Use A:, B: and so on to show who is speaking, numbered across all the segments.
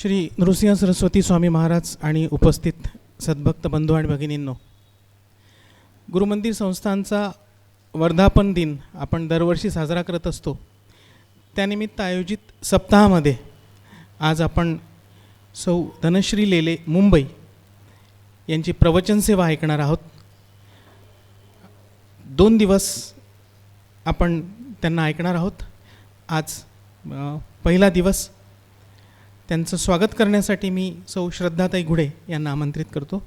A: श्री नृसिंह सरस्वती स्वामी महाराज आणि उपस्थित सद्भक्त बंधू आणि भगिनींनो, गुरुमंदिर संस्थांचा वर्धापन दिन आपण दरवर्षी साजरा करत असतो. त्यानिमित्त आयोजित सप्ताहामध्ये आज आपण सौ धनश्री लेले मुंबई यांची प्रवचन सेवा ऐकणार आहोत. 2 दिवस आपण त्यांना ऐकणार आहोत. आज पहिला दिवस. त्यांचं स्वागत करण्यासाठी मी सौ श्रद्धाताई घुडे यांना आमंत्रित करतो.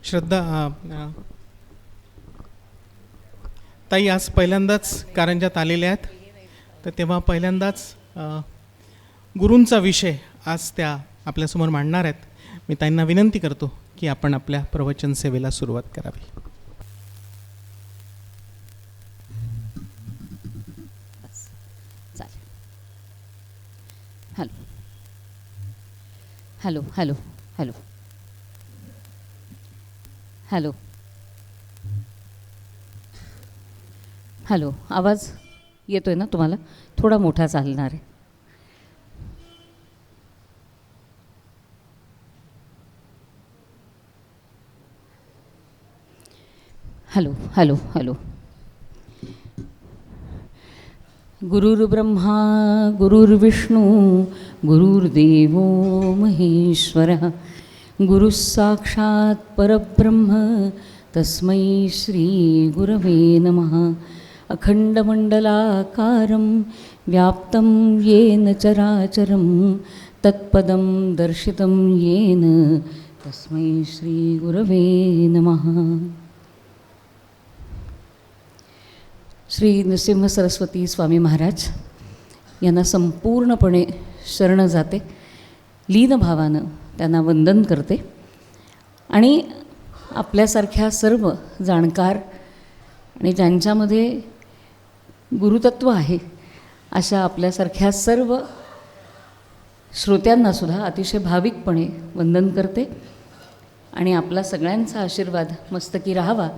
A: श्रद्धा ताई आज पहिल्यांदाच कारंजात आलेल्या आहेत, तर तेव्हा पहिल्यांदाच गुरूंचा विषय आज त्या आपल्यासमोर मांडणार आहेत. मी त्यांना विनंती करतो की आपण आपल्या प्रवचन सेवेला सुरुवात करावी.
B: Hello hello hello hello hello आवाज येतोय ना तुम्हाला? थोडा मोठा चालणार आहे. Hello hello hello. गुरुर्ब्रह्मा गुरुर्विष्णू गुरुर्देवो महेश्वरः गुरुः साक्षात् परब्रह्म तस्मै श्री गुरवे नमः. अखंडमंडलाकारं व्याप्तं येन चराचरं तत्पदं दर्शितं येन तस्मै श्री गुरवे नमः. श्री नृसिंह सरस्वती स्वामी महाराज यांना संपूर्णपणे शरण जाते, लीनभावानं त्यांना वंदन करते आणि आपल्यासारख्या सर्व जाणकार आणि ज्यांच्यामध्ये गुरुतत्व आहे अशा आपल्यासारख्या सर्व श्रोत्यांनासुद्धा अतिशय भाविकपणे वंदन करते आणि आपला सगळ्यांचा आशीर्वाद मस्तकी राहावा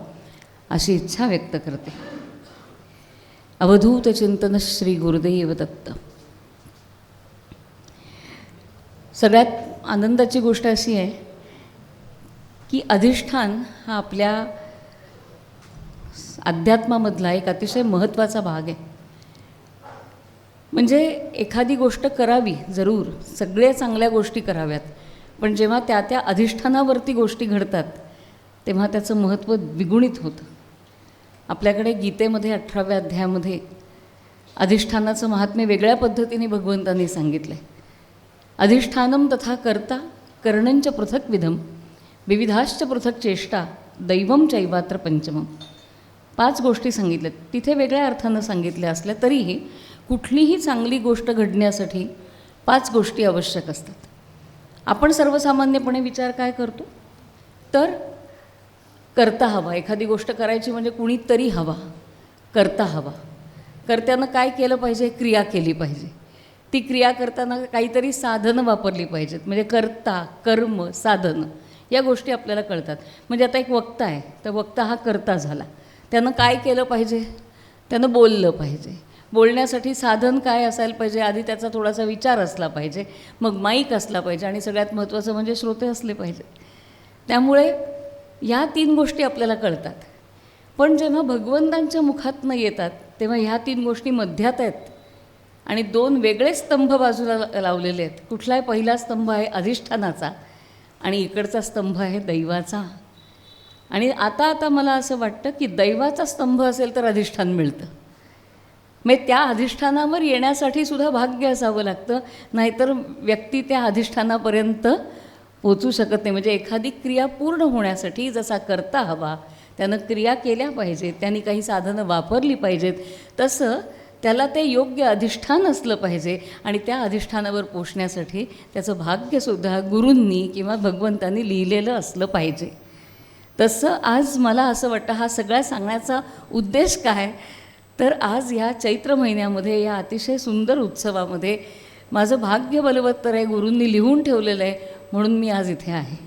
B: अशी इच्छा व्यक्त करते. अवधूत चिंतन श्री गुरुदेव दत्त. सगळ्यात आनंदाची गोष्ट अशी आहे की अधिष्ठान हा आपल्या अध्यात्मामधला एक अतिशय महत्त्वाचा भाग आहे. म्हणजे एखादी गोष्ट करावी, जरूर सगळ्या चांगल्या गोष्टी कराव्यात, पण जेव्हा त्या त्या अधिष्ठानावरती गोष्टी घडतात तेव्हा त्याचं महत्त्व द्विगुणित होतं. आपल्याकडे गीतेमध्ये 18व्या अध्यायामध्ये अधिष्ठानाचं महात्म्य वेगळ्या पद्धतीने भगवंतांनी सांगितलं आहे. अधिष्ठानम तथा कर्ता कर्णंच पृथक विधम विविधाश्च पृथक चेष्टा दैवम चैवात्र पंचमम. 5 गोष्टी सांगितल्यात. तिथे वेगळ्या अर्थानं सांगितल्या असल्या तरीही कुठलीही चांगली गोष्ट घडण्यासाठी 5 गोष्टी आवश्यक असतात. आपण सर्वसामान्यपणे विचार काय करतो तर करता हवा. एखादी गोष्ट करायची म्हणजे कुणीतरी हवा, करता हवा. कर्त्यानं काय केलं पाहिजे? क्रिया केली पाहिजे. ती क्रिया करताना काहीतरी साधनं वापरली पाहिजेत. म्हणजे कर्ता, कर्म, साधनं या गोष्टी आपल्याला कळतात. म्हणजे आता एक वक्ता आहे, तर वक्ता हा कर्ता झाला. त्यानं काय केलं पाहिजे? त्यानं बोललं पाहिजे. बोलण्यासाठी साधन काय असायला पाहिजे? आधी त्याचा थोडासा विचार असला पाहिजे, मग माईक असला पाहिजे आणि सगळ्यात महत्त्वाचं म्हणजे श्रोते असले पाहिजे. त्यामुळे ह्या 3 गोष्टी आपल्याला कळतात. पण जेव्हा भगवंतांच्या मुखातनं येतात तेव्हा ह्या 3 गोष्टी मध्यात आहेत आणि 2 वेगळे स्तंभ बाजूला लावलेले आहेत. कुठलाही पहिला स्तंभ आहे अधिष्ठानाचा आणि इकडचा स्तंभ आहे दैवाचा. आणि आता मला असं वाटतं की दैवाचा स्तंभ असेल तर अधिष्ठान मिळतं. मग त्या अधिष्ठानावर येण्यासाठी सुद्धा भाग्य असावं लागतं, नाहीतर व्यक्ती त्या अधिष्ठानापर्यंत पोचू शकत नाही. म्हणजे एखादी क्रिया पूर्ण होण्यासाठी जसा करता हवा, त्यानं क्रिया केल्या पाहिजेत, त्यांनी काही साधनं वापरली पाहिजेत, तसं त्याला ते योग्य अधिष्ठान असलं पाहिजे आणि त्या अधिष्ठानावर पोचण्यासाठी त्याचं भाग्यसुद्धा गुरूंनी किंवा भगवंतांनी लिहिलेलं असलं पाहिजे. तसं आज मला असं वाटतं, हा सगळा सांगण्याचा उद्देश काय, तर आज या चैत्र महिन्यामध्ये या अतिशय सुंदर उत्सवामध्ये माझं भाग्य बलवत्तर आहे, गुरूंनी लिहून ठेवलेलं आहे म्हणून मी आज इथे आहे.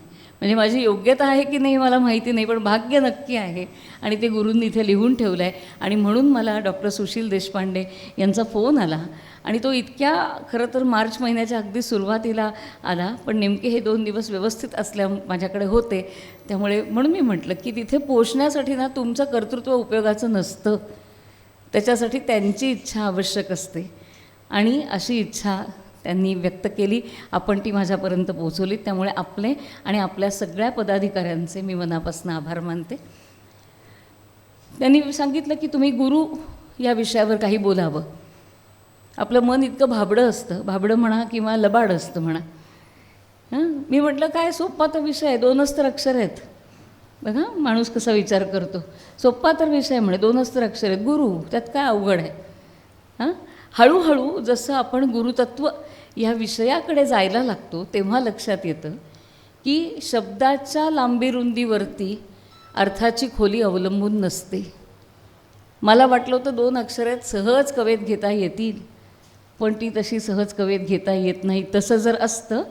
B: म्हणजे माझी योग्यता आहे की नाही मला माहिती नाही, पण भाग्य नक्की आहे आणि ते गुरूंनी इथे लिहून ठेवलं आहे. आणि म्हणून मला डॉक्टर सुशील देशपांडे यांचा फोन आला आणि तो इतक्या खरं तर मार्च महिन्याच्या अगदी सुरुवातीला आला, पण नेमके हे 2 दिवस व्यवस्थित असल्या माझ्याकडे होते, त्यामुळे म्हणून मी म्हटलं की तिथे पोचण्यासाठी ना तुमचं कर्तृत्व उपयोगाचं नसतं, त्याच्यासाठी त्यांची इच्छा आवश्यक असते. आणि अशी इच्छा त्यांनी व्यक्त केली, आपण ती माझ्यापर्यंत पोचवली. त्यामुळे आपले आणि आपल्या सगळ्या पदाधिकाऱ्यांचे मी मनापासून आभार मानते. त्यांनी सांगितलं की तुम्ही गुरु या विषयावर काही बोलावं. आपलं मन इतकं भाबडं असतं, भाबडं म्हणा किंवा लबाड असतं म्हणा. मी म्हटलं काय सोप्पा तर विषय आहे, 2च तर अक्षर आहेत. बघा माणूस कसा विचार करतो, सोप्पा तर विषय म्हणे, 2च तर अक्षर आहेत, गुरु, त्यात काय अवघड आहे. हळूहळू जसं आपण गुरुतत्व या विषयाकडे जायला लागतो तेव्हा लक्षात येतं की शब्दाच्या लांबी रुंदीवरती अर्थाची खोली अवलंबून नसते. मला वाटलं होतं 2 अक्षर आहेत, सहज कवेत घेता येतील, पण ती तशी सहज कवेत घेता येत नाही. तसं जर असतं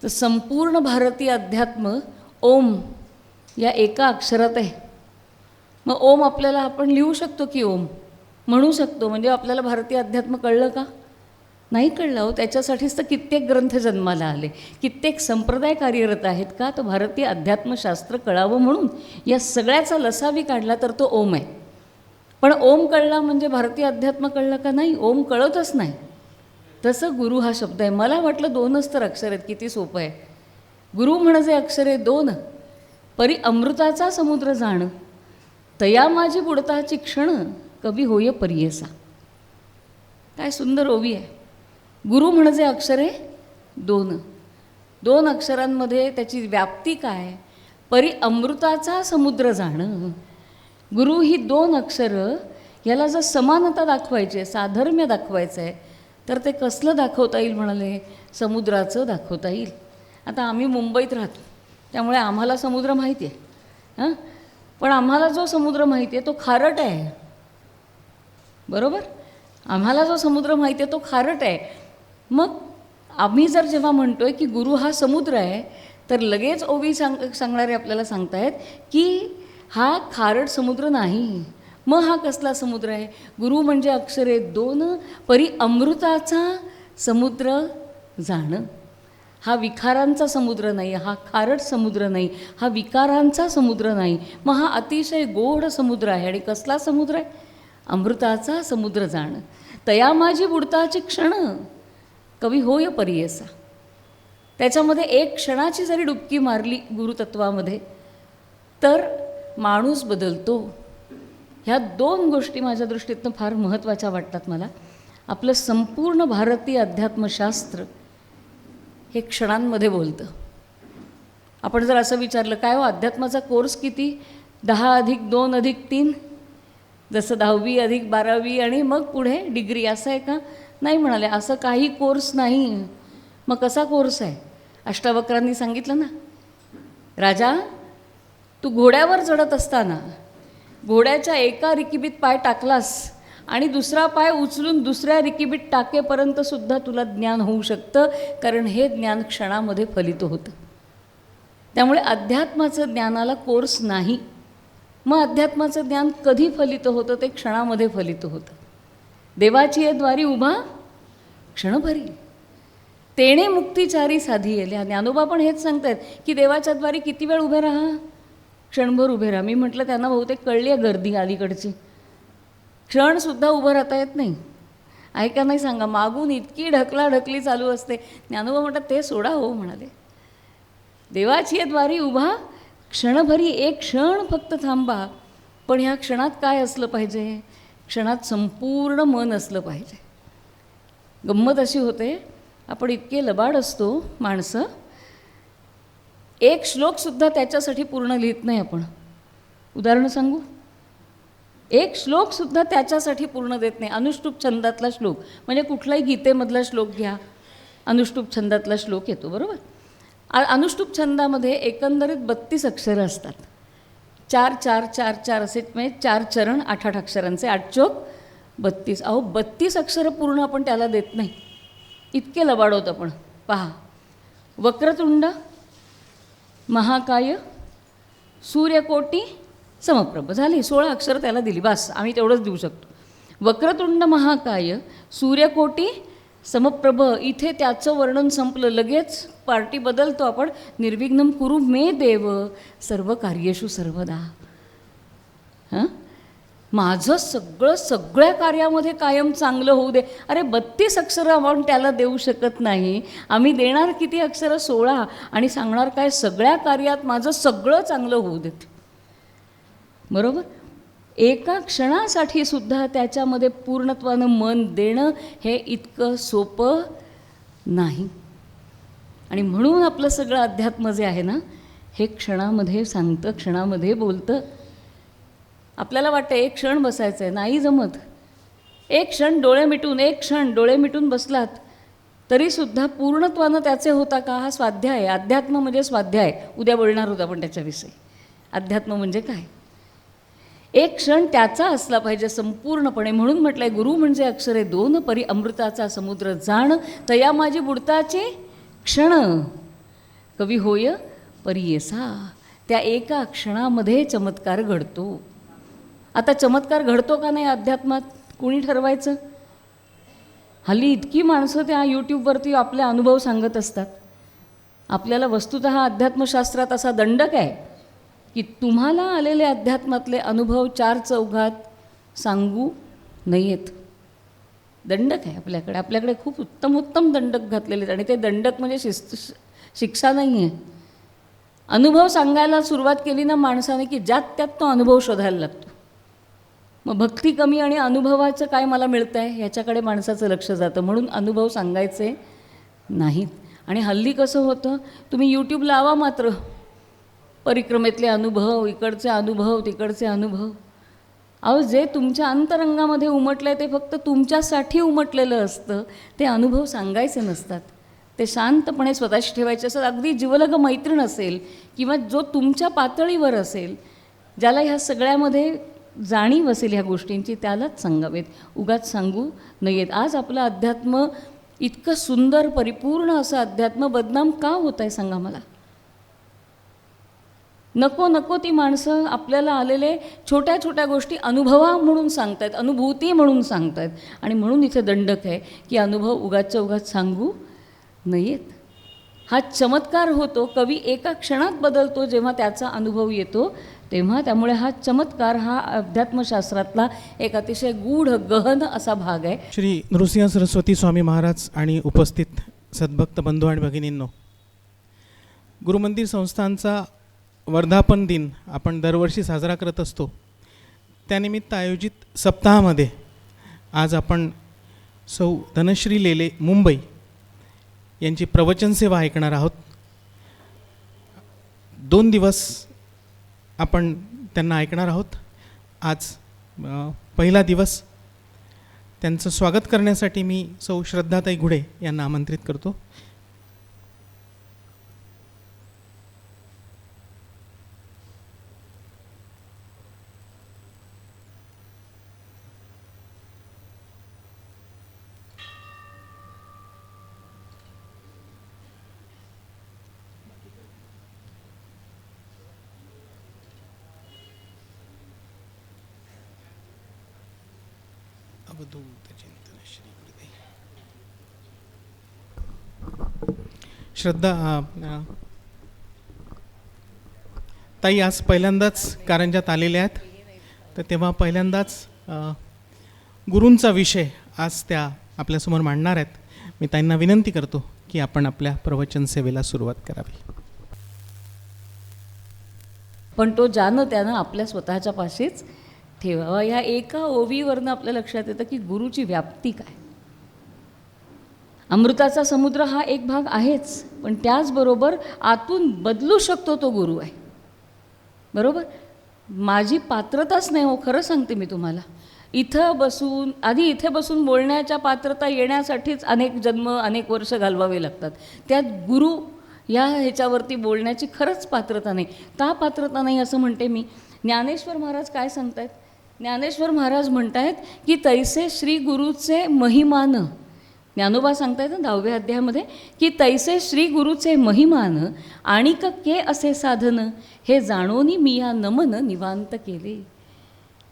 B: तर संपूर्ण भारतीय अध्यात्म ओम या एका अक्षरात आहे. मग ओम आपल्याला आपण लिहू शकतो की ओम म्हणू शकतो, म्हणजे आपल्याला भारतीय अध्यात्म कळलं का? नाही कळलं हो. त्याच्यासाठीच तर कित्येक ग्रंथ जन्माला आले, कित्येक संप्रदाय कार्यरत आहेत का, तर भारतीय अध्यात्मशास्त्र कळावं म्हणून. या सगळ्याचा लसावी काढला तर तो ओम आहे. पण ओम कळला म्हणजे भारतीय अध्यात्म कळलं का? नाही, ओम कळतच नाही. तसं गुरु हा शब्द आहे. मला वाटलं 2च तर अक्षर आहेत, किती सोपं आहे. गुरु म्हणजे अक्षर आहे 2, परी अमृताचा समुद्र जाण, तया माझी बुडताची क्षण, कवी होय परियसा. काय सुंदर ओवी आहे. गुरु म्हणजे अक्षर आहे 2 अक्षरांमध्ये त्याची व्याप्ती काय, परी अमृताचा समुद्र जाणं. गुरु ही 2 अक्षरं, याला जर समानता दाखवायची आहे, साधर्म्य दाखवायचं आहे, तर ते कसलं दाखवता येईल म्हणाले? समुद्राचं दाखवता येईल. आता आम्ही मुंबईत राहतो त्यामुळे आम्हाला समुद्र माहिती आहे. पण आम्हाला जो समुद्र माहिती आहे तो खारट आहे, बरोबर? आम्हाला जो समुद्र माहिती आहे तो खारट आहे. मग आम्ही जर जेव्हा म्हणतो आहे की गुरु हा समुद्र आहे, तर लगेच ओवी सांगणारे आपल्याला सांगतायत की हा खारट समुद्र नाही. मग हा कसला समुद्र आहे? गुरु म्हणजे अक्षरे 2, परी अमृताचा समुद्र जाणं. हा विखारांचा समुद्र नाही, हा खारट समुद्र नाही, हा विकारांचा समुद्र नाही. मग हा अतिशय गोड समुद्र आहे. आणि कसला समुद्र आहे? अमृताचा समुद्र जाणं. तया माझी बुडताची क्षण, कवी होय परियसा. त्याच्यामध्ये 1 क्षणाची जरी डुबकी मारली गुरुतत्वामध्ये तर माणूस बदलतो. ह्या 2 गोष्टी माझ्या दृष्टीतनं फार महत्त्वाच्या वाटतात मला. आपलं संपूर्ण भारतीय अध्यात्मशास्त्र हे क्षणांमध्ये बोलतं. आपण जर असं विचारलं काय हो अध्यात्माचा कोर्स किती, 10+2+3, जसं 10वी अधिक 12वी आणि मग पुढे डिग्री असं आहे का? नाही म्हणाले, असं काही कोर्स नाही. मग कसा कोर्स आहे? अष्टावक्रांनी सांगितलं ना, राजा तू घोड्यावर चढत असताना घोड्याच्या एका रिकिबीत पाय टाकलास आणि दुसरा पाय उचलून दुसऱ्या रिकिबीत टाकेपर्यंतसुद्धा तुला ज्ञान होऊ शकतं, कारण हे ज्ञान क्षणामध्ये फलित होतं. त्यामुळे अध्यात्माचं ज्ञानाला कोर्स नाही. मग अध्यात्माचं ज्ञान कधी फलित होतं? ते क्षणामध्ये फलित होतं. देवाची ये द्वारी उभा क्षणभरी, तेणे मुक्तिचारी साधी येल्या. ज्ञानोबा पण हेच सांगतायत की देवाच्या द्वारी किती वेळ उभे राहा? क्षणभर उभे राहा. मी म्हटलं त्यांना बहुतेक कळली आहे गर्दी अलीकडची, क्षणसुद्धा उभं राहता येत नाही. ऐका नाही सांगा, मागून इतकी ढकलाढकली चालू असते. ज्ञानोबा म्हणतात ते सोडा हो म्हणाले. देवाची द्वारी उभा क्षणभरी, 1 क्षण फक्त थांबा. पण ह्या क्षणात काय असलं पाहिजे? क्षणात संपूर्ण मन असलं पाहिजे. गंमत अशी होते, आपण इतके लबाड असतो माणसं, 1 श्लोकसुद्धा त्याच्यासाठी पूर्ण लिहित नाही आपण. उदाहरण सांगू? एक श्लोकसुद्धा त्याच्यासाठी पूर्ण देत नाही. अनुष्टुप छंदातला श्लोक म्हणजे कुठलाही गीतेमधला श्लोक घ्या, अनुष्टुप छंदातला श्लोक येतो, बरोबर. अनुष्टुप छंदामध्ये एकंदरीत 32 अक्षरं असतात. 4 4 4 4 असे म्हणजे 4 चरण 8 8 अक्षरांचे, 8 चोक 32. अहो 32 अक्षरं पूर्ण आपण त्याला देत नाही, इतके लबाडवत आपण. पहा, वक्रतुंड महाकाय सूर्यकोटी समप्रभ, झाली 16 अक्षरं त्याला दिली, बस आम्ही तेवढंच देऊ शकतो. वक्रतुंड महाकाय सूर्यकोटी समप्रभ, इथे त्याचं वर्णन संपलं. लगेच पार्टी बदलतो आपण. निर्विघ्नं कुरु मे देव सर्व कार्येषु सर्वदा. हां, माझं सगळं सगळ्या कार्यामध्ये कायम चांगलं होऊ दे. अरे 32 अक्षरं आपण त्याला देऊ शकत नाही. आम्ही देणार किती अक्षरं? 16. आणि सांगणार काय? सगळ्या कार्यात माझं सगळं चांगलं होऊ देत, बरोबर. एका क्षणासाठी सुद्धा त्याच्यामध्ये पूर्णत्वानं मन देणं हे इतकं सोपं नाही. आणि म्हणून आपलं सगळं अध्यात्म जे आहे ना, हे क्षणामध्ये सांगतं, क्षणामध्ये बोलतं. आपल्याला वाटतं एक क्षण बसायचं आहे, नाही जमत. एक क्षण डोळे मिटून बसलात तरीसुद्धा पूर्णत्वानं त्याचे होता का? हा स्वाध्याय आहे. अध्यात्म म्हणजे स्वाध्याय. उद्या बोलणार होतो आपण त्याच्याविषयी. अध्यात्म म्हणजे काय? एक क्षण त्याचा असला पाहिजे संपूर्णपणे. म्हणून म्हटलं आहे, गुरु म्हणजे अक्षरे 2 परी अमृताचा समुद्र जाण, तया माझी बुडताचे क्षण कवी होय परी येसा. त्या एका क्षणामध्ये चमत्कार घडतो. आता चमत्कार घडतो का नाही अध्यात्मात, कुणी ठरवायचं? हल्ली इतकी माणसं त्या यूट्यूबवरती आपले अनुभव सांगत असतात. आपल्याला वस्तुतः अध्यात्मशास्त्रात असा दंडक आहे की तुम्हाला आलेले अध्यात्मातले अनुभव 4 चौघात सांगू नयेत. दंडक आहे आपल्याकडे. आपल्याकडे खूप उत्तम दंडक घातलेले आहेत. आणि ते दंडक म्हणजे शिक्षा नाही आहे. अनुभव सांगायला सुरुवात केली ना माणसाने की ज्यात त्यात तो अनुभव शोधायला लागतो. मग भक्ती कमी आणि अनुभवाचं काय मला मिळतं आहे ह्याच्याकडे माणसाचं लक्ष जातं. म्हणून अनुभव सांगायचे नाहीत. आणि हल्ली कसं होतं, तुम्ही यूट्यूब लावा मात्र, परिक्रमेतले अनुभव, इकडचे अनुभव, तिकडचे अनुभव. अहो जे तुमच्या अंतरंगामध्ये उमटलं आहे ते फक्त तुमच्यासाठी उमटलेलं असतं. ते अनुभव सांगायचे नसतात. ते शांतपणे स्वतःशी ठेवायचे असतात. अगदी जिवलग मैत्रीण असेल किंवा जो तुमच्या पातळीवर असेल, ज्याला ह्या सगळ्यामध्ये जाणीव असेल ह्या गोष्टींची, त्यालाच सांगावेत, उगाच सांगू नयेत. आज आपलं अध्यात्म इतकं सुंदर परिपूर्ण असं अध्यात्म बदनाम का होत आहे सांगा मला? नको ती माणसं आपल्याला आलेले छोट्या छोट्या गोष्टी अनुभवा म्हणून सांगतायत, अनुभूती म्हणून सांगतायत. आणि म्हणून इथे दंडक आहे की अनुभव उगाचच्या उगाच सांगू नयेत. हा चमत्कार होतो, कवी एका क्षणात बदलतो जेव्हा त्याचा अनुभव येतो तेव्हा. त्यामुळे हा चमत्कार हा अध्यात्मशास्त्रातला एक अतिशय गूढ गहन असा भाग आहे.
A: श्री नृसिंह सरस्वती स्वामी महाराज आणि उपस्थित सद्भक्त बंधू आणि भगिनींनो, गुरुमंदिर संस्थांचा वर्धापन दिन आपण दरवर्षी साजरा करत असतो. त्यानिमित्त आयोजित सप्ताहामध्ये आज आपण सौ धनश्री लेले मुंबई यांची प्रवचन सेवा ऐकणार आहोत. 2 दिवस आपण त्यांना ऐकणार आहोत. आज पहिला दिवस. त्यांचं स्वागत करण्यासाठी मी सौ श्रद्धाताई घुडे यांना आमंत्रित करतो. अवधूत चिंतन श्री गुरुदेव. श्रद्धा ताई आज पहिल्यांदाच कारंजात आलेल्या आहेत, तर तेव्हा पहिल्यांदाच गुरूंचा विषय आज त्या आपल्यासमोर मांडणार आहेत. मी ताईंना विनंती करतो की आपण आपल्या प्रवचन सेवेला सुरुवात करावी.
B: पण तो ज्यानं त्यानं आपल्या स्वतःच्या पाशीच ठेवावा. या एका ओवीवरनं आपल्या लक्षात येतं की गुरुची व्याप्ती काय. अमृताचा समुद्र हा एक भाग आहेच, पण त्याचबरोबर आतून बदलू शकतो तो गुरु आहे, बरोबर. माझी पात्रताच नाही हो, खरं सांगते मी तुम्हाला. इथे बसून बोलण्याच्या पात्रता येण्यासाठीच अनेक जन्म अनेक वर्ष घालवावे लागतात. त्यात गुरु या ह्याच्यावरती बोलण्याची खरंच पात्रता नाही. का पात्रता नाही असं म्हणते मी? ज्ञानेश्वर महाराज काय सांगतायत? ज्ञानेश्वर महाराज म्हणतायत की तैसे श्री गुरुचे महिमान. ज्ञानोबा सांगतायत ना 10व्या अध्यायामध्ये की तैसे श्री गुरुचे महिमान आणिक के असे साधन हे जाणोनी मी या नमन निवांत केले.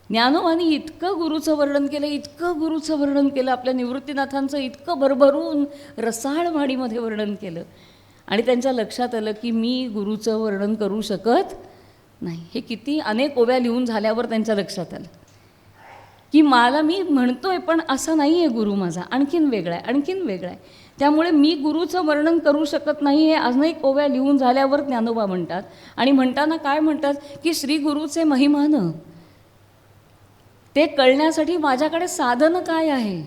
B: ज्ञानोबानी इतकं गुरुचं वर्णन केलं, इतकं गुरुचं वर्णन केलं, आपल्या निवृत्तीनाथांचं इतकं भरभरून रसाळ वाणीमध्ये वर्णन केलं आणि त्यांच्या लक्षात आलं की मी गुरुचं वर्णन करू शकत नाही. हे किती अनेक ओव्या लिहून झाल्यावर त्यांच्या लक्षात आलं की मी म्हणतोय पण असा नाही आहे गुरु माझा, आणखीन वेगळा आहे, आणखीन वेगळा आहे. त्यामुळे मी गुरुचं वर्णन करू शकत नाही हे अनेक ओव्या लिहून झाल्यावर ज्ञानोबा म्हणतात. आणि म्हणताना काय म्हणतात की श्री गुरुचे महिमान ते कळण्यासाठी माझ्याकडे साधन काय आहे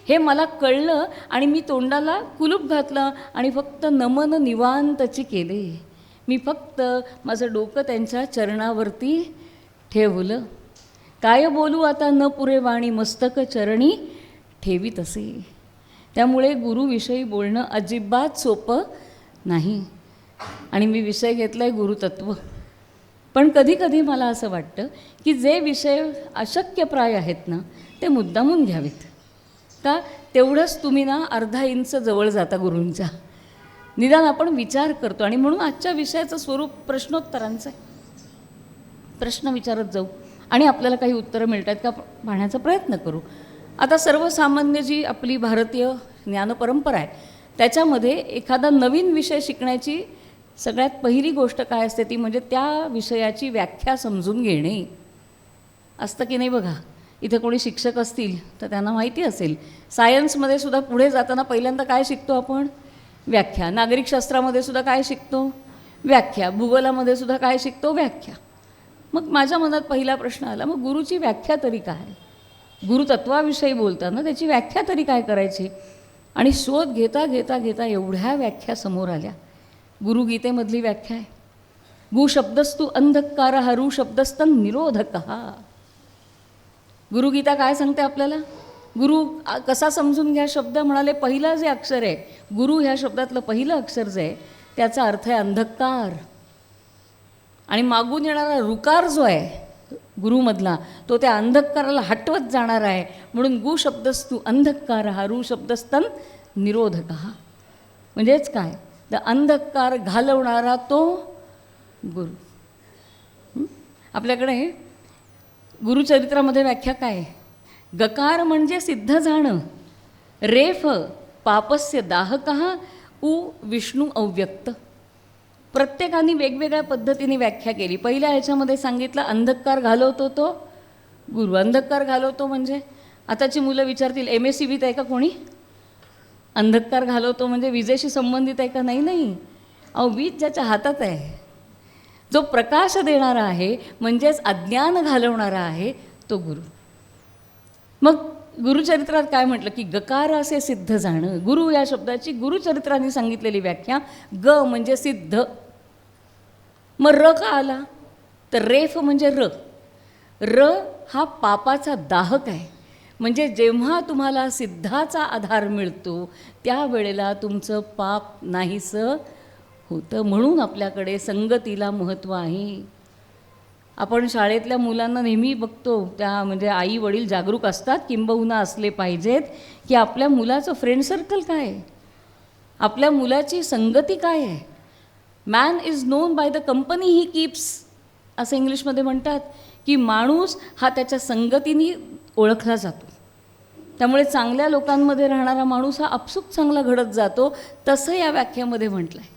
B: हे मला कळलं आणि मी तोंडाला कुलूप घातलं आणि फक्त नमन निवांतची केले. मी फक्त माझं डोकं त्यांच्या चरणावरती ठेवलं. काय बोलू आता न पुरे वाणी मस्तक चरणी ठेवी तसे. त्यामुळे गुरुविषयी बोलणं अजिबात सोपं नाही. आणि मी विषय घेतला आहे गुरुतत्व. पण कधी कधी मला असं वाटतं की जे विषय अशक्यप्राय आहेत ना ते मुद्दामून घ्यावेत. का? तेवढंच तुम्ही ना अर्धा इंच जवळ जाता गुरूंच्या. निदान आपण विचार करतो. आणि म्हणून आजच्या विषयाचं स्वरूप प्रश्नोत्तरांचं आहे. प्रश्न विचारत जाऊ आणि आपल्याला काही उत्तरं मिळत आहेत का पाहण्याचा प्रयत्न करू. आता सर्वसामान्य जी आपली भारतीय ज्ञानपरंपरा आहे त्याच्यामध्ये एखादा नवीन विषय शिकण्याची सगळ्यात पहिली गोष्ट काय असते ती म्हणजे त्या विषयाची व्याख्या समजून घेणे असतं की नाही. बघा, इथे कोणी शिक्षक असतील तर त्यांना माहिती असेल सायन्समध्ये सुद्धा पुढे जाताना पहिल्यांदा काय शिकतो आपण? व्याख्या. नागरिकशास्त्रामध्ये सुद्धा काय शिकतो? व्याख्या. भूगोलामध्ये सुद्धा काय शिकतो? व्याख्या. मग माझ्या मनात पहिला प्रश्न आला, मग गुरुची व्याख्या तरी काय? गुरुतत्वाविषयी बोलताना त्याची व्याख्या तरी काय करायची? आणि शोध घेता घेता घेता एवढ्या व्याख्या समोर आल्या. गुरुगीतेमधली व्याख्या आहे, गु शब्दस्तु अंधकार हरू शब्दस्तन निरोधक. गुरुगीता काय सांगते आपल्याला? गुरु कसा समजून घ्या शब्द म्हणाले, पहिलं जे अक्षर आहे गुरु ह्या शब्दातलं पहिलं अक्षर जे आहे त्याचा अर्थ आहे अंधकार. आणि मागून येणारा रुकार जो आहे गुरुमधला तो त्या अंधकाराला हटवत जाणार आहे. म्हणून गु शब्दस्तु अंधकार हरू शब्दस्तन निरोधक. म्हणजेच काय? तर अंधकार घालवणारा तो गुरु. आपल्याकडे गुरुचरित्रामध्ये व्याख्या काय आहे? गकार म्हणजे सिद्ध जाणं, रेफ पापस्य दाहकः उ विष्णू अव्यक्त. प्रत्येकाने वेगवेगळ्या पद्धतीने व्याख्या केली. पहिल्या ह्याच्यामध्ये सांगितलं अंधकार घालवतो तो गुरु. अंधकार घालवतो म्हणजे आताची मुलं विचारतील MSCBत आहे का कोणी? अंधकार घालवतो म्हणजे विजेशी संबंधित आहे का? नाही. अहो, वीज ज्याच्या हातात आहे, जो प्रकाश देणारा आहे म्हणजेच अज्ञान घालवणारा आहे तो गुरु. मग गुरुचरित्रात काय म्हटलं की गकार असे सिद्ध जाणं. गुरु या शब्दाची गुरुचरित्राने सांगितलेली व्याख्या ग म्हणजे सिद्ध. मग र का आला? तर रेफ म्हणजे र हा पापाचा दाहक आहे. म्हणजे जेव्हा तुम्हाला सिद्धाचा आधार मिळतो त्यावेळेला तुमचं पाप नाहीसं होतं. म्हणून आपल्याकडे संगतीला महत्त्व आहे. आपण शाळेतल्या मुलांना नेहमी बघतो त्या म्हणजे आई वडील जागरूक असतात किंबहुना असले पाहिजेत की आपल्या मुलाचं फ्रेंड सर्कल काय आहे, आपल्या मुलाची संगती काय आहे. Man is known by the company he keeps असं इंग्लिशमध्ये म्हणतात की माणूस हा त्याच्या संगतीने ओळखला जातो. त्यामुळे चांगल्या लोकांमध्ये राहणारा माणूस हा आपसूक चांगला घडत जातो तसं या व्याख्येमध्ये म्हटलं आहे.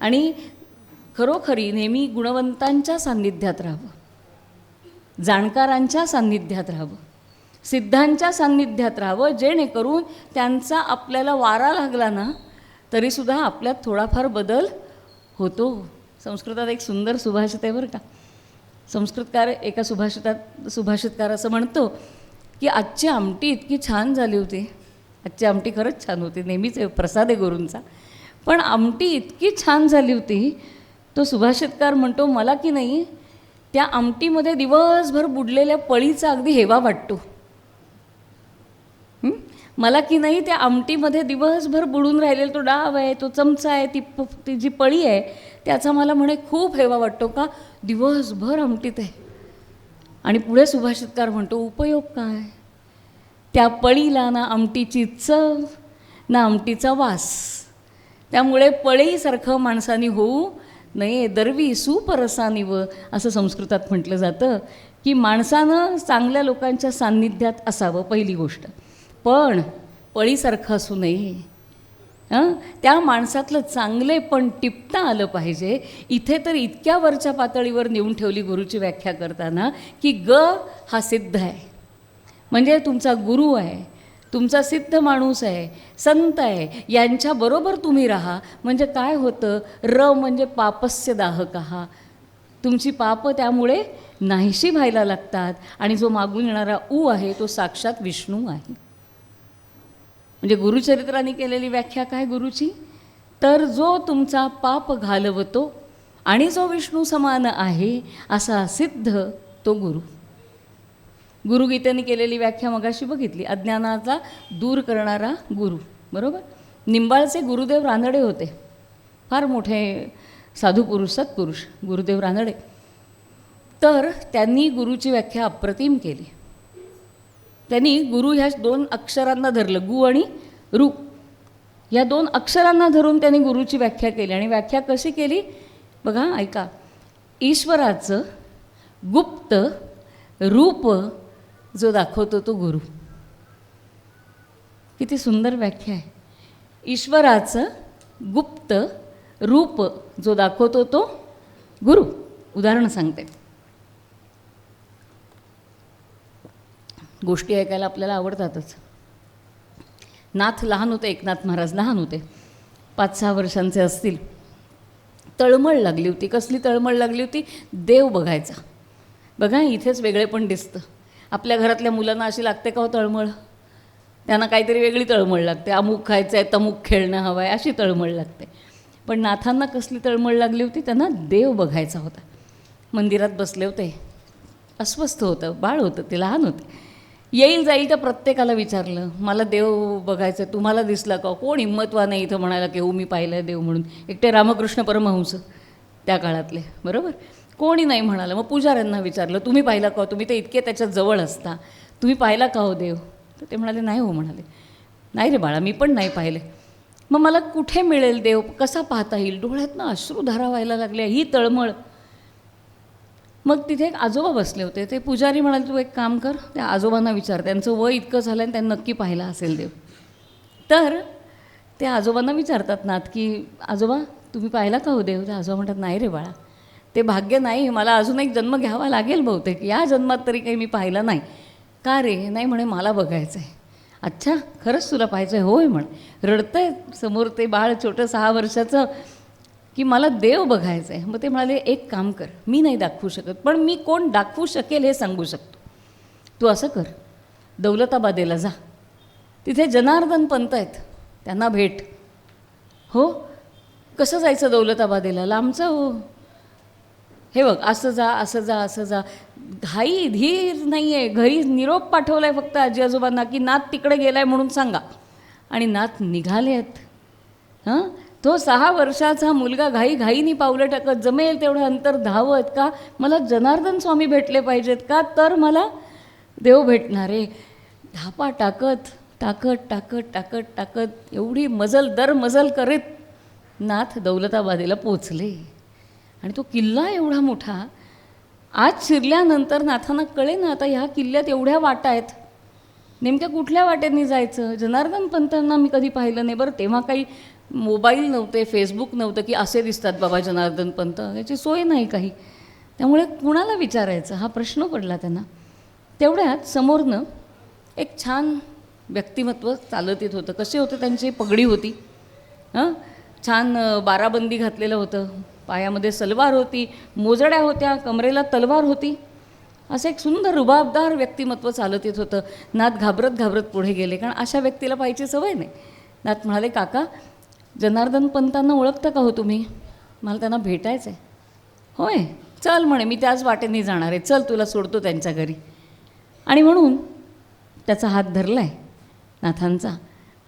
B: आणि खरोखरी नेहमी गुणवंतांच्या सान्निध्यात राहावं, जाणकारांच्या सान्निध्यात राहावं, सिद्धांच्या सान्निध्यात राहावं, जेणेकरून त्यांचा आपल्याला वारा लागला ना तरीसुद्धा आपल्यात थोडाफार बदल होतो. संस्कृतात एक सुंदर सुभाषित आहे बरं का. संस्कृतकार एका सुभाषितकार असं म्हणतो की आजची आमटी इतकी छान झाली होती. आजची आमटी खरंच छान होती, नेहमीच प्रसाद आहे गुरूंचा, पण आमटी इतकी छान झाली होती. तो सुभाषितकार म्हणतो मला की नाही त्या आमटीमध्ये दिवसभर बुडलेल्या पळीचा अगदी हेवा वाटतो. मला की नाही त्या आमटीमध्ये दिवसभर बुडून राहिलेला तो डाव आहे, तो चमचा आहे, ती जी पळी आहे त्याचा मला म्हणे खूप हेवा वाटतो. का? दिवसभर आमटीत आहे. आणि पुढे सुभाषितकार म्हणतो, उपयोग काय? त्या पळीला ना आमटीची चव ना आमटीचा वास. त्यामुळे पळीसारखं माणसानी होऊ नये, दरवी सुपरसानिव असं संस्कृतात म्हटलं जातं की माणसानं चांगल्या लोकांच्या सान्निध्यात असावं, पहिली गोष्ट. पण पळीसारखं असू नये. त्या माणसातलं चांगले पण टिपता आलं पाहिजे. इथे तर इतक्या वरच्या पातळीवर नेऊन ठेवली गुरुची व्याख्या करताना की ग हा सिद्ध आहे, म्हणजे तुमचा गुरु आहे, तुमचा सिद्ध माणूस आहे, संत आहे, यांच्याबरोबर तुम्ही राहा. म्हणजे काय होतं? र म्हणजे पापस्य दाहकहा, तुमची पापं त्यामुळे नाहीशी व्हायला लागतात. आणि जो मागून येणारा ऊ आहे तो साक्षात विष्णू आहे. म्हणजे गुरुचरित्राने केलेली व्याख्या काय गुरुची? तर जो तुमचा पाप घालवतो आणि जो विष्णू समान आहे असा सिद्ध तो गुरु. गुरुगीतेने केलेली व्याख्या मगाशी बघितली, अज्ञानाचा दूर करणारा गुरु. बरोबर. निंबाळचे गुरुदेव रानडे होते, फार मोठे साधू पुरुष, सत्पुरुष गुरुदेव रानडे. तर त्यांनी गुरुची व्याख्या अप्रतिम केली. त्यांनी गुरु ह्या दोन अक्षरांना धरलं, गु आणि रू, या दोन अक्षरांना धरून त्यांनी गुरुची व्याख्या केली. आणि व्याख्या कशी केली बघा, ऐका. ईश्वराचं गुप्त रूप जो दाखवतो तो गुरु. किती सुंदर व्याख्या आहे. ईश्वराचं गुप्त रूप जो दाखवतो तो गुरु. उदाहरण सांगते. गोष्टी ऐकायला आपल्याला आवडतातच. नाथ लहान होते, एकनाथ महाराज लहान होते, 5-6 वर्षांचे असतील. तळमळ लागली होती. कसली तळमळ लागली होती? देव बघायचा. बघा इथेच वेगळे पण दिसतं. आपल्या घरातल्या मुलांना अशी लागते का हो तळमळ? त्यांना काहीतरी वेगळी तळमळ लागते. अमुक खायचं आहे, तमुक खेळणं हवं आहे, अशी तळमळ लागते. पण नाथांना कसली तळमळ लागली होती? त्यांना देव बघायचा होता. मंदिरात बसले होते, अस्वस्थ होतं, बाळ होतं, ते लहान होते. येईल जाईल तर प्रत्येकाला विचारलं, मला देव बघायचं, तुम्हाला दिसला का? कोण हिंमतवान नाही इथं म्हणायला की हो मी पाहिलं आहे देव म्हणून. एकटे रामकृष्ण परमहंस त्या काळातले, बरोबर, कोणी नाही म्हणालं. मग पुजाऱ्यांना विचारलं, तुम्ही पाहिला का? तुम्ही तर इतके त्याच्या जवळ असता, तुम्ही पाहिला का हो देव? तर ते म्हणाले नाही हो. म्हणाले नाही रे बाळा, मी पण नाही पाहिले. मग मला कुठे मिळेल देव? कसा पाहता येईल? डोळ्यातनं अश्रूधारा व्हायला लागल्या, ही तळमळ. मग तिथे एक आजोबा बसले होते. ते पुजारी म्हणाले तू एक काम कर, त्या आजोबांना विचार, त्यांचं वय इतकं झालं आणि त्यांनी नक्की पाहिला असेल देव. तर ते आजोबांना विचारतात नाथ की आजोबा तुम्ही पाहिला का हो देव? तर आजोबा म्हणतात नाही रे बाळा, ते भाग्य नाही, मला अजून एक जन्म घ्यावा लागेल बहुतेक, या जन्मात तरी काही मी पाहिलं नाही. का रे? नाही म्हणे मला बघायचं आहे. अच्छा खरंच तुला पाहायचं आहे? होय म्हणे. रडतं आहे समोर ते बाळ छोटं 6 वर्षाचं की मला देव बघायचं आहे. मग ते म्हणाले एक काम कर, मी नाही दाखवू शकत, पण मी कोण दाखवू शकेल हे सांगू शकतो. तू असं कर, दौलताबादेला जा, तिथे जनार्दन पंत आहेत, त्यांना भेट. हो कसं जायचं दौलताबादेला? लांबचं हो. हे बघ असं जा असं जा असं जा. घाई धीर नाही आहे. घरी निरोप पाठवला आहे फक्त आजी आजोबांना की नाथ तिकडे गेला आहे म्हणून सांगा. आणि नाथ निघाले आहेत. हां, तो 6 वर्षाचा मुलगा घाईनी पावलं टाकत, जमेल तेवढं अंतर धावत, का मला जनार्दन स्वामी भेटले पाहिजेत का, तर मला देव भेटणार आहे. धापा टाकत टाकत टाकत टाकत टाकत एवढी मजल दर मजल करीत नाथ दौलताबादेला पोचले. आणि तो किल्ला एवढा मोठा, आज शिरल्यानंतर नाथांना कळे ना आता ह्या किल्ल्यात एवढ्या वाटा आहेत, नेमक्या कुठल्या वाटेने जायचं. जनार्दन पंतांना मी कधी पाहिलं नाही. बरं तेव्हा काही मोबाईल नव्हते, फेसबुक नव्हतं की असे दिसतात बाबा जनार्दन पंत, याची सोय नाही काही. त्यामुळे कुणाला विचारायचं हा प्रश्न पडला त्यांना. तेवढ्यात समोरनं एक छान व्यक्तिमत्व चालत येत होतं. कसे होते? त्यांची पगडी होती, छान बाराबंदी घातलेलं होतं, पायामध्ये सलवार होती, मोजड्या होत्या, कमरेला तलवार होती. असं एक सुंदर रुबाबदार व्यक्तिमत्व चालत येत होतं. नाथ घाबरत घाबरत पुढे गेले, कारण अशा व्यक्तीला पाहायची सवय नाही. नाथ म्हणाले काका जनार्दन पंतांना ओळखता का हो तुम्ही? मला त्यांना भेटायचं आहे. होय चल म्हणे, मी त्याच वाटेने जाणार आहे, चल तुला सोडतो त्यांच्या घरी. आणि म्हणून त्याचा हात धरला आहे नाथांचा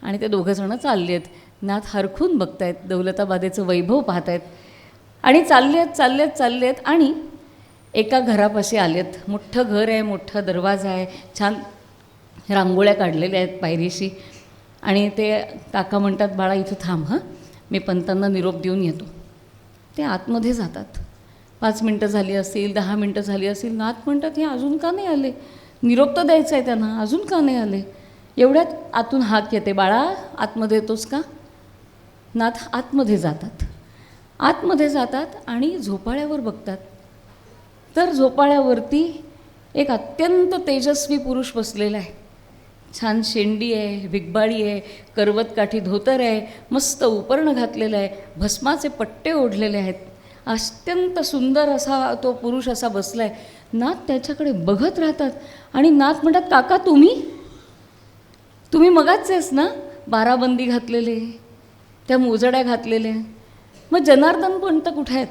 B: आणि ते दोघंजणं चालले आहेत. नाथ हरखून बघतायत, दौलताबादेचं वैभव पाहत आहेत आणि चालले आहेत आणि एका घरापाशी आलेत. मोठं घर आहे, मोठा दरवाजा आहे, छान रांगोळ्या काढलेल्या आहेत पायरीशी. आणि ते काका म्हणतात, बाळा इथं थांब हां, मी पंतांना निरोप देऊन येतो. ते आतमध्ये जातात. 5 मिनटं झाली असतील, 10 मिनटं झाली असतील. नाथ म्हणतात, हे अजून का नाही आले? निरोप तर द्यायचा आहे त्यांना, अजून का नाही आले? एवढ्यात आतून हाक येते, बाळा आतमध्ये येतोस का? नाथ आतमध्ये जातात आणि झोपाळ्यावर बघतात. तर झोपाळ्यावरती एक अत्यंत तेजस्वी पुरुष बसलेला आहे. छान शेंडी आहे, बिगबाळी आहे, करवतकाठी धोतर आहे, मस्त उपर्ण घातलेलं आहे, भस्माचे पट्टे ओढलेले आहेत. अत्यंत सुंदर असा तो पुरुष असा बसला आहे. नाथ त्याच्याकडे बघत राहतात आणि नाथ म्हणतात, काका तुम्ही मगाचेच ना, बाराबंदी घातलेले, त्या मोजड्या घातलेल्या, मग जनार्दन पंत कुठे आहेत?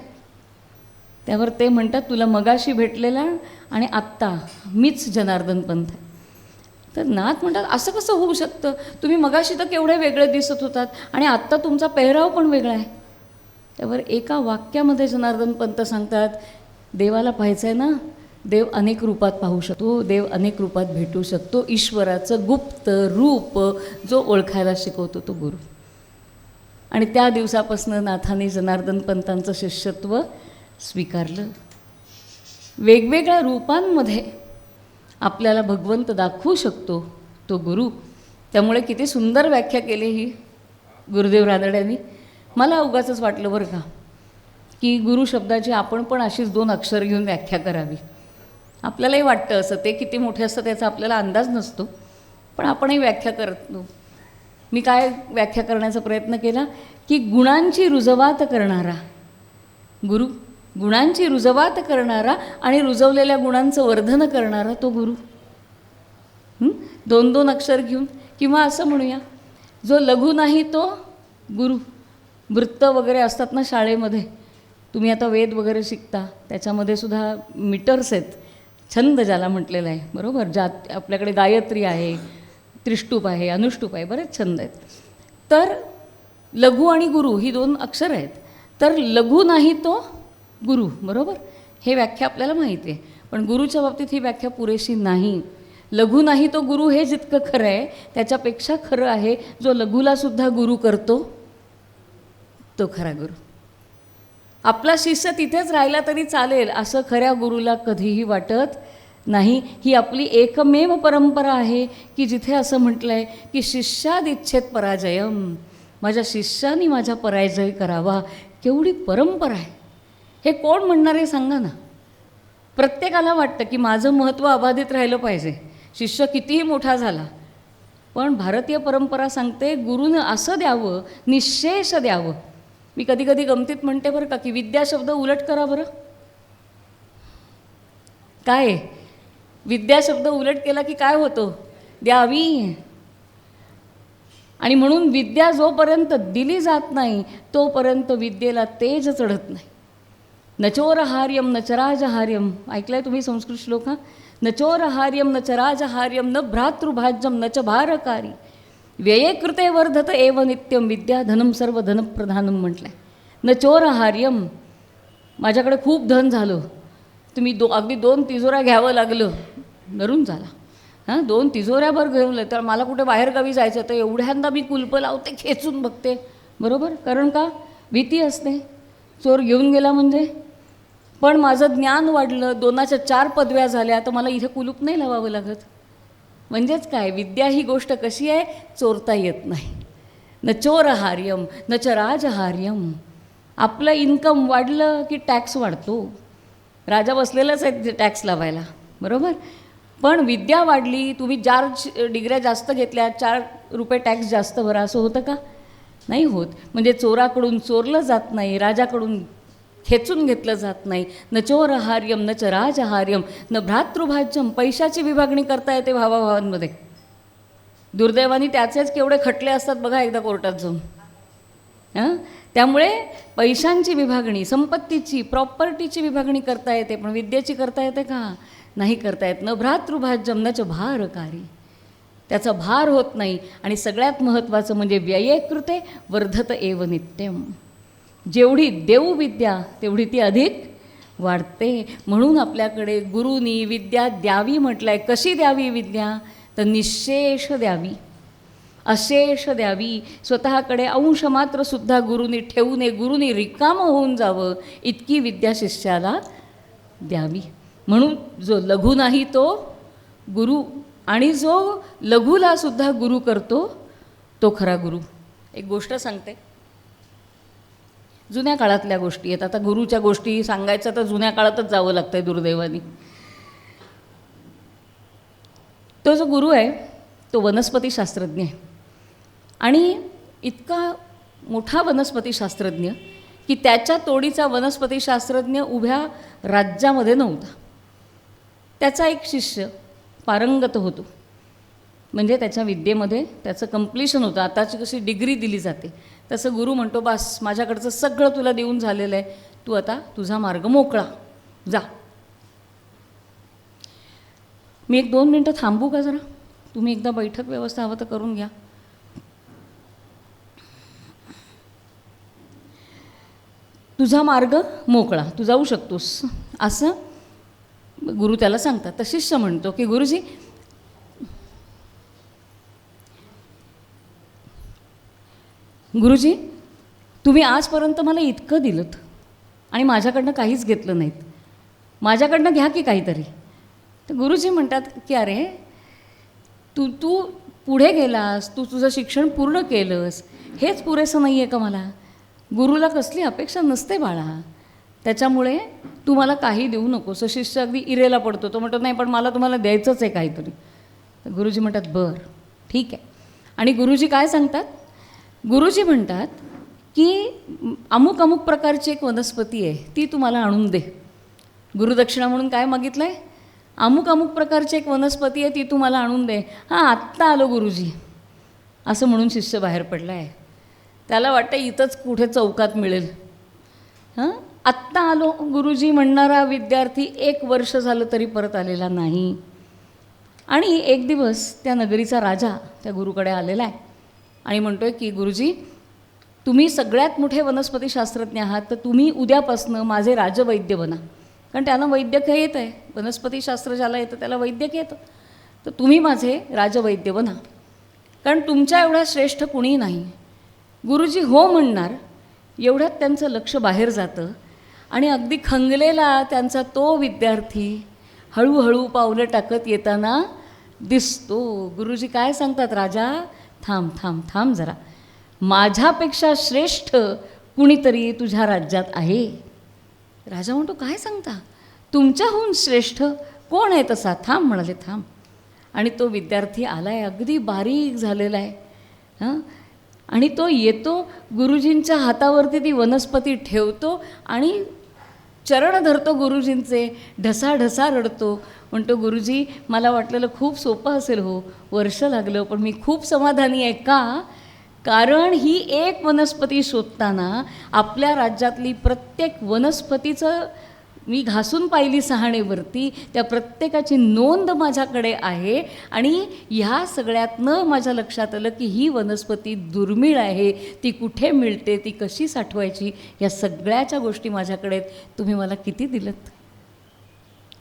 B: त्यावर ते म्हणतात, तुला मगाशी भेटलेला आणि आत्ता मीच जनार्दन पंत आहे. तर नाथ म्हणतात, असं कसं होऊ शकतं? तुम्ही मगाशी तर केवढे वेगळे दिसत होतात आणि आत्ता तुमचा पेहराव पण वेगळा आहे. त्यावर एका वाक्यामध्ये जनार्दन पंत सांगतात, देवाला पाहायचं आहे ना, देव अनेक रूपात पाहू शकतो, देव अनेक रूपात भेटू शकतो. ईश्वराचं गुप्त रूप जो ओळखायला शिकवतो तो गुरु. आणि त्या दिवसापासून नाथाने जनार्दन पंतांचं शिष्यत्व स्वीकारलं. वेगवेगळ्या रूपांमध्ये आपल्याला भगवंत दाखवू शकतो तो गुरु. त्यामुळे किती सुंदर व्याख्या केली ही गुरुदेव रानड्यांनी. मला उगाचच वाटलं बरं का, की गुरु शब्दाची आपण पण अशीच 2 अक्षर घेऊन व्याख्या करावी. आपल्यालाही वाटतं असं, ते किती मोठे असतं त्याचा आपल्याला अंदाज नसतो, पण आपणही व्याख्या करतो. मी काय व्याख्या करण्याचा प्रयत्न केला, की गुणांची रुजवात करणारा गुरु, गुणांची रुजवात करणारा आणि रुजवलेल्या गुणांचं वर्धन करणारा तो गुरु. 2-2 अक्षर घेऊन, किंवा असं म्हणूया, जो लघु नाही तो गुरु. वृत्त वगैरे असतात ना शाळेमध्ये, तुम्ही आता वेद वगैरे शिकता, त्याच्यामध्ये सुद्धा मीटर्स आहेत, छंद ज्याला म्हटलेला आहे, बरोबर. आपल्याकडे गायत्री आहे, त्रिष्टूप आहे, अनुष्टूप आहे, बरेच छंद आहेत. तर लघु आणि गुरु ही 2 अक्षर आहेत. तर लघु नाही तो गुरु, बरोबर, हे व्याख्या आपल्याला माहिती आहे. पण गुरुच्या बाबतीत ही व्याख्या पुरेशी नाही. लघु नाही तो गुरु हे जितकं खरं आहे, त्याच्यापेक्षा खरं आहे जो लघुलासुद्धा गुरु करतो तो खरा गुरु. आपला शिष्य तिथेच राहिला तरी चालेल असं खऱ्या गुरुला कधीही वाटत नाही. ही आपली एकमेव परंपरा आहे की जिथे असं म्हटलं आहे की शिष्यादिच्छेत पराजयम, माझ्या शिष्याने माझा पराजय करावा. केवढी परंपरा आहे. हे कोण म्हणणार आहे सांगा ना. प्रत्येकाला वाटतं की माझं महत्त्व अबाधित राहिलं पाहिजे, शिष्य कितीही मोठा झाला. पण भारतीय परंपरा सांगते गुरुनं असं द्यावं, निःशेष द्यावं. मी कधी कधी गमतीत म्हणते बरं का, की विद्या शब्द उलट करा बरं. काय विद्या शब्द उलट केला की काय होतं? द्यावी. आणि म्हणून विद्या जोपर्यंत दिली जात नाही तोपर्यंत विद्येला तेज चढत नाही. नचोरहार्यम नचराजहार्यम, ऐकलंय तुम्ही संस्कृत श्लोक हा? नचोरहार्यम नचराजहार्यम न भ्रातृभाज्यम नच भारकारी व्यये कृते वर्धत एव नित्यम विद्या धनम सर्व धनप्रधानम म्हटलं आहे. नचोरहार्यम, माझ्याकडे खूप धन झालं, तुम्ही अगदी 2 तिजोऱ्या घ्यावं लागलं, धरून झाला हां, 2 तिजोऱ्याभर घेऊन, तर मला कुठे बाहेरगावी जायचं तर एवढ्यांदा मी कुलपं लावते, खेचून बघते, बरोबर. कारण का? भीती असते, चोर घेऊन गेला म्हणजे. पण माझं ज्ञान वाढलं, 2च्या 4 पदव्या झाल्या, तर मला इथे कुलूप नाही लावावं लागत. म्हणजेच काय, विद्या ही गोष्ट कशी आहे, चोरता येत नाही. न चोरहार्यम न च राजहार्यम. आपलं इन्कम वाढलं की टॅक्स वाढतो. राजा बसलेलाच आहे टॅक्स लावायला, बरोबर. पण विद्या वाढली, तुम्ही 4 डिग्र्या जास्त घेतल्या, 4 रुपये टॅक्स जास्त भरा, असं होतं का? नाही होत. म्हणजे चोराकडून चोरलं जात नाही, राजाकडून खेचून घेतलं जात नाही. न चोरहार्यम न च राजहार्यम न भ्रातृभाज्यम. पैशाची विभागणी करता येते भावाभावांमध्ये. दुर्दैवाने त्याचेच केवढे खटले असतात बघा एकदा कोर्टात जाऊन. त्यामुळे पैशांची विभागणी, संपत्तीची, प्रॉपर्टीची विभागणी करता येते, पण विद्येची करता येते का? नाही करता येत. न भ्रातृभाज्यम नच भारकारी, त्याचा भार होत नाही. आणि सगळ्यात महत्त्वाचं म्हणजे व्यये कृते वर्धत एव नित्यम. जेवढी देऊ विद्या तेवढी ती अधिक वाढते. म्हणून आपल्याकडे गुरुनी विद्या द्यावी म्हटलं आहे. कशी द्यावी विद्या? तर निःशेष द्यावी, अशेष द्यावी. स्वतःकडे अंश मात्रसुद्धा गुरुनी ठेवू नये, गुरुनी रिकामं होऊन जावं इतकी विद्या शिष्याला द्यावी. म्हणून जो लघु नाही तो गुरु, आणि जो लघुला सुद्धा गुरु करतो तो खरा गुरु. एक गोष्ट सांगते, जुन्या काळातल्या गोष्टी आहेत. आता गुरुच्या गोष्टी सांगायच्या तर जुन्या काळातच जावं लागतं आहे दुर्दैवाने. तो जो गुरु आहे तो वनस्पतीशास्त्रज्ञ आहे, आणि इतका मोठा वनस्पतीशास्त्रज्ञ की त्याच्या तोडीचा वनस्पतीशास्त्रज्ञ उभ्या राज्यामध्ये नव्हता. त्याचा एक शिष्य पारंगत होतो, म्हणजे त्याच्या विद्येमध्ये त्याचं कंप्लिशन होतं. आताची कशी डिग्री दिली जाते तसं गुरु म्हणतो, बस माझ्याकडचं सगळं तुला देऊन झालेलं आहे, तू आता तुझा मार्ग मोकळा, जा. मी 1-2 मिनटं थांबू का जरा? तुम्ही एकदा बैठक व्यवस्था हवं तर करून घ्या. तुझा मार्ग मोकळा, तू जाऊ शकतोस, असं गुरु त्याला सांगतात. तर शिष्य म्हणतो की गुरुजी, गुरुजी तुम्ही आजपर्यंत मला इतकं दिलंत आणि माझ्याकडनं काहीच घेतलं नाहीत, माझ्याकडनं घ्या की काहीतरी. तर गुरुजी म्हणतात की अरे तू पुढे गेलास, तू तुझं शिक्षण पूर्ण केलंस, हेच पुरेसं नाही आहे का मला? गुरुला कसली अपेक्षा नसते बाळा, त्याच्यामुळे तू मला काही देऊ नकोस. शिष्य अगदी इरेला पडतो, तो म्हणतो नाही पण मला तुम्हाला द्यायचंच आहे काहीतरी. तर गुरुजी म्हणतात बरं ठीक आहे. आणि गुरुजी काय सांगतात? गुरुजी म्हणतात की अमुक अमुक प्रकारची एक वनस्पती आहे, ती तुम्हाला आणून दे. गुरुदक्षिणा म्हणून काय मागितलं आहे? अमुक अमुक प्रकारची एक वनस्पती आहे, ती तुम्हाला आणून दे. हां आत्ता आलो गुरुजी, असं म्हणून शिष्य बाहेर पडला आहे. त्याला वाटतं इथंच कुठे चौकात मिळेल. आत्ता आलो गुरुजी म्हणणारा विद्यार्थी 1 वर्ष झालं तरी परत आलेला नाही. आणि एक दिवस त्या नगरीचा राजा त्या गुरुकडे आलेला आहे आणि म्हणतो आहे की गुरुजी तुम्ही सगळ्यात मोठे वनस्पतीशास्त्रज्ञ आहात, तर तुम्ही उद्यापासनं माझे राजवैद्य बना. कारण त्यानं वैद्यक येतं आहे, वनस्पतीशास्त्र ज्याला येतं त्याला वैद्यक येतं. तर तुम्ही माझे राजवैद्य बना, कारण तुमच्या एवढ्या श्रेष्ठ कुणी नाही. गुरुजी हो म्हणणार एवढ्यात त्यांचं लक्ष बाहेर जातं आणि अगदी खंगलेला त्यांचा तो विद्यार्थी हळूहळू पावलं टाकत येताना दिसतो. गुरुजी काय सांगतात? राजा थांब थांब थांब जरा, माझ्यापेक्षा श्रेष्ठ कुणीतरी तुझ्या राज्यात आहे. राजा म्हणतो काय सांगता? तुमच्याहून श्रेष्ठ कोण आहे तसा? थांब म्हणाले, थांब. आणि तो विद्यार्थी आला आहे, अगदी बारीक झालेला आहे. आणि तो येतो, गुरुजींच्या हातावरती ती वनस्पती ठेवतो आणि चरण धरतो गुरुजींचे, ढसाढसा रडतो. म्हणतो गुरुजी मला वाटलेलं खूप सोपं असेल, हो वर्ष लागलं, पण मी खूप समाधानी आहे. का? कारण ही एक वनस्पती शोधताना आपल्या राज्यातली प्रत्येक वनस्पतीचं मी घासून पाहिली सहाणेवरती, त्या प्रत्येकाची नोंद माझ्याकडे आहे. आणि ह्या सगळ्यातनं माझ्या लक्षात आलं की ही वनस्पती दुर्मिळ आहे, ती कुठे मिळते, ती कशी साठवायची, या सगळ्याच्या गोष्टी माझ्याकडे आहेत. तुम्ही मला किती दिलत?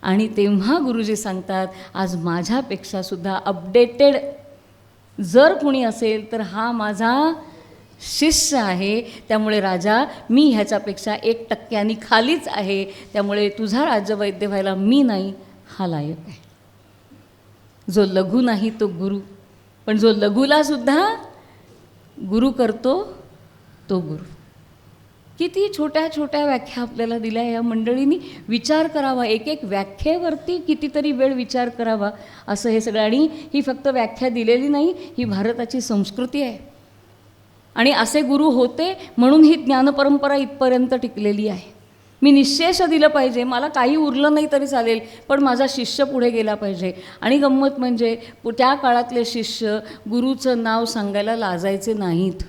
B: आणि तेव्हा गुरुजी सांगतात आज माझ्यापेक्षासुद्धा अपडेटेड जर कुणी असेल तर हा माझा शिष्य आहे. त्यामुळे राजा मी ह्याच्यापेक्षा 1% खालीच आहे, त्यामुळे तुझा राजवैद्य व्हायला मी नाही, हा लायक आहे. जो लघु नाही तो गुरु, पण जो लघुलासुद्धा गुरु करतो तो गुरु. किती छोट्या छोट्या व्याख्या आपल्याला दिल्या या मंडळींनी. विचार करावा, एक एक व्याख्येवरती कितीतरी वेळ विचार करावा असं हे सगळं. आणि ही फक्त व्याख्या दिलेली नाही, ही भारताची संस्कृती आहे. आणि असे गुरु होते म्हणून ही ज्ञानपरंपरा इथपर्यंत टिकलेली आहे. मी निःशेष दिलं पाहिजे, मला काही उरलं नाही तरी चालेल, पण माझा शिष्य पुढे गेला पाहिजे. आणि गंमत म्हणजे त्या काळातले शिष्य गुरुचं नाव सांगायला लाजायचे नाहीत.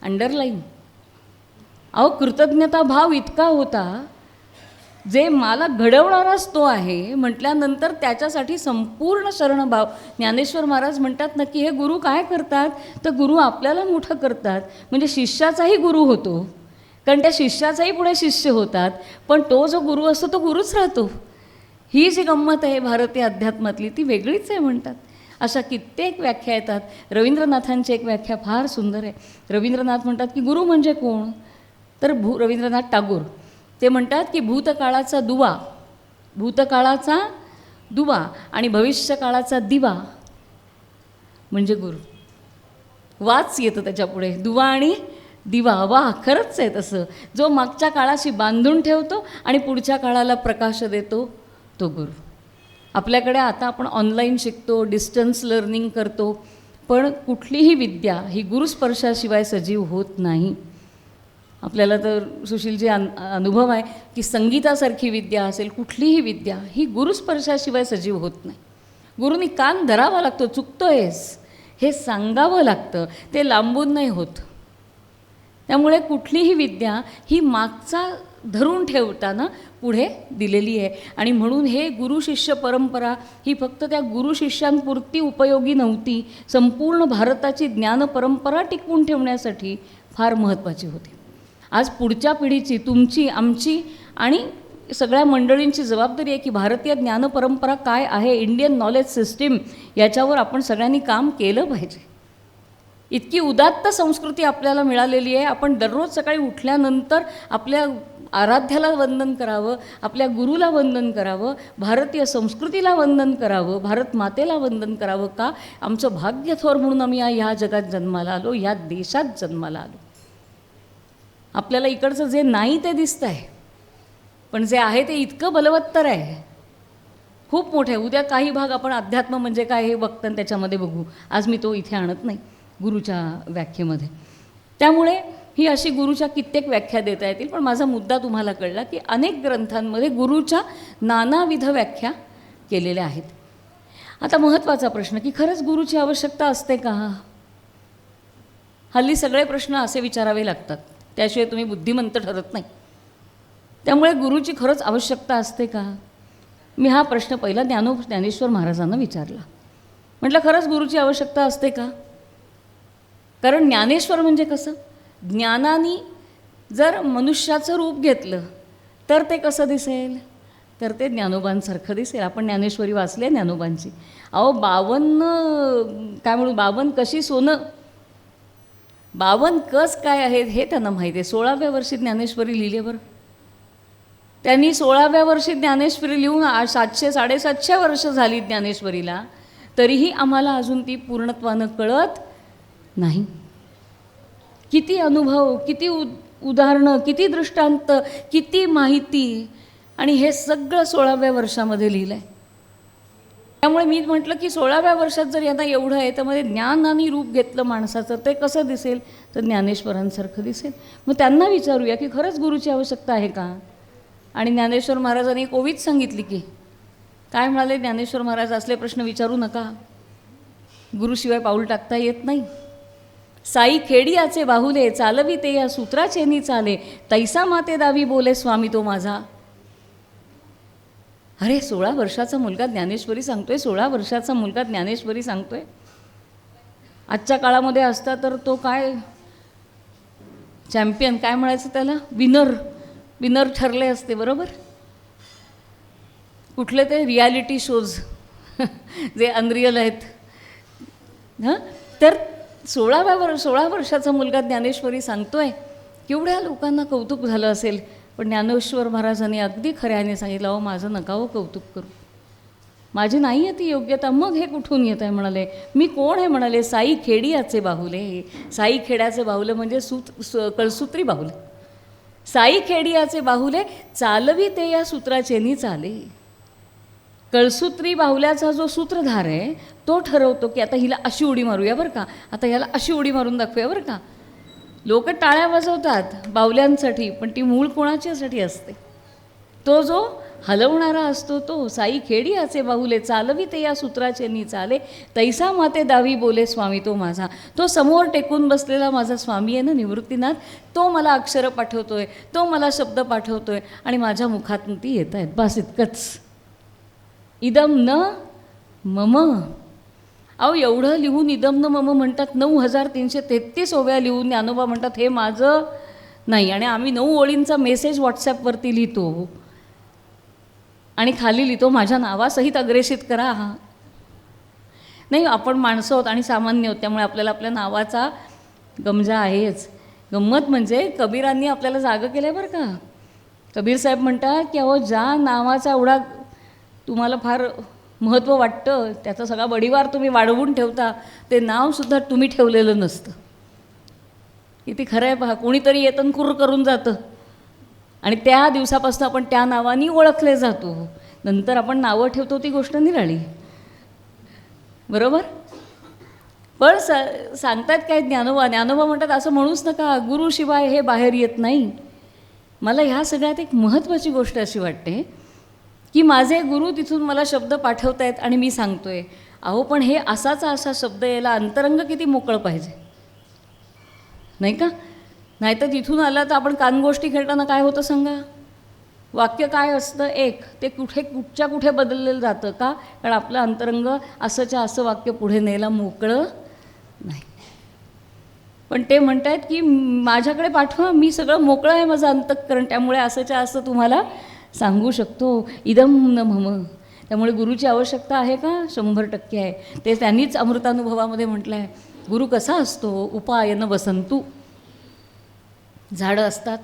B: अंडरलाईन. अहो, कृतज्ञता भाव इतका होता, जे मला घडवणाराच तो आहे म्हटल्यानंतर त्याच्यासाठी संपूर्ण शरणभाव. ज्ञानेश्वर महाराज म्हणतात ना की हे गुरु काय करतात, तर गुरु आपल्याला मोठं करतात. म्हणजे शिष्याचाही गुरु होतो, कारण त्या शिष्याचाही पुढे शिष्य होतात, पण तो जो गुरु असतो तो गुरुच राहतो. ही जी गंमत आहे भारतीय अध्यात्मातली ती वेगळीच आहे म्हणतात. अशा कित्येक व्याख्या येतात. रवींद्रनाथांची एक व्याख्या फार सुंदर आहे. रवींद्रनाथ म्हणतात की गुरु म्हणजे कोण, तर रवींद्रनाथ टागोर ते म्हणतात की भूतकाळाचा दुवा आणि भविष्यकाळाचा दिवा म्हणजे गुरु. वाच येतं त्याच्यापुढे, दुवा आणि दिवा. वा, खरंच आहे तसं. जो मागच्या काळाशी बांधून ठेवतो आणि पुढच्या काळाला प्रकाश देतो तो गुरु. आपल्याकडे आता आपण ऑनलाईन शिकतो, डिस्टन्स लर्निंग करतो, पण कुठलीही विद्या ही गुरुस्पर्शाशिवाय सजीव होत नाही. आपल्याला तर सुशीलजी अनुभव आहे की संगीतासारखी विद्या असेल, कुठलीही विद्या ही गुरुस्पर्शाशिवाय सजीव होत नाही. गुरुनी कान धरावा लागतो, चुकतोयस हे सांगावं लागतं, ते लांबून नाही होत. त्यामुळे कुठलीही विद्या ही मागचा धरून ठेवताना पुढे दिलेली आहे. आणि म्हणून हे गुरुशिष्य परंपरा ही फक्त त्या गुरुशिष्यांपुरती उपयोगी नव्हती, संपूर्ण भारताची ज्ञानपरंपरा टिकवून ठेवण्यासाठी फार महत्त्वाची होती. आज पुढच्या पिढीची, तुमची, आमची आणि सगळ्या मंडळींची जबाबदारी आहे की भारतीय ज्ञानपरंपरा काय आहे, इंडियन नॉलेज सिस्टीम, याच्यावर आपण सगळ्यांनी काम केलं पाहिजे. इतकी उदात्त संस्कृती आपल्याला मिळालेली आहे. आपण दररोज सकाळी उठल्यानंतर आपल्या आराध्याला वंदन करावं, आपल्या गुरुला वंदन करावं, भारतीय संस्कृतीला वंदन करावं, भारत मातेला वंदन करावं. का? आमचं भाग्य थोर म्हणून आम्ही ह्या जगात जन्माला आलो, ह्या देशात जन्माला आलो. आपल्याला इकडचं जे नाही ते दिसतं आहे, पण जे आहे ते इतकं बलवत्तर आहे, खूप मोठं आहे. उद्या काही भाग आपण अध्यात्म म्हणजे काय हे बघताना त्याच्यामध्ये बघू. आज मी तो इथे आणत नाही गुरुच्या व्याख्येमध्ये. त्यामुळे ही अशी गुरुच्या कित्येक व्याख्या देता येतील, पण माझा मुद्दा तुम्हाला कळला की अनेक ग्रंथांमध्ये गुरुच्या नानाविध व्याख्या केलेल्या आहेत. आता महत्त्वाचा प्रश्न की खरंच गुरुची आवश्यकता असते का? हल्ली सगळे प्रश्न असे विचारावे लागतात, त्याशिवाय तुम्ही बुद्धिमंत ठरत नाही. त्यामुळे गुरुची खरंच आवश्यकता असते का? मी हा प्रश्न पहिला ज्ञानेश्वर महाराजांना विचारला. म्हटलं खरंच गुरुची आवश्यकता असते का? कारण ज्ञानेश्वर म्हणजे कसं, ज्ञानाने जर मनुष्याचं रूप घेतलं तर ते कसं दिसेल, तर ते ज्ञानोबांसारखं दिसेल. आपण ज्ञानेश्वरी वाचली आहे ज्ञानोबांची. अहो 52 कशी सोनं, 52 कस काय आहेत हे त्यांना माहिती आहे. 16व्या वर्षी ज्ञानेश्वरी लिहिली बरं. त्यांनी 16व्या वर्षी ज्ञानेश्वरी लिहून 700-750 वर्ष झाली ज्ञानेश्वरीला, तरीही आम्हाला अजून ती पूर्णत्वानं कळत नाही. किती अनुभव, किती उदाहरणं, किती दृष्टांत, किती माहिती, आणि हे सगळं 16व्या वर्षामध्ये लिहिलं आहे. त्यामुळे मी म्हटलं की 16व्या वर्षात जर यांना एवढं आहे, त्यामध्ये ज्ञान आणि रूप घेतलं माणसाचं, ते कसं दिसेल, तर ज्ञानेश्वरांसारखं दिसेल. मग त्यांना विचारूया की खरंच गुरुची आवश्यकता आहे का? आणि ज्ञानेश्वर महाराजांनी एक ओवीच सांगितली की काय म्हणाले ज्ञानेश्वर महाराज, असले प्रश्न विचारू नका, गुरुशिवाय पाऊल टाकता येत नाही. साई खेडियाचे बाहुले, चालवी ते या सूत्राचेनी चाले, तैसा माते दावी बोले स्वामी तो माझा. अरे 16 वर्षाचा मुलगा ज्ञानेश्वरी सांगतोय, 16 वर्षाचा मुलगा ज्ञानेश्वरी सांगतोय. आजच्या काळामध्ये असता तर तो काय चॅम्पियन, काय म्हणायचं त्याला, विनर ठरले असते, बरोबर. कुठले ते रियालिटी शोज जे अनरियल आहेत. हां, तर 16 वर्षाचा मुलगा ज्ञानेश्वरी सांगतोय, केवढ्या लोकांना कौतुक झालं असेल. पण ज्ञानेश्वर महाराजांनी अगदी खऱ्याने सांगितलं, अहो माझं नका हो कौतुक करू, माझी नाही आहे ती योग्यता. मग हे कुठून येत आहे म्हणाले, मी कोण आहे म्हणाले, साई खेडियाचे बाहुले. साई खेड्याचे बाहुले म्हणजे कळसूत्री बाहुले. साई खेडियाचे बाहुले, चालवी ते या सूत्राचेनी चाले. कळसूत्री बाहुल्याचा जो सूत्रधार आहे तो ठरवतो की आता हिला अशी उडी मारूया बरं का, आता ह्याला अशी उडी मारून दाखवूया बरं का. लोक टाळ्या वाजवतात बाहुल्यांसाठी, पण ती मूळ कोणाच्यासाठी असते, तो जो हलवणारा असतो तो, साई खेडी असे बाहुले, चालवी ते या सूत्राचे नी चाले, तैसा माते दावी बोले स्वामी तो माझा. तो समोर टेकून बसलेला माझा स्वामी आहे ना निवृत्तीनाथ, तो मला अक्षरं पाठवतोय, तो मला शब्द पाठवतोय आणि माझ्या मुखातून ती येत आहेत. बस इतकंच. इदम न मम. अहो एवढं लिहून इदम न मम म्हणतात, 9333 ओव्या लिहून ज्ञानोबा म्हणतात हे माझं नाही. आणि आम्ही 9 ओळींचा मेसेज व्हॉट्सॲपवरती लिहितो आणि खाली लिहितो माझ्या नावासहित अग्रेषित करा. हा नाही, आपण माणसं आहोत आणि सामान्य आहोत, त्यामुळे आपल्याला आपल्या नावाचा गमजा आहेच. गंमत म्हणजे कबीरांनी आपल्याला जागं केलं आहे बरं का. कबीर साहेब म्हणतात की अहो ज्या नावाचा एवढा तुम्हाला फार महत्त्व वाटतं, त्याचा सगळा बडीवार तुम्ही वाढवून ठेवता, ते नावसुद्धा तुम्ही ठेवलेलं नसतं. किती खरं आहे पहा. कोणीतरी येतन कुर्र करून जातं आणि त्या दिवसापासून आपण त्या नावाने ओळखले जातो. नंतर आपण नावं ठेवतो ती गोष्ट निराळी. बरोबर. पण सांगतात काय ज्ञानोबा म्हणतात असं म्हणूच नका, गुरुशिवाय हे बाहेर येत नाही. मला ह्या सगळ्यात एक महत्त्वाची गोष्ट अशी वाटते की माझे गुरु तिथून मला शब्द पाठवत आहेत आणि मी सांगतोय. अहो पण हे असाचा असा शब्द यायला अंतरंग किती मोकळं पाहिजे, नाही का. नाहीतर तिथून आला तर आपण कानगोष्टी खेळताना काय होतं सांगा. वाक्य काय असतं एक, ते कुठच्या कुठे बदललेलं जातं का, कारण आपलं अंतरंग असंच्या असं वाक्य पुढे न्यायला मोकळं नाही. पण ते म्हणत आहेत की माझ्याकडे पाठवा, मी सगळं मोकळं आहे माझं अंतःकरण, त्यामुळे असंच्या असं तुम्हाला सांगू शकतो. इदम न मम. त्यामुळे गुरुची आवश्यकता आहे का? 100% आहे. ते त्यांनीच अमृतानुभवामध्ये म्हटलं आहे. गुरु कसा असतो? उपायन वसंतू. झाडं असतात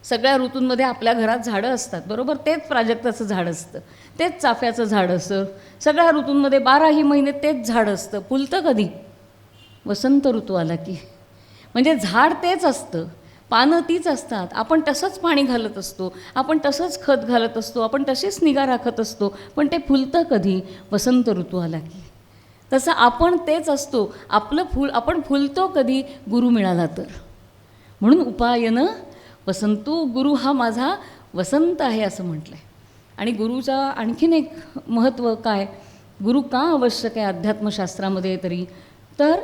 B: सगळ्या ऋतूंमध्ये, आपल्या घरात झाडं असतात बरोबर. तेच प्राजक्ताचं झाड असतं, तेच चाफ्याचं झाड असतं. सगळ्या ऋतूंमध्ये 12ही महिने तेच झाड असतं. फुलतं कधी? वसंत ऋतू आला की. म्हणजे झाड तेच असतं, पानं तीच असतात, आपण तसंच पाणी घालत असतो, आपण तसंच खत घालत असतो, आपण तशीच निगा राखत असतो. पण ते फुलतं कधी? वसंत ऋतू आला की. तसं आपण तेच असतो. आपलं फूल आपण फुलतो कधी? गुरु मिळाला तर. म्हणून उपायन वसंतू. गुरु हा माझा वसंत आहे असं म्हटलं आहे. आणि गुरुचा आणखीन एक महत्त्व काय, गुरु का आवश्यक आहे अध्यात्मशास्त्रामध्ये तरी, तर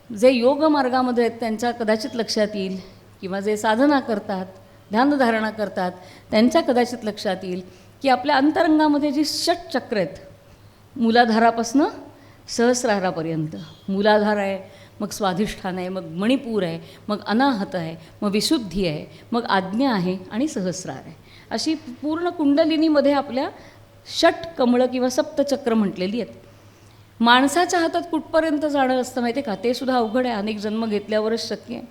B: जे योग मार्गामध्ये आहेत त्यांच्या कदाचित लक्षात येईल, किंवा जे साधना करतात, ध्यानधारणा करतात त्यांच्या कदाचित लक्षात येईल की आपल्या अंतरंगामध्ये जी षटचक्र आहेत, मूलाधारापासनं सहस्रारापर्यंत. मूलाधार आहे, मग स्वाधिष्ठान आहे, मग मणिपूर आहे, मग अनाहत आहे, मग विशुद्धी आहे, मग आज्ञा आहे आणि सहस्रार आहे. अशी पूर्ण कुंडलिनीमध्ये आपल्या षट कमळं किंवा सप्तचक्र म्हटलेली आहेत. माणसाच्या हातात कुठपर्यंत जाणं असतं माहिती आहे का? ते सुद्धा अवघड आहे, अनेक जन्म घेतल्यावरच शक्य आहे.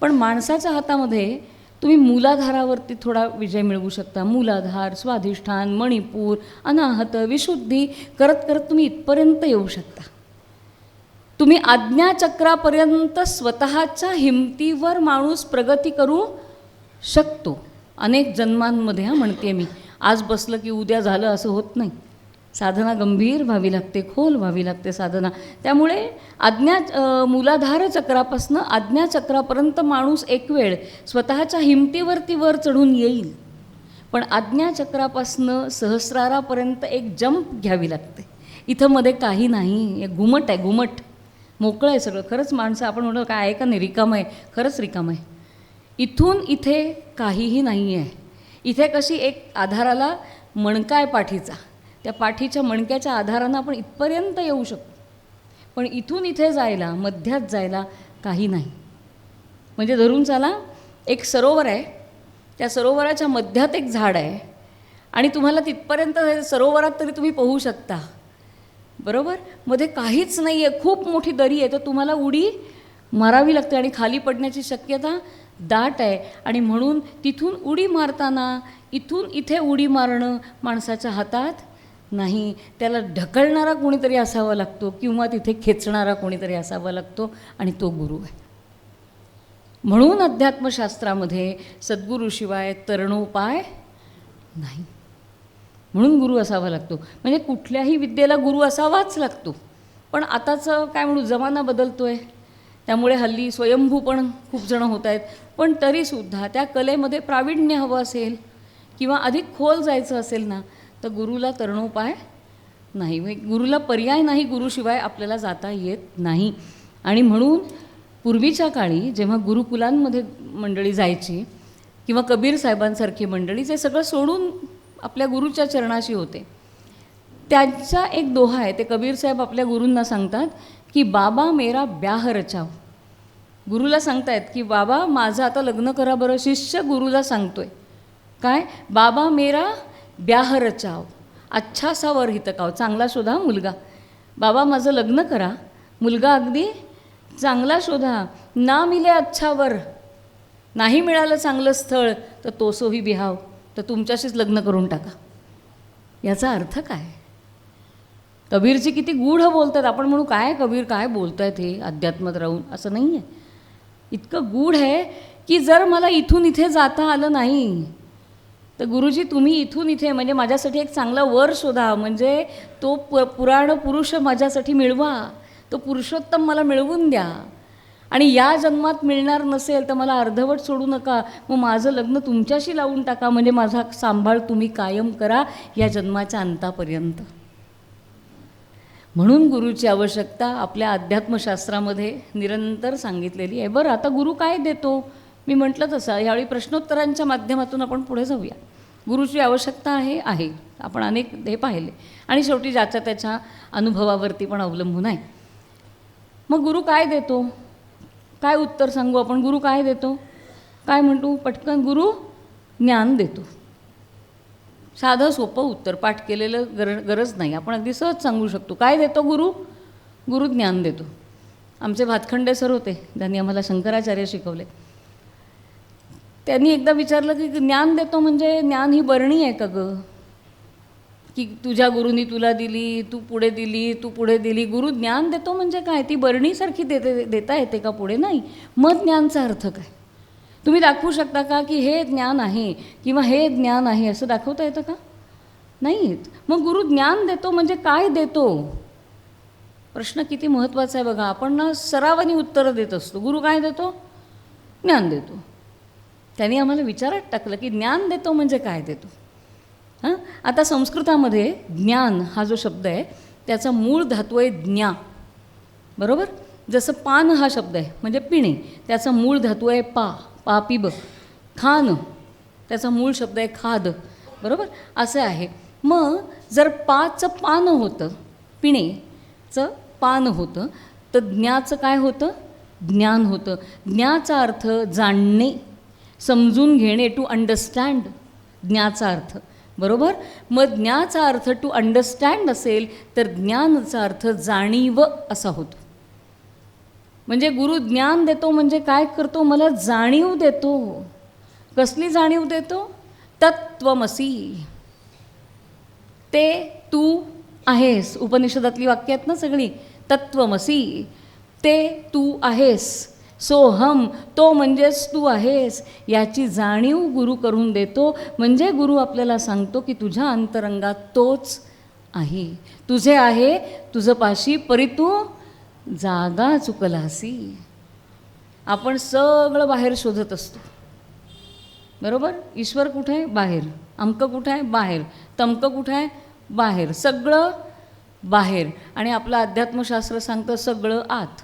B: पण माणसाच्या हातामध्ये तुम्ही मूलाधारावरती थोडा विजय मिळवू शकता. मूलाधार, स्वाधिष्ठान, मणिपूर, अनाहत, विशुद्धी करत करत तुम्ही इथपर्यंत येऊ शकता. तुम्ही आज्ञाचक्रापर्यंत स्वतःच्या हिमतीवर माणूस प्रगती करू शकतो. अनेक जन्मांमध्ये म्हणते मी. आज बसलं की उद्या झालं असं होत नाही. साधना गंभीर व्हावी लागते, खोल व्हावी लागते साधना. त्यामुळे मूलाधार चक्रापासून आज्ञाचक्रापर्यंत माणूस एक वेळ स्वतःच्या हिमतीवरती वर चढून येईल. पण आज्ञाचक्रापासून सहस्रारापर्यंत एक जंप घ्यावी लागते. इथं मध्ये काही नाही, एक घुमट आहे, घुमट. मोकळं आहे सगळं. खरंच माणसं आपण म्हणतो काय आहे का नाही, रिकामं आहे. खरंच रिकामं आहे. इथून इथे काहीही नाही आहे. इथे कशी एक आधाराला मणका आहे पाठीचा, त्या पाठीच्या मणक्याच्या आधारानं आपण इथपर्यंत येऊ शकतो. पण इथून इथे जायला, मध्यात जायला काही नाही. म्हणजे धरून चाला, एक सरोवर आहे, त्या सरोवराच्या मध्यात एक झाड आहे आणि तुम्हाला तिथपर्यंत सरोवरात तरी तुम्ही पोहू शकता बरोबर. मध्ये काहीच नाही आहे, खूप मोठी दरी आहे, तर तुम्हाला उडी मारावी लागते आणि खाली पडण्याची शक्यता दाट आहे. आणि म्हणून तिथून उडी मारताना इथून इथे उडी मारणं माणसाच्या हातात नाही. त्याला ढकलणारा कोणीतरी असावा लागतो किंवा तिथे खेचणारा कोणीतरी असावा लागतो, आणि तो गुरु आहे. म्हणून अध्यात्मशास्त्रामध्ये सद्गुरूशिवाय तरणोपाय नाही. म्हणून गुरु असावा लागतो. म्हणजे कुठल्याही विद्येला गुरु असावाच लागतो. पण आताचं काय म्हणू, जमाना बदलतो आहे, त्यामुळे हल्ली स्वयंभू पण खूप जण होत आहेत. पण तरीसुद्धा त्या कलेमध्ये प्रावीण्य हवं असेल किंवा अधिक खोल जायचं असेल ना, तर गुरुला तरणोपाय नाही, गुरुला पर्याय नाही, गुरुशिवाय आपल्याला जाता येत नाही. आणि म्हणून पूर्वीच्या काळी जेव्हा गुरुकुलांमध्ये मंडळी जायची किंवा कबीर साहेबांसारखी मंडळी जे सगळं सोडून आपल्या गुरुच्या चरणाशी होते, त्यांचा एक दोहा आहे. ते कबीर साहेब आपल्या गुरूंना सांगतात की बाबा मेरा ब्याह रचाव. गुरुला सांगतायत की बाबा माझं आता लग्न करा बरं. शिष्य गुरुला सांगतोय काय, बाबा मेरा ब्याह रचाव, अच्छा सा वर हितकाव, चांगला शोधा मुलगा. बाबा माझं लग्न करा, मुलगा अगदी चांगला शोधा. ना मिले अच्छा वर, नाही मिळालं चांगलं स्थळ तर तोसोही बिहाव, तर तुमच्याशीच लग्न करून टाका. याचा अर्थ काय? कबीरजी किती गूढ बोलतात. आपण म्हणू काय कबीर काय बोलत आहेत हे अध्यात्मात राहून, असं नाही आहे. इतकं गूढ आहे की जर मला इथून इथे जाता आलं नाही तर गुरुजी तुम्ही इथून इथे म्हणजे माझ्यासाठी एक चांगला वर शोधा, म्हणजे तो पुराण पुरुष माझ्यासाठी मिळवा, तो पुरुषोत्तम मला मिळवून द्या. आणि या जन्मात मिळणार नसेल तर मला अर्धवट सोडू नका, मग माझं लग्न तुमच्याशी लावून टाका, म्हणजे माझा सांभाळ तुम्ही कायम करा या जन्माच्या अंतापर्यंत. म्हणून गुरुची आवश्यकता आपल्या अध्यात्मशास्त्रामध्ये निरंतर सांगितलेली आहे. बरं, आता गुरु काय देतो? मी म्हटलं तसं यावेळी प्रश्नोत्तरांच्या माध्यमातून आपण पुढे जाऊया. गुरुची आवश्यकता आहे, आपण अनेक हे पाहिले आणि शेवटी ज्याच्या त्याच्या अनुभवावरती पण अवलंबून आहे. मग गुरु काय देतो? काय उत्तर सांगू आपण? गुरु काय देतो? काय म्हणतो पटकन? गुरु ज्ञान देतो. साधं सोपं उत्तर, पाठ केलेलं गरज नाही, आपण अगदी सहज सांगू शकतो. काय देतो गुरु? गुरु ज्ञान देतो. आमचे भातखंडे सर होते, त्यांनी आम्हाला शंकराचार्य शिकवले. त्यांनी एकदा विचारलं की ज्ञान देतो म्हणजे ज्ञान ही बरणी आहे का गं, की तुझ्या गुरुनी तुला दिली, तू पुढे दिली, तू पुढे दिली. गुरु ज्ञान देतो म्हणजे काय? ती बरणीसारखी देता येते का पुढे? नाही. मग ज्ञानचा अर्थ काय? तुम्ही दाखवू शकता का की हे ज्ञान आहे किंवा हे ज्ञान आहे असं दाखवता येतं का? नाही. मग गुरु ज्ञान देतो म्हणजे काय देतो? प्रश्न किती महत्त्वाचा आहे बघा. आपण ना सरावानी उत्तरं देत असतो. गुरु काय देतो? ज्ञान देतो. त्यांनी आम्हाला विचारात टाकलं की ज्ञान देतो म्हणजे काय देतो. हां, आता संस्कृतामध्ये ज्ञान हा जो शब्द आहे त्याचा मूळ धातू आहे ज्ञा, बरोबर. जसं पान हा शब्द आहे म्हणजे पिणे, त्याचा मूळ धातू आहे पा पिब. खान त्याचा मूळ शब्द आहे खाद, बरोबर. असं आहे. मग जर पाचं पान होतं, पिणेचं पान होतं, तर ज्ञाचं काय होतं? ज्ञान होतं. ज्ञाचा अर्थ जाणणे, समजून घेणे, टू अंडरस्टँड, ज्ञाचा अर्थ, बरोबर. मग ज्ञाचा अर्थ टू अंडरस्टँड असेल तर ज्ञानचा अर्थ जाणीव असा होतो. म्हणजे गुरु ज्ञान देतो म्हणजे काय करतो? मला जाणीव देतो. कसली जाणीव देतो? तत्त्वमसी, ते तू आहेस. उपनिषदातली वाक्य आहेत ना सगळी. तत्त्वमसी, ते तू आहेस. सोहम, तो म्हणजेच तू आहेस. याची जाणीव गुरु करून देतो. म्हणजे गुरु आपल्याला सांगतो की तुझ्या अंतरंगात तोच आहे, तुझे आहे, तुझं पाशी, परी तू जागा चुकलासी. आपण सगळं बाहेर शोधत असतो, बरोबर. ईश्वर कुठे आहे? बाहेर. अमकं कुठं आहे? बाहेर. तमकं कुठं आहे? बाहेर. सगळं बाहेर. आणि आपलं अध्यात्मशास्त्र सांगतं सगळं आत.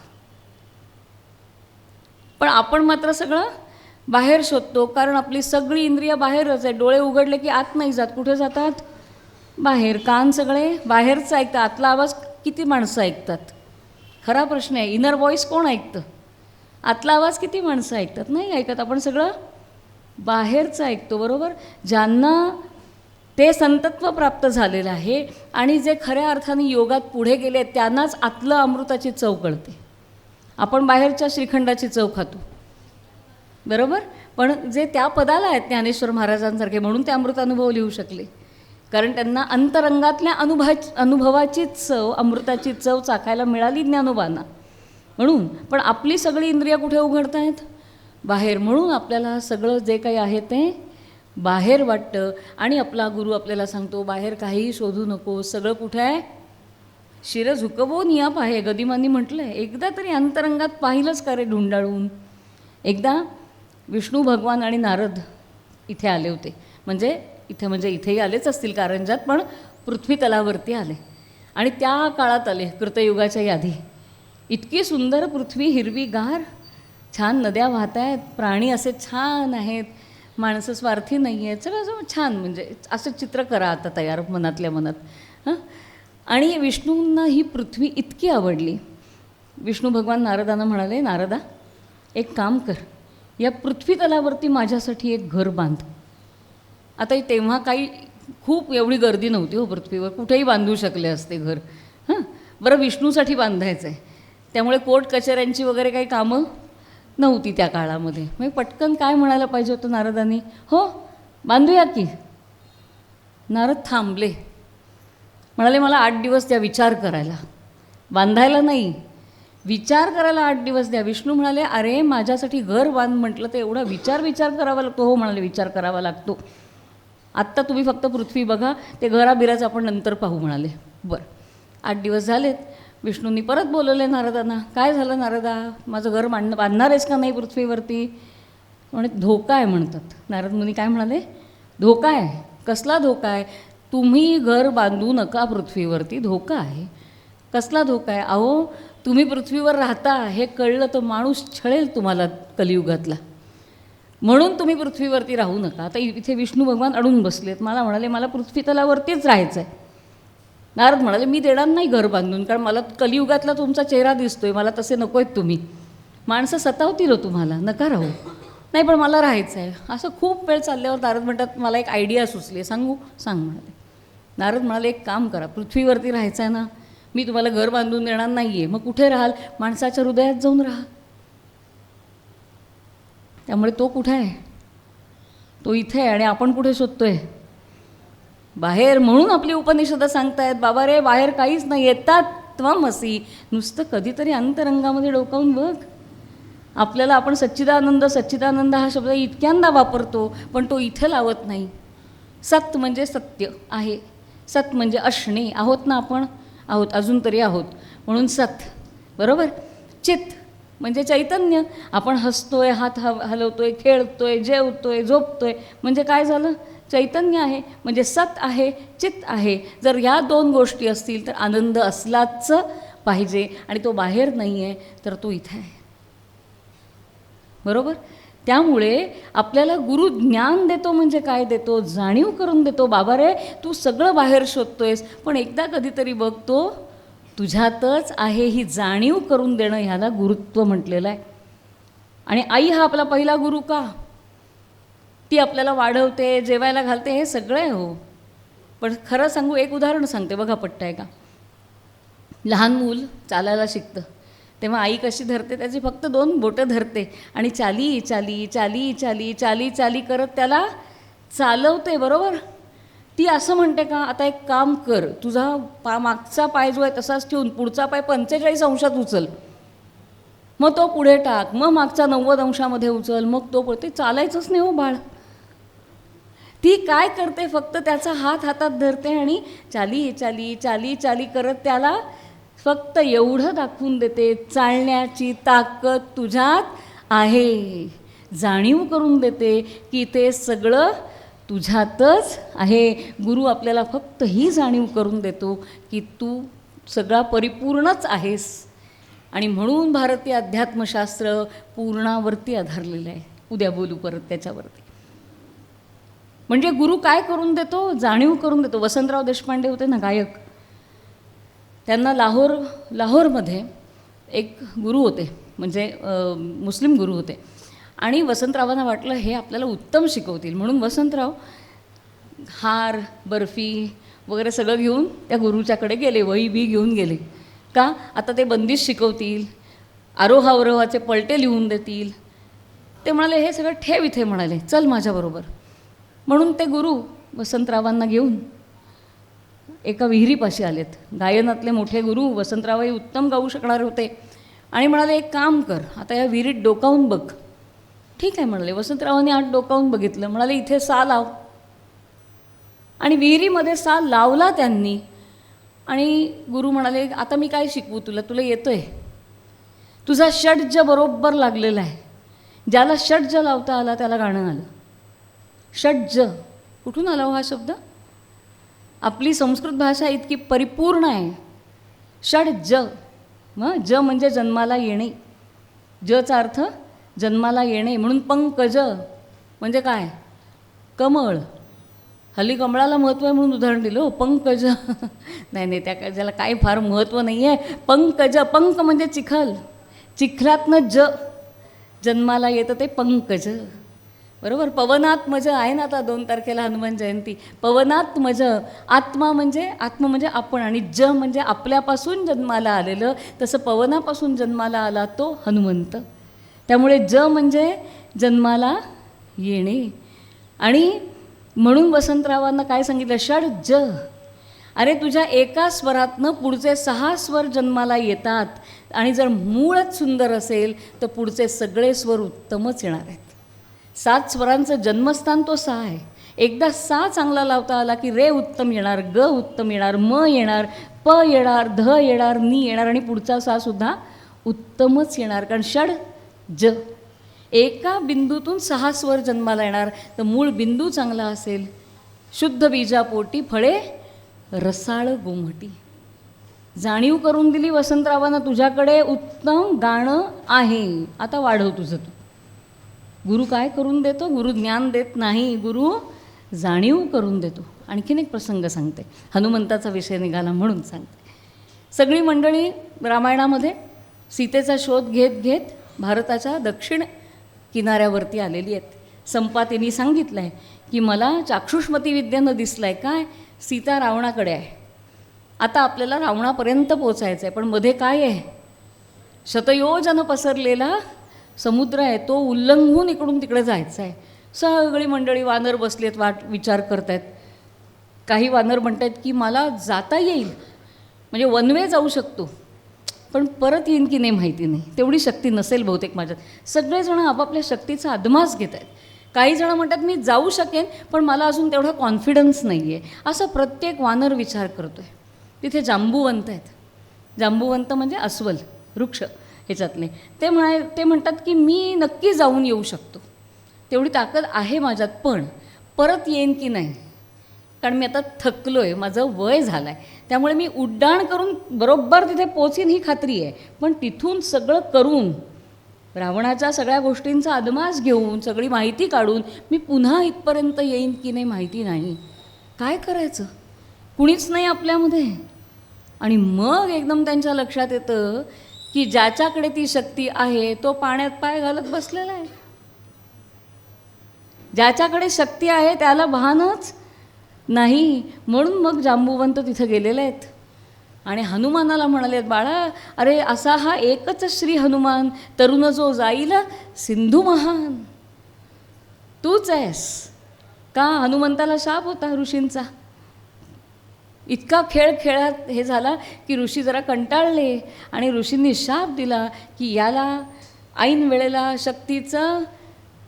B: पण आपण मात्र सगळं बाहेर शोधतो, कारण आपली सगळी इंद्रिय बाहेरच आहे. डोळे उघडले की आत नाही जात. कुठे जातात? बाहेर. कान सगळे बाहेरचं ऐकतात. आतला आवाज किती माणसं ऐकतात? खरा प्रश्न आहे. इनर व्हॉईस कोण ऐकतं? आतला आवाज किती माणसं ऐकतात? नाही ऐकत. आपण सगळं बाहेरचं ऐकतो, बरोबर. ज्यांना ते संतत्व प्राप्त झालेलं आहे आणि जे खऱ्या अर्थाने योगात पुढे गेले त्यांनाच आतलं अमृताची चव कळते. आपण बाहेरच्या श्रीखंडाची चव खातो, बरोबर. पण जे त्या पदाला आहेत ज्ञानेश्वर महाराजांसारखे, म्हणून ते अमृतानुभव लिहू शकले, कारण त्यांना अंतरंगातल्या अनुभवाची चव, अमृताची चव चाखायला मिळाली ज्ञानोबांना. म्हणून पण आपली सगळी इंद्रिया कुठे उघडत आहेत? बाहेर. म्हणून आपल्याला सगळं जे काही आहे ते बाहेर वाटतं. आणि आपला गुरु आपल्याला सांगतो बाहेर काहीही शोधू नको, सगळं कुठे आहे? शिर झुकवो नियाप आहे. गदिमांनी म्हटलं आहे. एकदा तरी अंतरंगात पाहिलंच का रे ढुंडाळून? एकदा विष्णू भगवान आणि नारद इथे आले होते. म्हणजे इथेही आलेच असतील कारंजात, पण पृथ्वी तलावरती आले आणि त्या काळात आले कृतयुगाच्या आधी. इतकी सुंदर पृथ्वी, हिरवीगार, छान नद्या वाहत आहेत, प्राणी असे छान आहेत, माणसं स्वार्थी नाही आहेत, सगळं असं छान, म्हणजे असं चित्र करा आता तयार मनातल्या मनात. हां, आणि विष्णूंना ही पृथ्वी इतकी आवडली. विष्णू भगवान नारदांना म्हणाले, नारदा एक काम कर, या पृथ्वी तलावरती माझ्यासाठी एक घर बांध. आता तेव्हा काही खूप एवढी गर्दी नव्हती हो पृथ्वीवर, कुठेही बांधू शकले असते घर. हां, बरं विष्णूसाठी बांधायचं आहे, त्यामुळे कोर्ट कचेऱ्यांची वगैरे काही कामं नव्हती त्या काळामध्ये. मग पटकन काय म्हणायला पाहिजे होतं नारदांनी, हो बांधूया की. नारद थांबले, म्हणाले मला 8 दिवस द्या विचार करायला, बांधायला नाही, विचार करायला 8 दिवस द्या. विष्णू म्हणाले, अरे माझ्यासाठी घर बांध म्हटलं तर एवढा विचार करावा लागतो. हो म्हणाले, विचार करावा लागतो. आत्ता तुम्ही फक्त पृथ्वी बघा, ते घराबिराचं आपण नंतर पाहू म्हणाले. बरं, 8 दिवस झालेत. विष्णूंनी परत बोलवले नारदांना, काय झालं नारदा, माझं घर बांधणार आहेस का नाही पृथ्वीवरती. म्हणे धोका आहे म्हणतात. नारद मुनी काय म्हणाले, धोका आहे. कसला धोका आहे, तुम्ही घर बांधू नका पृथ्वीवरती, धोका आहे. कसला धोका आहे, अहो तुम्ही पृथ्वीवर राहता हे कळलं तर माणूस छळेल तुम्हाला कलियुगातला, म्हणून तुम्ही पृथ्वीवरती राहू नका. आता इथे विष्णू भगवान अडून बसलेत. मला म्हणाले मला पृथ्वी तलावरतीच राहायचं आहे. नारद म्हणाले मी देणार नाही घर बांधून, कारण मला कलियुगातला तुमचा चेहरा दिसतोय, मला तसे नको आहेत तुम्ही, माणसं सतावतील तुम्हाला, नका राहू. नाही पण मला राहायचं आहे. असं खूप वेळ चालल्यावर नारद म्हणतात मला एक आयडिया सुचली, सांगू, सांग म्हणाले. नारद म्हणाले एक काम करा, पृथ्वीवरती राहायचं आहे ना, मी तुम्हाला घर बांधून देणार नाही आहे, मग कुठे राहाल, माणसाच्या हृदयात जाऊन राहा. त्यामुळे तो कुठे आहे, तो इथे आहे आणि आपण कुठे शोधतोय, बाहेर. म्हणून आपली उपनिषदं सांगतायत बाबा रे बाहेर काहीच नाही, येतात त्वमसी. नुसतं कधीतरी अंतरंगामध्ये डोकावून बघ. आपल्याला आपण सच्चिदानंद हा शब्द इतक्यांदा वापरतो, पण तो इथे लावत नाही. सत म्हणजे सत्य आहे, सत म्हणजे असणे, आहोत ना आपण, आहोत, अजून तरी आहोत, म्हणून सत, बरोबर. चित म्हणजे चैतन्य, आपण हसतोय, हात हलवतोय, खेळतोय, जेवतोय, झोपतोय, म्हणजे काय झालं, चैतन्य आहे, म्हणजे सत आहे, चित्त आहे. जर ह्या 2 गोष्टी असतील तर आनंद असलाच पाहिजे, आणि तो बाहेर नाही आहे तर तो इथे आहे, बरोबर. त्यामुळे आपल्याला गुरु ज्ञान देतो म्हणजे काय देतो, जाणीव करून देतो. बाबा रे तू सगळं बाहेर शोधतोयस, पण एकदा कधीतरी बघतो तुझ्यातच आहे, ही जाणीव करून देणं, ह्याला गुरुत्व म्हटलेलं आहे. आणि आई हा आपला पहिला गुरु का, ती आपल्याला वाढवते, जेवायला घालते, हे सगळं आहे हो. पण खरं सांगू, एक उदाहरण सांगते बघा, पट्टाय का. लहान मूल चालायला शिकतं तेव्हा आई कशी धरते, त्याची फक्त 2 बोटं धरते आणि चाली चाली चाली चाली चाली चाली करत त्याला चालवते, बरोबर. ती असं म्हणते का, आता एक काम कर, तुझा मागचा पाय जो आहे तसाच ठेवून पुढचा पाय 45 अंशात उचल, मग तो पुढे टाक, मग मागचा 90 अंशामध्ये उचल, मग तो पुढे. ते चालायचंच नाही हो बाळ. ती काय करते, फक्त त्याचा हात हातात धरते आणि चाली चाली चाली चाली करत त्याला फक्त एवढं दाखवून देते, चालण्याची ताकद तुझ्यात आहे. जाणीव करून देते की ते सगळं तुझ्यातच आहे. गुरु आपल्याला फक्त ही जाणीव करून देतो की तू सगळा परिपूर्णच आहेस. आणि म्हणून भारतीय अध्यात्मशास्त्र पूर्णावरती आधारलेलं आहे. उद्या बोलू परत त्याच्यावरती. म्हणजे गुरु काय करून देतो, जाणीव करून देतो. वसंतराव देशपांडे होते ना गायक, त्यांना लाहोरमध्ये एक गुरु होते, म्हणजे मुस्लिम गुरु होते. आणि वसंतरावांना वाटलं हे आपल्याला उत्तम शिकवतील, म्हणून वसंतराव हार बर्फी वगैरे सगळं घेऊन त्या गुरुच्याकडे गेले, वही बी घेऊन गेले. का, आता ते बंदिश शिकवतील, आरोहावरोहाचे पलटे लिहून देतील. ते म्हणाले हे सगळं ठेव इथे, म्हणाले चल माझ्याबरोबर. म्हणून ते गुरु वसंतरावांना घेऊन एका विहिरीपाशी आलेत. गायनातले मोठे गुरु, वसंतरावही उत्तम गाऊ शकणारे होते. आणि म्हणाले एक काम कर, आता या विहिरीत डोकावून बघ. ठीक आहे म्हणाले. वसंतरावांनी आत डोकावून बघितलं. म्हणाले इथे सा लाव. आणि विहिरीमध्ये सा लावला त्यांनी. आणि गुरु म्हणाले आता मी काय शिकवू तुला, तुला येतोय, तुझा षड्ज बरोबर लागलेला आहे. ज्याला षड्ज लावता आला त्याला गाणं आलं. षड्ज कुठून आला हो हा शब्द? आपली संस्कृत भाषा इतकी परिपूर्ण आहे. षड ज, मग ज म्हणजे जन्माला येणे. जचा अर्थ जन्माला येणे. म्हणून पंकज म्हणजे काय? कमळ. हल्ली कमळाला महत्त्व आहे म्हणून उदाहरण दिलं हो, पंकज. नाही नाही, त्याला काही फार महत्त्व नाही आहे. पंकज, पंक म्हणजे चिखल. चिखलातनं जन्माला येतं ते पंकज. बरोबर. पवनात्मज आहे ना, आता 2 तारखेला हनुमान जयंती. पवनात्मज, आत्मा म्हणजे आपण, आणि ज म्हणजे आपल्यापासून जन्माला आलेलं. तसं पवनापासून जन्माला आला तो हनुमंत. त्यामुळे ज म्हणजे जन्माला येणे. आणि म्हणून वसंतरावांना काय सांगितलं? षड ज. अरे तुझ्या एका स्वरातनं पुढचे 6 स्वर जन्माला येतात. आणि जर मूळच सुंदर असेल तर पुढचे सगळे स्वर उत्तमच येणार आहेत. 7 स्वरांचं जन्मस्थान तो 6 आहे. एकदा 6 चांगला लावता आला की रे उत्तम येणार, ग उत्तम येणार, म येणार, प येणार, ध येणार, नी येणार, आणि पुढचा 6 सुद्धा उत्तमच येणार. कारण षड ज, एका बिंदूतून 6 स्वर जन्माला येणार. तर मूळ बिंदू चांगला असेल, शुद्ध बीजापोटी फळे रसाळ गोमटी. जाणीव करून दिली वसंतरावांना, तुझ्याकडे उत्तम गाणं आहे, आता वाढव तुझं तू. गुरु काय करून देतो? गुरु ज्ञान देत नाही, गुरु जाणीव करून देतो. आणखीन एक प्रसंग सांगते, हनुमंताचा विषय निघाला म्हणून सांगते. सगळी मंडळी रामायणामध्ये सीतेचा शोध घेत घेत भारताच्या दक्षिण किनाऱ्यावरती आलेली आहेत. संपातींनी सांगितलं आहे की मला चाक्षुष्मती विद्येनं दिसलं आहे काय, सीता रावणाकडे आहे. आता आपल्याला रावणापर्यंत पोचायचं आहे, पण मध्ये काय आहे? शतयोजन पसरलेला समुद्र आहे, तो उल्लंघून इकडून तिकडे जायचं आहे. सगळी मंडळी वानर बसलेत, विचार करत आहेत. काही वानर म्हणत आहेत की मला जाता येईल, म्हणजे वन वे जाऊ शकतो, पण परत येईन की नाही माहिती नाही, तेवढी शक्ती नसेल बहुतेक माझ्यात. सगळेजण आपापल्या शक्तीचा अदमास घेत आहेत. काही जण म्हणतात मी जाऊ शकेन, पण मला अजून तेवढा कॉन्फिडन्स नाही आहे. असं प्रत्येक वानर विचार करतो आहे. तिथे जांबुवंत आहेत. जांबुवंत म्हणजे अस्वल, वृक्ष ह्याच्यातले. ते म्हणतात की मी नक्की जाऊन येऊ शकतो, तेवढी ताकद आहे माझ्यात, पण परत येईन की नाही, कारण मी आता थकलो आहे, माझं वय झालं आहे. त्यामुळे मी उड्डाण करून बरोबर तिथे पोचीन ही खात्री आहे, पण तिथून सगळं करून रावणाच्या सगळ्या गोष्टींचा अदमास घेऊन सगळी माहिती काढून मी पुन्हा इथपर्यंत येईन की नाही माहिती नाही. काय करायचं? कुणीच नाही आपल्यामध्ये. आणि मग एकदम त्यांच्या लक्षात येतं की ज्याच्याकडे ती शक्ती आहे तो पाण्यात पाय घालत बसलेला आहे. ज्याच्याकडे शक्ती आहे त्याला भानच नाही. म्हणून मग जांबुवंत तिथं गेलेले आहेत आणि हनुमानाला म्हणाले, बाळा अरे असा हा एकच श्री हनुमान, तरुण जो जाईल सिंधू महान, तूच आहेस का? हनुमंताला शाप होता ऋषींचा. इतका खेळ खेळात हे झाला की ऋषी जरा कंटाळले आणि ऋषींनी शाप दिला की याला ऐन वेळेला शक्तीचं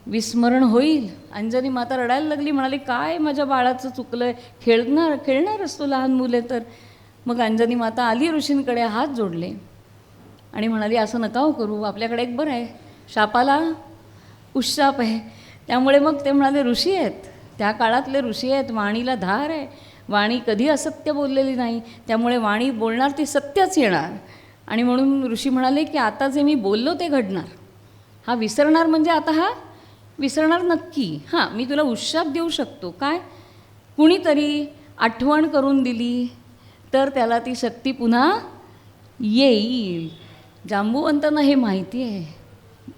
B: विस्मरण होईल. अंजनी माता रडायला लागली, म्हणाली काय माझ्या बाळाचं चुकलं आहे, खेळणार असतो लहान मुले तर. मग अंजनी माता आली ऋषींकडे, हात जोडले आणि म्हणाली असं नका हो करू, आपल्याकडे एक बरं आहे, शापाला उशाप आहे. त्यामुळे मग ते म्हणाले ऋषी आहेत, त्या काळातले ऋषी आहेत, वाणीला धार आहे, वाणी कधी असत्य बोललेली नाही, त्यामुळे वाणी बोलणार ती सत्यच येणार. आणि म्हणून ऋषी म्हणाले की आता जे मी बोललो ते घडणार. हा विसरणार म्हणजे आता हा विसरणार नक्की. हां, मी तुला उशाप देऊ शकतो. काय? कुणीतरी आठवण करून दिली तर त्याला ती शक्ती पुन्हा येईल. जांबुवंतांना हे माहिती आहे,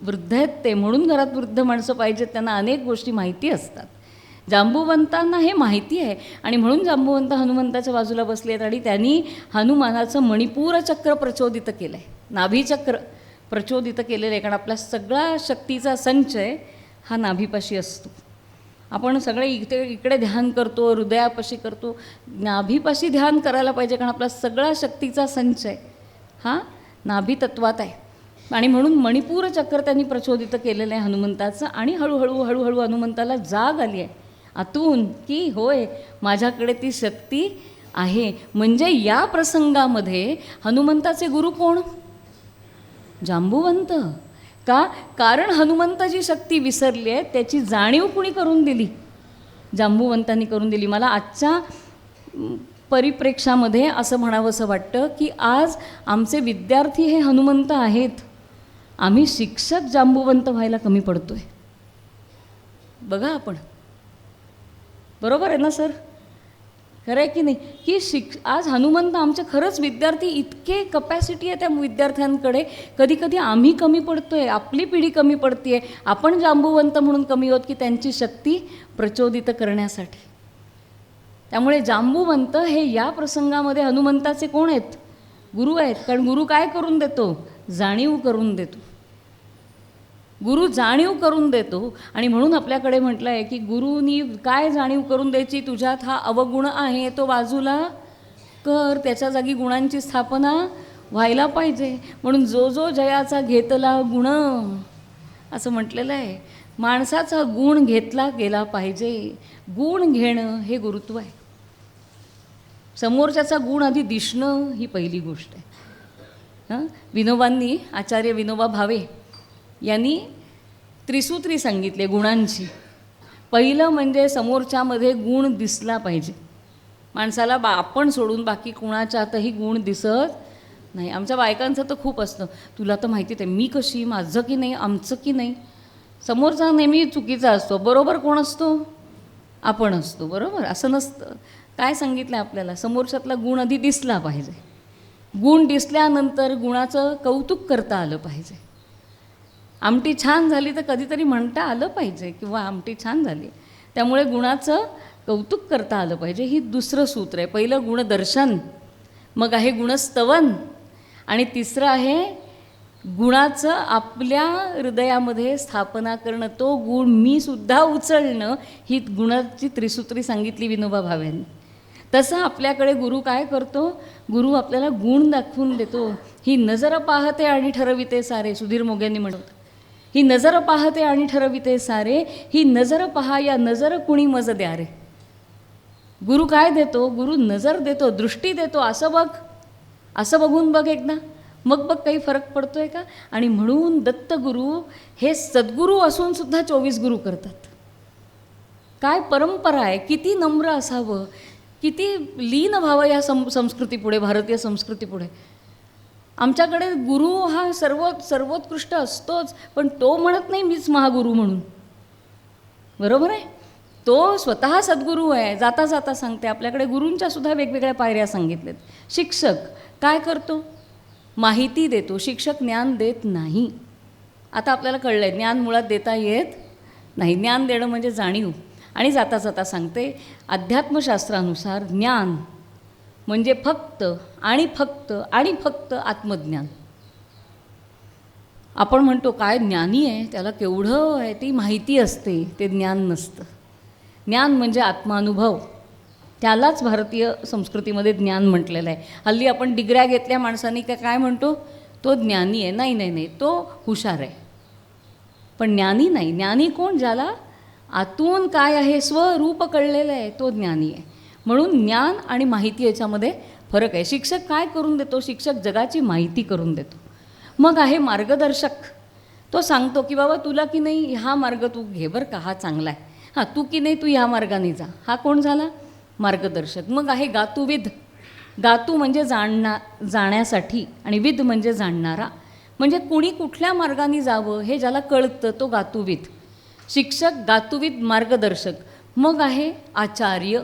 B: वृद्ध आहेत ते, म्हणून घरात वृद्ध माणसं पाहिजेत, त्यांना अनेक गोष्टी माहिती असतात. जांबुवंतांना हे माहिती आहे आणि म्हणून जांबुवंत हनुमंताच्या बाजूला बसले आहेत आणि त्यांनी हनुमानाचं मणिपूर चक्र प्रचोदित केलं आहे, नाभीचक्र प्रचोदित केलेलं आहे. कारण आपला सगळा शक्तीचा संचय हा नाभीपाशी असतो. आपण सगळे इकडे ध्यान करतो, हृदयापाशी करतो, नाभीपाशी ध्यान करायला पाहिजे, कारण आपला सगळा शक्तीचा संचय हा नाभी तत्वात आहे. आणि म्हणून मणिपूर चक्र त्यांनी प्रचोदित केलेलं आहे हनुमंताचं. आणि हळूहळू हनुमंताला जाग आली आहे आतून की होय माझ्याकडे ती शक्ती आहे. म्हणजे या प्रसंगामध्ये हनुमंताचे गुरु कोण? जांबुवंत. का? कारण हनुमंत जी शक्ती विसरली आहे त्याची जाणीव कुणी करून दिली? जांबुवंतांनी करून दिली. मला आजच्या परिप्रेक्षामध्ये असं म्हणावंसं वाटतं की आज आमचे विद्यार्थी हे हनुमंत आहेत, आम्ही शिक्षक जांबुवंत व्हायला कमी पडतो आहे. बघा आपण, बरोबर आहे ना सर? खरं आहे की नाही? की आज हनुमंत आमचे खरंच विद्यार्थी, इतके कपॅसिटी आहे त्या विद्यार्थ्यांकडे. कधी कधी आम्ही कमी पडतो आहे, आपली पिढी कमी पडते आहे, आपण जांबुवंत म्हणून कमी होत की त्यांची शक्ती प्रचोदित करण्यासाठी. त्यामुळे जांबुवंत हे या प्रसंगामध्ये हनुमंताचे कोण आहेत? गुरु आहेत. कारण गुरु काय करून देतो? जाणीव करून देतो. गुरु जाणीव करून देतो. आणि म्हणून आपल्याकडे म्हटलं आहे की गुरुनी काय जाणीव करून द्यायची? तुझ्यात हा अवगुण आहे तो बाजूला कर, त्याच्या जागी गुणांची स्थापना व्हायला पाहिजे. म्हणून जो जो जयाचा घेतला गुण, असं म्हटलेलं आहे. माणसाचा गुण घेतला गेला पाहिजे. गुण घेणं हे गुरुत्व आहे. समोरच्याचा गुण आधी दिसणं ही पहिली गोष्ट आहे. विनोबांनी, आचार्य विनोबा भावे यांनी त्रिसूत्री सांगितले गुणांची. पहिलं म्हणजे समोरच्यामध्ये गुण दिसला पाहिजे. माणसाला आपण सोडून बाकी कुणाच्यातही गुण दिसत नाही. आमच्या बायकांचं तर खूप असतं, तुला तर माहितीच आहे मी कशी, माझं की नाही, आमचं की नाही. समोरचा नेहमी चुकीचा असतो, बरोबर कोण असतो? आपण असतो. बरोबर असं नसतं. काय सांगितलं आपल्याला? समोरच्यातला गुण आधी दिसला पाहिजे. गुण दिसल्यानंतर गुणाचं कौतुक करता आलं पाहिजे. आमटी छान झाली तर कधीतरी म्हणता आलं पाहिजे किंवा आमटी छान झाली. त्यामुळे गुणाचं कौतुक करता आलं पाहिजे. ही दुसरं सूत्र आहे. पहिलं गुणदर्शन, मग आहे गुणस्तवन, आणि तिसरं आहे गुणाचं आपल्या हृदयामध्ये स्थापना करणं. तो गुण मी सुद्धा उचलणं, ही गुणाची त्रिसूत्री सांगितली विनोबा भावेंनी. तसं आपल्याकडे गुरु काय करतो? गुरु आपल्याला गुण दाखवून देतो. ही नजर पाहते आणि ठरविते सारे, सुधीर मोघेंनी म्हणत. ही नजर पाहते आणि ठरविते सारे, ही नजर पहा या नजर कुणी मज द्या रे. गुरु काय देतो? गुरु नजर देतो, दृष्टी देतो. असं बघ, असं बघून बघ एकदा, मग बघ काही फरक पडतोय का. आणि म्हणून दत्तगुरू हे सद्गुरू असून सुद्धा 24 गुरु करतात. काय परंपरा आहे! किती नम्र असावं, किती लीन व्हावं या संस्कृतीपुढे, भारतीय संस्कृतीपुढे. आमच्याकडे गुरु हा सर्वोत्कृष्ट असतोच, पण तो म्हणत नाही मीच महागुरू म्हणून. बरोबर आहे? तो स्वतः सद्गुरू आहे. जाता जाता सांगते, आपल्याकडे गुरूंच्या सुद्धा वेगवेगळ्या पायऱ्या सांगितल्यात. शिक्षक काय करतो? माहिती देतो. शिक्षक ज्ञान देत नाही. आता आपल्याला कळलं आहे, ज्ञान मुळात देता येत नाही. ज्ञान देणं म्हणजे जाणीव. आणि जाता जाता सांगते, अध्यात्मशास्त्रानुसार ज्ञान म्हणजे फक्त आणि फक्त आणि फक्त आत्मज्ञान. आपण म्हणतो काय ज्ञानी आहे, त्याला केवढं आहे ती माहिती असते, ते ज्ञान नसतं. ज्ञान म्हणजे आत्मानुभव. त्यालाच भारतीय संस्कृतीमध्ये ज्ञान म्हटलेलं आहे. हल्ली आपण डिग्र्या घेतल्या माणसांनी काय म्हणतो? तो ज्ञानी आहे. नाही नाही नाही, तो हुशार आहे. पण ज्ञानी नाही. ज्ञानी कोण? ज्याला आतून काय आहे स्वरूप कळलेलं आहे, तो ज्ञानी आहे. म्हणून ज्ञान आणि माहिती याच्यामध्ये फरक आहे. शिक्षक काय करून देतो? शिक्षक जगाची माहिती करून देतो. मग आहे मार्गदर्शक. तो सांगतो की बाबा तुला की नाही हा मार्ग तू घे बरं का, हा चांगला आहे. हां, तू की नाही तू ह्या मार्गाने जा. हा कोण झाला? मार्गदर्शक. मग आहे गातुविद. गातू म्हणजे जाण्यासाठी आणि विद म्हणजे जाणणारा. म्हणजे कुणी कुठल्या मार्गाने जावं हे ज्याला कळतं तो गातुविद. शिक्षक, गातुविद, मार्गदर्शक. मग आहे आचार्य.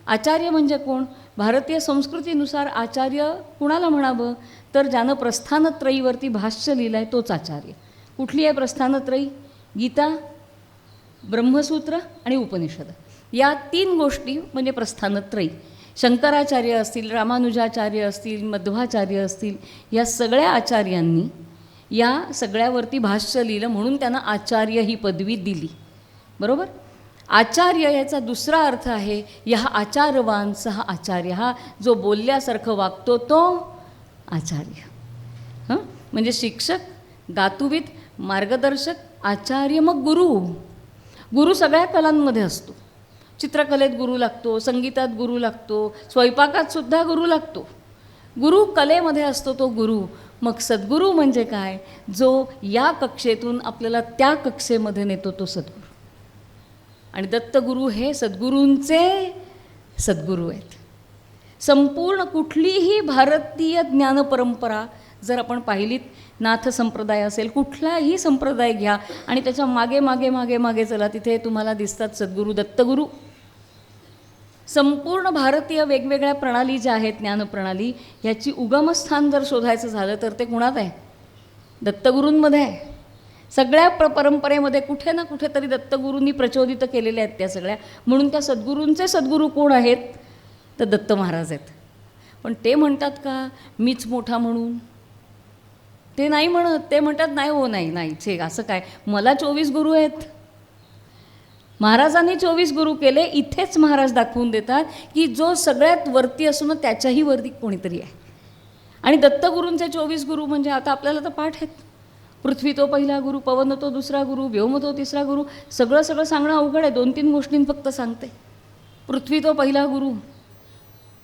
B: आचार्य म्हणजे कोण? भारतीय संस्कृतीनुसार आचार्य कुणाला म्हणावं तर ज्यानं प्रस्थानत्रयीवरती भाष्य लिहिलं आहे तोच आचार्य. कुठली आहे प्रस्थानत्रयी? गीता, ब्रह्मसूत्र आणि उपनिषद. या 3 गोष्टी म्हणजे प्रस्थानत्रयी. शंकराचार्य असतील, रामानुजाचार्य असतील, मध्वाचार्य असतील, या सगळ्या आचार्यांनी या सगळ्यावरती भाष्य लिहिलं, म्हणून त्यांना आचार्य ही पदवी दिली. बरोबर? आचार्य याचा दुसरा अर्थ आहे यह आचारवान सह आचार्य. हा जो बोलल्यासारखं वागतो तो आचार्य. म्हणजे शिक्षक, गातुविद, मार्गदर्शक, आचार्य. मग गुरु. गुरु सगळ्या कलांमध्ये असतो. चित्रकलेत गुरु लागतो, संगीतात गुरु लागतो, स्वयंपाकात सुद्धा गुरु लागतो. गुरु कलेमध्ये असतो तो गुरु. मग सद्गुरू म्हणजे काय? जो या कक्षेतून आपल्याला त्या कक्षेमध्ये नेतो तो सद्गुरू. आणि दत्तगुरू हे सद्गुरूंचे सद्गुरू आहेत. संपूर्ण कुठलीही भारतीय ज्ञानपरंपरा जर आपण पाहिलीत, नाथ संप्रदाय असेल, कुठलाही संप्रदाय घ्या आणि त्याच्या मागे मागे मागे मागे चला, तिथे तुम्हाला दिसतात सद्गुरू दत्तगुरू. संपूर्ण भारतीय वेगवेगळ्या प्रणाली ज्या आहेत, ज्ञानप्रणाली, ह्याची उगमस्थान जर शोधायचं झालं तर ते कुणात आहे? दत्तगुरूंमध्ये आहे. सगळ्या परंपरेमध्ये कुठे ना कुठेतरी दत्तगुरूंनी प्रचोदित केलेल्या आहेत त्या सगळ्या. म्हणून त्या सद्गुरूंचे सद्गुरू कोण आहेत? तर दत्त महाराज आहेत. पण ते म्हणतात का मीच मोठा म्हणून? ते नाही म्हणत. ते म्हणतात नाही हो, नाही नाही छे, असं काय, मला 24 गुरु आहेत. महाराजांनी 24 गुरु केले. इथेच महाराज दाखवून देतात की जो सगळ्यात वरती असून त्याच्याही वरती कोणीतरी आहे. आणि दत्तगुरूंचे 24 गुरु म्हणजे आता आपल्याला तर पाठ आहेत. पृथ्वी तो पहिला गुरु, पवन तो दुसरा गुरु, व्योम तो तिसरा गुरु. सगळं सगळं सांगणं अवघड आहे. 2-3 गोष्टीं फक्त सांगते. पृथ्वी तो पहिला गुरु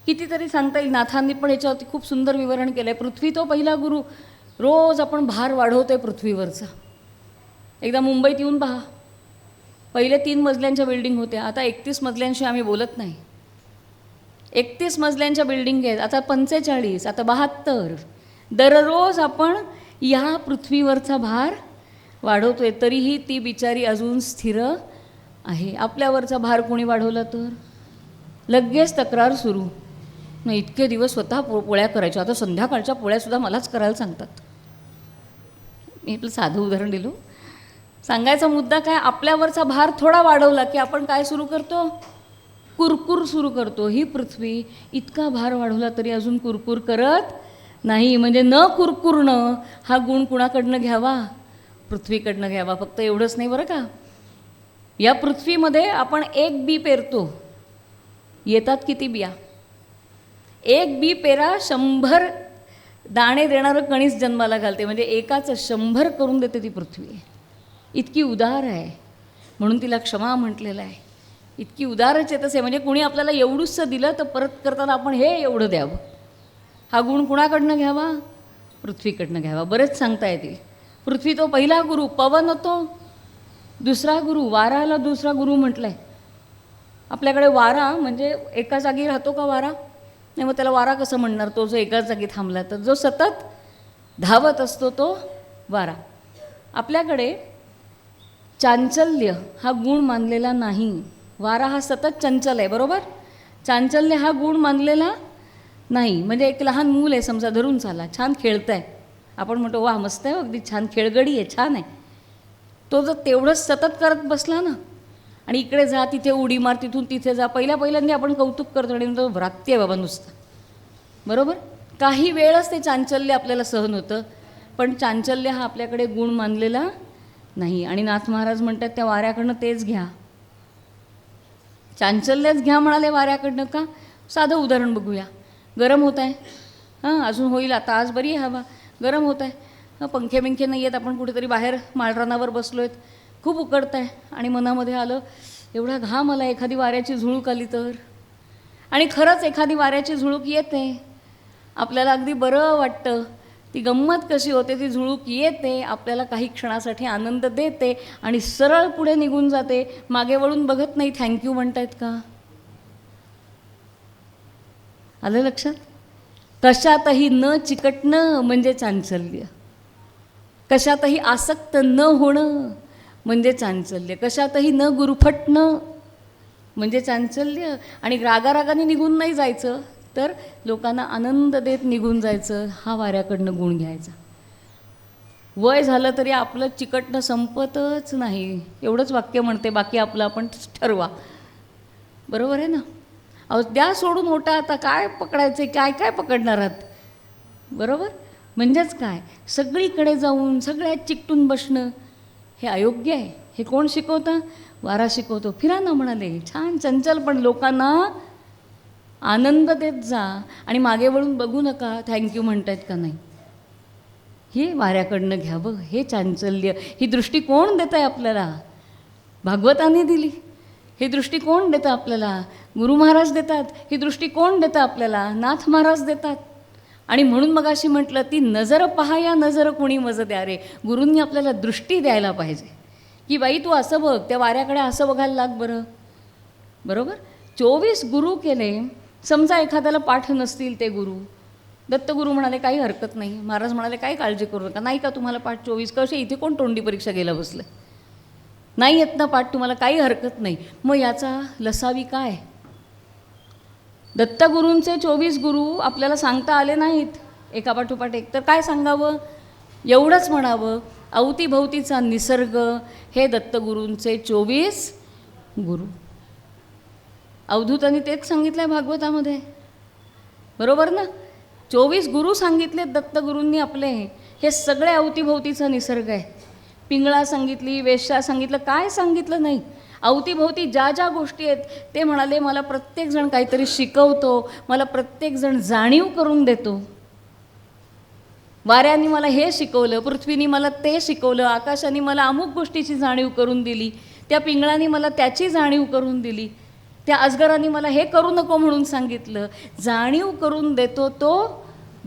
B: कितीतरी सांगता येईल. नाथांनी पण याच्यावरती खूप सुंदर विवरण केलं आहे. पृथ्वी तो पहिला गुरु. रोज आपण भार वाढवतो आहे पृथ्वीवरचा. एकदा मुंबईत येऊन पहा. पहिले 3 मजल्यांच्या बिल्डिंग होत्या, आता 31 मजल्यांशी आम्ही बोलत नाही. 31 मजल्यांच्या बिल्डिंग आहेत, आता 45, आता 72. दररोज आपण या पृथ्वीवरचा भार वाढवतो आहे. तरीही ती बिचारी अजून स्थिर आहे. आपल्यावरचा भार कोणी वाढवला तर लगेच तक्रार सुरू. मग इतके दिवस स्वतः पोळ्या करायच्या, आता संध्याकाळच्या पोळ्यासुद्धा मलाच करायला सांगतात. मी आपलं साधं उदाहरण दिलं. सांगायचा मुद्दा काय, आपल्यावरचा भार थोडा वाढवला की आपण काय सुरू करतो? कुरकुर सुरू करतो. ही पृथ्वी इतका भार वाढवला तरी अजून कुरकुर करत नाही. म्हणजे न कुरकुरणं हा गुण कुणाकडनं घ्यावा? पृथ्वीकडनं घ्यावा. फक्त एवढंच नाही बरं का, या पृथ्वीमध्ये आपण 1 बी पेरतो, येतात किती बिया? 1 बी पेरा 100 दाणे देणारं कणीस जन्माला घालते. म्हणजे एकाचं 100 करून देते ती पृथ्वी. इतकी उदार आहे, म्हणून तिला क्षमा म्हटलेलं आहे. इतकी उदार चेतस आहे. म्हणजे कुणी आपल्याला एवढंसं दिलं तर परत करताना आपण हे एवढं द्यावं. हा गुण कुणाकडनं घ्यावा? पृथ्वीकडनं घ्यावा. बरेच सांगता येतील. पृथ्वी तो पहिला गुरु, पवन तो दुसरा गुरु, वाराला दुसरा गुरु म्हटलं आहे. आपल्याकडे वारा म्हणजे एका जागी राहतो का वारा? नाही, मग त्याला वारा कसं म्हणणार? तो जो एकाच जागी थांबला तर, जो सतत धावत असतो तो वारा. आपल्याकडे चांचल्य हा गुण मानलेला नाही. वारा हा सतत चंचल आहे, बरोबर? चांचल्य हा गुण मानलेला नाही. म्हणजे एक लहान मूल आहे समजा, धरून चाला, छान खेळत आहे, आपण म्हणतो वा मस्त आहे, अगदी छान खेळगडी आहे, छान आहे. तो जर तेवढंच सतत करत बसला ना, आणि इकडे जा, तिथे उडी मार, तिथून तिथे जा, पहिल्यांदा आपण कौतुक करतो आणि म्हणतो व्रात्य आहे बाबा नुसतं, बरोबर? काही वेळच ते चांचल्य आपल्याला सहन होतं, पण चांचल्य हा आपल्याकडे गुण मानलेला नाही. आणि नाथ महाराज म्हणतात त्या वाऱ्याकडनं तेच घ्या, चांचल्यच घ्या म्हणाले वाऱ्याकडनं. का? साधं उदाहरण बघूया. गरम होत आहे, हां अजून होईल, आता आज बरी आहे हवा, गरम होत आहे, पंखे बिंखे नाही आहेत, आपण कुठेतरी बाहेर माळरानावर बसलो आहेत, खूप उकडत आहे, आणि मनामध्ये आलं एवढा घाम आला, एखादी वाऱ्याची झुळूक आली तर. आणि खरंच एखादी वाऱ्याची झुळूक येते, आपल्याला अगदी बरं वाटतं. ती गंमत कशी होते, ती झुळूक येते, आपल्याला काही क्षणासाठी आनंद देते आणि सरळ पुढे निघून जाते, मागे वळून बघत नाही. थँक्यू म्हणतायत का? आलं लक्षात? कशातही न चिकटणं म्हणजे चांचल्य, कशातही आसक्त न होणं म्हणजे चांचल्य, कशातही न गुरफटणं म्हणजे चांचल्य. आणि रागारागाने निघून नाही जायचं, तर लोकांना आनंद देत निघून जायचं. हा वाऱ्याकडनं गुण घ्यायचा. वय झालं तरी आपलं चिकटणं संपतच नाही, एवढंच वाक्य म्हणते, बाकी आपलं आपण ठरवा, बरोबर आहे ना? अहो द्या सोडून ओटा, आता काय पकडायचे, काय काय पकडणार आहात, बरोबर? म्हणजेच काय, सगळीकडे जाऊन सगळ्यात चिकटून बसणं हे अयोग्य आहे. हे कोण शिकवतं? वारा शिकवतो. फिरा ना म्हणाले, छान चंचल, पण लोकांना आनंद देत जा आणि मागे वळून बघू नका थँक्यू म्हणतायत का नाही. हे वाऱ्याकडनं घ्यावं, हे चांचल्य. ही दृष्टी कोण देत आहे आपल्याला? भागवतांनी दिली. ही दृष्टी कोण देतं आपल्याला? गुरु महाराज देतात. ही दृष्टी कोण देतं आपल्याला? नाथ महाराज देतात. आणि म्हणून मगाशी म्हटलं, ती नजर पहा या नजर कोणी मज द्या रे. गुरूंनी आपल्याला दृष्टी द्यायला पाहिजे की बाई तू असं बघ, त्या वाऱ्याकडे असं बघायला लाग बरं. बरोबर. 24 गुरु केले. समजा एखाद्याला पाठ नसतील ते गुरु, दत्तगुरू म्हणाले काही हरकत नाही, महाराज म्हणाले काही काळजी करू नका, नाही का तुम्हाला पाठ 24, कसे इथे कोण तोंडी परीक्षा गेला बसलं, नाही येत ना पाठ तुम्हाला, काही हरकत नाही. मग याचा लसावी काय? दत्तगुरूंचे 24 गुरु आपल्याला सांगता आले नाहीत एका पाठोपाठ एक, तर काय सांगावं? एवढंच म्हणावं, अवतीभवतीचा निसर्ग हे दत्तगुरूंचे 24 गुरु. अवधूतांनी तेच सांगितलं आहे भागवतामध्ये, बरोबर ना? 24 गुरु सांगितलेत दत्तगुरूंनी आपले, हे सगळे अवतीभोवतीचा निसर्ग आहे. पिंगळा सांगितली, वेश्या सांगितलं, काय सांगितलं नाही. अवतीभोवती ज्या ज्या गोष्टी आहेत ते म्हणाले मला प्रत्येकजण काहीतरी शिकवतो, मला प्रत्येकजण जाणीव करून देतो. वाऱ्याने मला हे शिकवलं, पृथ्वीने मला ते शिकवलं, आकाशाने मला अमुक गोष्टीची जाणीव करून दिली, त्या पिंगळाने मला त्याची जाणीव करून दिली, त्या अजगराने मला हे करू नको म्हणून सांगितलं. जाणीव करून देतो तो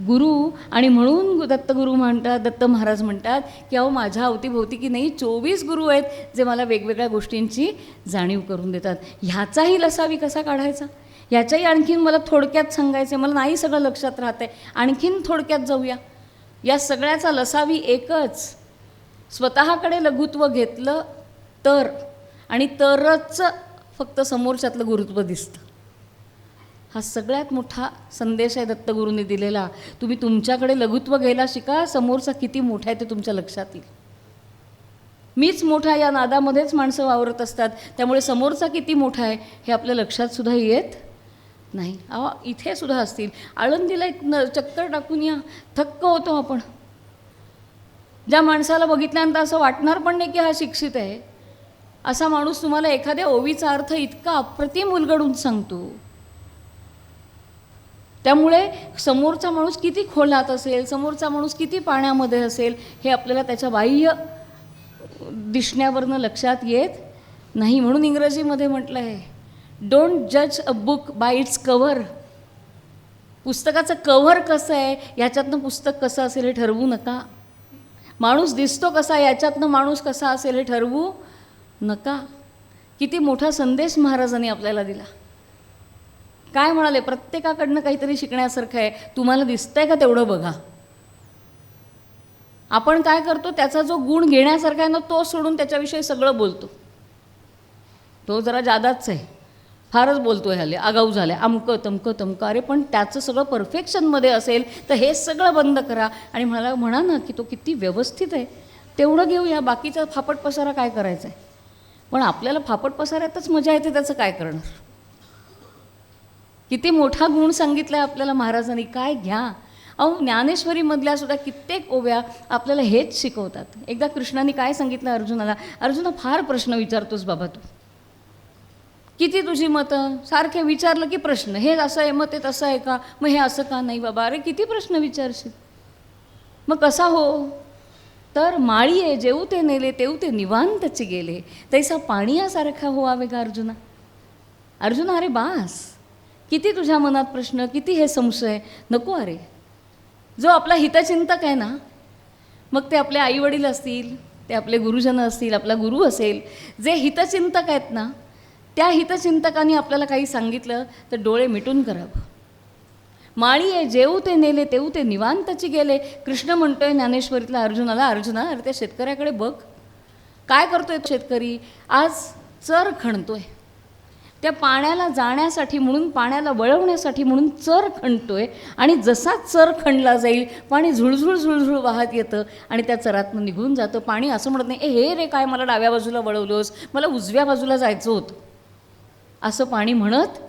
B: गुरु. आणि म्हणून दत्तगुरू म्हणतात, दत्त महाराज म्हणतात की अहो माझ्या अवतीभोवती की नाही 24 गुरु आहेत जे मला वेगवेगळ्या गोष्टींची जाणीव करून देतात. ह्याचाही लसावी कसा काढायचा, ह्याच्याही आणखीन मला थोडक्यात सांगायचं आहे, मला नाही सगळं लक्षात राहतं आहे, आणखीन थोडक्यात जाऊया. या सगळ्याचा लसावी एकच, स्वतःकडे लघुत्व घेतलं तर, आणि तरच फक्त समोरच्यातलं गुरुत्व दिसतं. हा सगळ्यात मोठा संदेश आहे दत्तगुरूंनी दिलेला. तुम्ही तुमच्याकडे लघुत्व घ्यायला शिका, समोरचा किती मोठा आहे ते तुमच्या लक्षात येईल. मीच मोठा या नादामध्येच माणसं वावरत असतात, त्यामुळे समोरचा किती मोठा आहे हे आपल्या लक्षात सुद्धा येत नाही. इथे सुद्धा असतील, आळंदीला एक चक्कर टाकून या, थक्क होतो आपण. ज्या माणसाला बघितल्यानंतर असं वाटणार पण नाही की हा शिक्षित आहे, असा माणूस तुम्हाला एखाद्या ओवीचा अर्थ इतका अप्रतिम उलगडून सांगतो. त्यामुळे समोरचा माणूस किती खोलात असेल, समोरचा माणूस किती पाण्यामध्ये असेल हे आपल्याला त्याच्या बाह्य दिसण्यावरनं लक्षात येत नाही. म्हणून इंग्रजीमध्ये म्हटलं आहे, डोंट जज a book by it's cover. पुस्तकाचं कव्हर कसं आहे याच्यातनं पुस्तक कसं असेल हे ठरवू नका. माणूस दिसतो कसा याच्यातनं माणूस कसा असेल हे ठरवू नका. किती मोठा संदेश महाराजांनी आपल्याला दिला. काय म्हणाले, प्रत्येकाकडनं काहीतरी शिकण्यासारखं आहे, तुम्हाला दिसतंय का तेवढं बघा. आपण काय करतो, त्याचा जो गुण घेण्यासारखा आहे ना तो सोडून त्याच्याविषयी सगळं बोलतो. तो जरा जादाच आहे, फारच बोलतो आहे, हल्ली आगाऊ झालं आहे, अमकं तमकं तमकं. अरे पण त्याचं सगळं परफेक्शनमध्ये असेल तर हे सगळं बंद करा आणि म्हणा ना की तो किती व्यवस्थित आहे, तेवढं घेऊया, बाकीचा फापट पसारा काय करायचा आहे. पण आपल्याला फापट पसाऱ्यातच मजा येते, त्याचं काय करणार. किती मोठा गुण सांगितला आहे आपल्याला महाराजांनी, काय घ्या. ज्ञानेश्वरीमधल्या सुद्धा कित्येक ओव्या आपल्याला हेच शिकवतात. एकदा कृष्णाने काय सांगितलं अर्जुनाला, अर्जुना फार प्रश्न विचारतोस बाबा तू, किती तुझी मतं, सारखे विचारलं की प्रश्न, हे असं आहे मग ते तसं आहे का, मग हे असं का नाही बाबा, अरे किती प्रश्न विचारशील, मग कसा हो. तर माळीये जेऊ ते नेले तेऊ ते निवांतची गेले, तैसा पाणीयासारखा होवावे का अर्जुना. अर्जुना अरे बास, किती तुझ्या मनात प्रश्न, किती हे संशय, नको. अरे जो आपला हितचिंतक आहे ना, मग ते आपले आईवडील असतील, ते आपले गुरुजन असतील, आपला गुरु असेल, जे हितचिंतक आहेत ना, त्या हितचिंतकांनी आपल्याला काही सांगितलं तर डोळे मिटून करावं. माळी आहे जेऊ ते नेले तेऊ ते निवांतची गेले. कृष्ण म्हणतोय ज्ञानेश्वरीतला अर्जुनाला, अर्जुना अरे त्या शेतकऱ्याकडे बघ, काय करतोय शेतकरी, आज चर खणतोय, त्या पाण्याला जाण्यासाठी म्हणून, पाण्याला वळवण्यासाठी म्हणून चर खणतोय, आणि जसा चर खणला जाईल पाणी झुळझुळ झुळझुळ वाहत येतं आणि त्या चरातनं निघून जातं. पाणी असं म्हणत नाही हे रे काय मला डाव्या बाजूला वळवलोस, मला उजव्या बाजूला जायचं होतं, असं पाणी म्हणत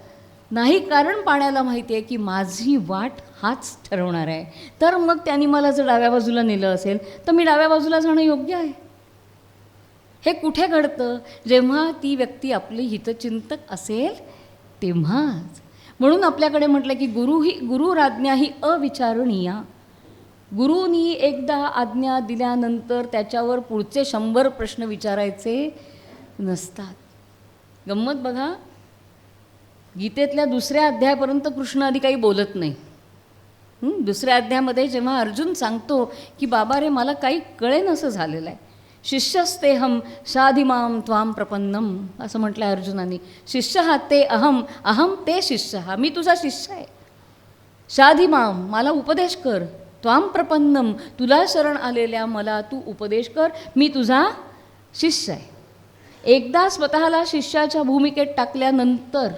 B: नाही. कारण पाण्याला माहिती आहे की माझी वाट हाच ठरवणार आहे. तर मग त्यांनी मला जर डाव्या बाजूला नेलं असेल तर मी डाव्या बाजूला जाणं योग्य आहे. हे कुठे घडतं, जेव्हा ती व्यक्ती आपली हितचिंतक असेल तेव्हाच. म्हणून आपल्याकडे म्हटलं की गुरुराज्ञा ही अविचारणीय. गुरुनी एकदा आज्ञा दिल्यानंतर त्याच्यावर पुढचे 100 प्रश्न विचारायचे नसतात. गंमत बघा, गीतेतल्या 2ऱ्या अध्यायापर्यंत कृष्ण आधी काही बोलत नाही. 2ऱ्या अध्यायामध्ये जेव्हा अर्जुन सांगतो की बाबा रे मला काही कळेन असं झालेलं आहे, शिष्यस्तेहम शाधिमाम त्वाम प्रपन्नम असं म्हटलं आहे अर्जुनाने. शिष्य हा ते अहम, अहम ते शिष्य हा, मी तुझा शिष्य आहे. शाधिमाम मला उपदेश कर, त्वाम प्रपन्नम तुला शरण आलेल्या मला तू उपदेश कर, मी तुझा शिष्य आहे. एकदा स्वतःला शिष्याच्या भूमिकेत टाकल्यानंतर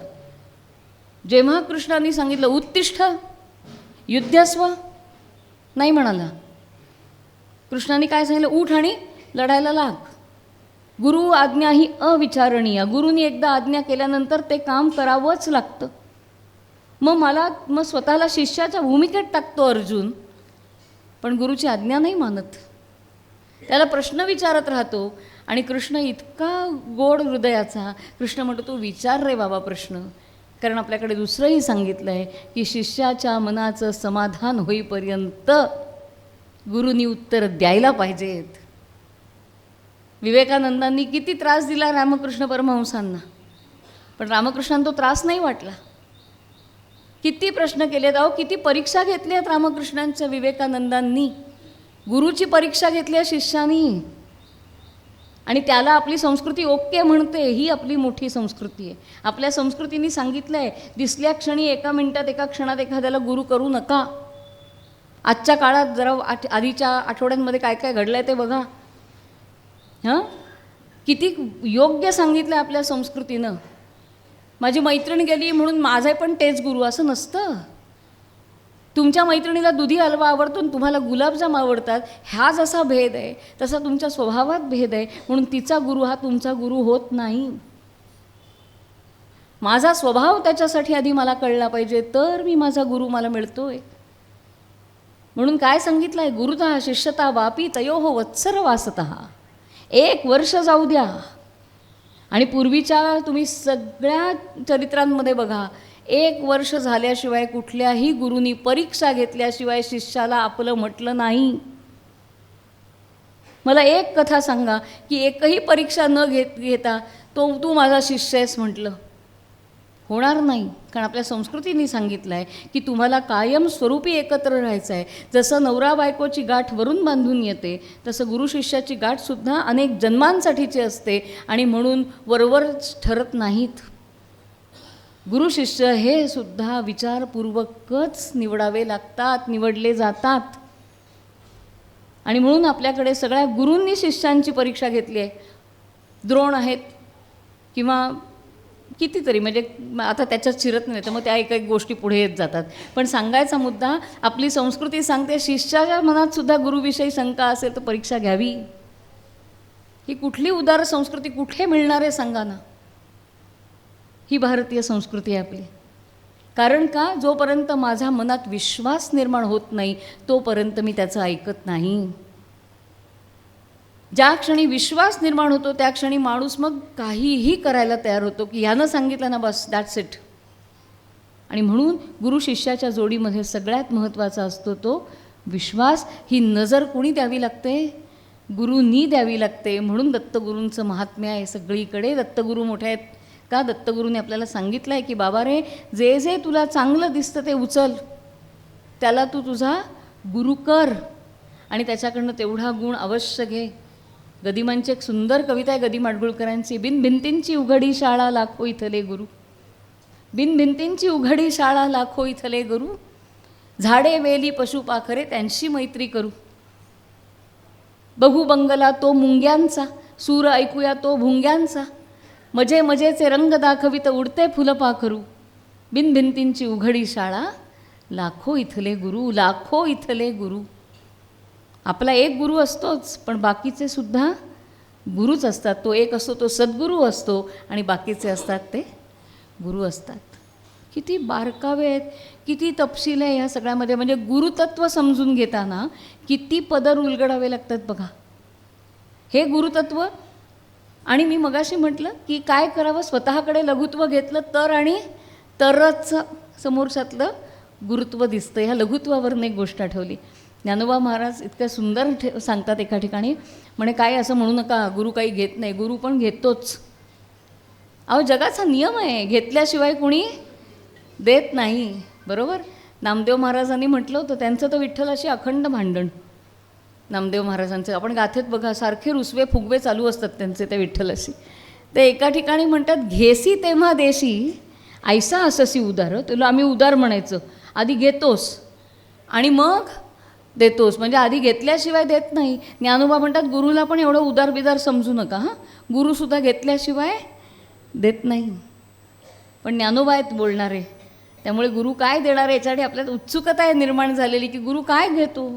B: जेव्हा कृष्णाने सांगितलं उत्तिष्ठ युद्धस्व, नाही म्हणाला. कृष्णाने काय सांगितलं, उठ आणि लढायला लाग. गुरु आज्ञा ही अविचारणीय, गुरुनी एकदा आज्ञा केल्यानंतर ते काम करावंच लागतं. मग स्वतःला शिष्याच्या भूमिकेत टाकतो अर्जुन, पण गुरुची आज्ञा नाही मानत. त्याला प्रश्न विचारत राहतो आणि कृष्ण इतका गोड हृदयाचा, कृष्ण म्हणतो तू विचार रे बाबा प्रश्न, कारण आपल्याकडे दुसरंही सांगितलं आहे की शिष्याच्या मनाचं समाधान होईपर्यंत गुरुनी उत्तर द्यायला पाहिजेत. विवेकानंदांनी किती त्रास दिला रामकृष्ण परमहंसांना, पण रामकृष्णांना तो त्रास नाही वाटला. किती प्रश्न केलेत अहो, किती परीक्षा घेतली आहेत रामकृष्णांच्या विवेकानंदांनी. गुरुची परीक्षा घेतली आहे शिष्यानी, आणि त्याला आपली संस्कृती ओके म्हणते. ही आपली मोठी संस्कृती आहे. आपल्या संस्कृतीने सांगितलं आहे दिसल्या क्षणी एका मिनिटात एका क्षणात एखाद्याला गुरु करू नका. आजच्या काळात जरा आधीच्या आठवड्यांमध्ये काय काय घडलं आहे ते बघा. किती योग्य सांगितलं आहे आपल्या संस्कृतीनं. माझी मैत्रीण गेली म्हणून माझे पण तेच गुरु असं नसतं. तुमच्या मैत्रिणीला दुधी हलवा आवडतो आणि तुम्हाला गुलाबजाम आवडतात, हा जसा भेद आहे तसा तुमच्या स्वभावात भेद आहे, म्हणून तिचा गुरु हा तुमचा गुरु होत नाही. माझा स्वभाव त्याच्यासाठी आधी मला कळला पाहिजे, तर मी माझा गुरु मला मिळतोय. म्हणून काय सांगितलं आहे, गुरुतः शिष्यता वापी तयोः वत्सर वासतः. 1 वर्ष जाऊ द्या. आणि पूर्वीच्या तुम्ही सगळ्या चरित्रांमध्ये बघा, 1 वर्ष झाल्याशिवाय कुठल्याही गुरुनी परीक्षा घेतल्याशिवाय शिष्याला आपलं म्हटलं नाही. मला एक कथा सांगा की एकही परीक्षा न घेता तू माझा शिष्य आहेस म्हटलं. होणार नाही, कारण आपल्या संस्कृतीने सांगितलं आहे की तुम्हाला कायम स्वरूपी एकत्र राहायचं आहे. जसं नवरा बायकोची गाठ वरून बांधून येते, तसं गुरु शिष्याची गाठसुद्धा अनेक जन्मांसाठीची असते, आणि म्हणून वरवर ठरत नाहीत. गुरु शिष्य हे सुद्धा विचारपूर्वकच निवडावे लागतात, निवडले जातात. आणि म्हणून आपल्याकडे सगळ्या गुरूंनी शिष्यांची परीक्षा घेतली आहे. द्रोण आहेत किंवा कितीतरी, म्हणजे आता त्याच्यात शिरत नाही, तर मग त्या एक एक गोष्टी पुढे येत जातात. पण सांगायचा मुद्दा, आपली संस्कृती सांगते शिष्याच्या मनात सुद्धा गुरुविषयी शंका असेल तर परीक्षा घ्यावी. ही कुठली उदार संस्कृती कुठे मिळणार आहे सांगा ना. ही भारतीय संस्कृती आहे आपली. कारण का, जोपर्यंत माझ्या मनात विश्वास निर्माण होत नाही तोपर्यंत मी त्याचं ऐकत नाही. ज्या क्षणी विश्वास निर्माण होतो त्या क्षणी माणूस मग काहीही करायला तयार होतो की ह्यानं सांगितलं ना बस दॅट्स इट. आणि म्हणून गुरु शिष्याच्या जोडीमध्ये सगळ्यात महत्त्वाचा असतो तो विश्वास. ही नजर कुणी द्यावी लागते, गुरूंनी द्यावी लागते. म्हणून दत्तगुरूंचं महात्म्य आहे सगळीकडे. दत्तगुरू मोठे आहेत का, दत्तगुरूंनी आपल्याला सांगितलं आहे की बाबा रे, जे जे तुला चांगलं दिसतं ते उचल, त्याला तू तुझा गुरु कर, आणि त्याच्याकडनं तेवढा गुण अवश्य घे. गदिमांची एक सुंदर कविता आहे गदी माडगुळकरांची. बिन भिंतींची उघडी शाळा लाखो इथले गुरु, बिन भिंतींची उघडी शाळा लाखो इथले गुरु, झाडे वेली पशुपाखरे त्यांची मैत्री करू. बघू बंगला तो मुंग्यांचा, सूर ऐकूया तो भुंग्यांचा, मजे मजेचे रंग दाखवित उडते फुलपाखरू. बिन भिंतींची उघडी शाळा लाखो इथले गुरु, लाखो इथले गुरु. आपला एक गुरु असतोच, पण बाकीचे सुद्धा गुरुच असतात. तो एक असतो तो सद्गुरू असतो, आणि बाकीचे असतात ते गुरु असतात. किती बारकावे आहेत, किती तपशील आहे ह्या सगळ्यामध्ये. म्हणजे गुरुतत्व समजून घेताना किती पदर उलगडावे लागतात बघा. हे गुरुतत्व. आणि मी मगाशी म्हटलं की काय करावं, स्वतःकडे लघुत्व घेतलं तर, आणि तरच समोरच्यातलं गुरुत्व दिसतं. ह्या लघुत्वावरून एक गोष्ट आठवली. ज्ञानोबा महाराज इतकं सुंदर सांगतात एका ठिकाणी, म्हणे काय असं म्हणू नका गुरु काही घेत नाही, गुरु पण घेतोच. अहो जगाचा नियम आहे, घेतल्याशिवाय कुणी देत नाही. बरोबर. नामदेव महाराजांनी म्हटलं होतं, त्यांचं तर विठ्ठलाशी अखंड भांडण. नामदेव महाराजांचे आपण गाथेत बघा, सारखे रुसवे फुगवे चालू असतात त्यांचे त्या विठ्ठलाशी. ते एका ठिकाणी म्हणतात, घेसी तेव्हा देशी ऐसा अससी उदार. तुला आम्ही उदार म्हणायचं, आधी घेतोस आणि मग देतोस, म्हणजे आधी घेतल्याशिवाय देत नाही. ज्ञानोबा म्हणतात, गुरुला पण एवढं उदार बिदार समजू नका हां, गुरुसुद्धा घेतल्याशिवाय देत नाही. पण ज्ञानोबा आहेत बोलणारे, त्यामुळे गुरु काय देणार आहे याच्यासाठी आपल्यात उत्सुकता आहे निर्माण झालेली, की गुरु काय घेतो,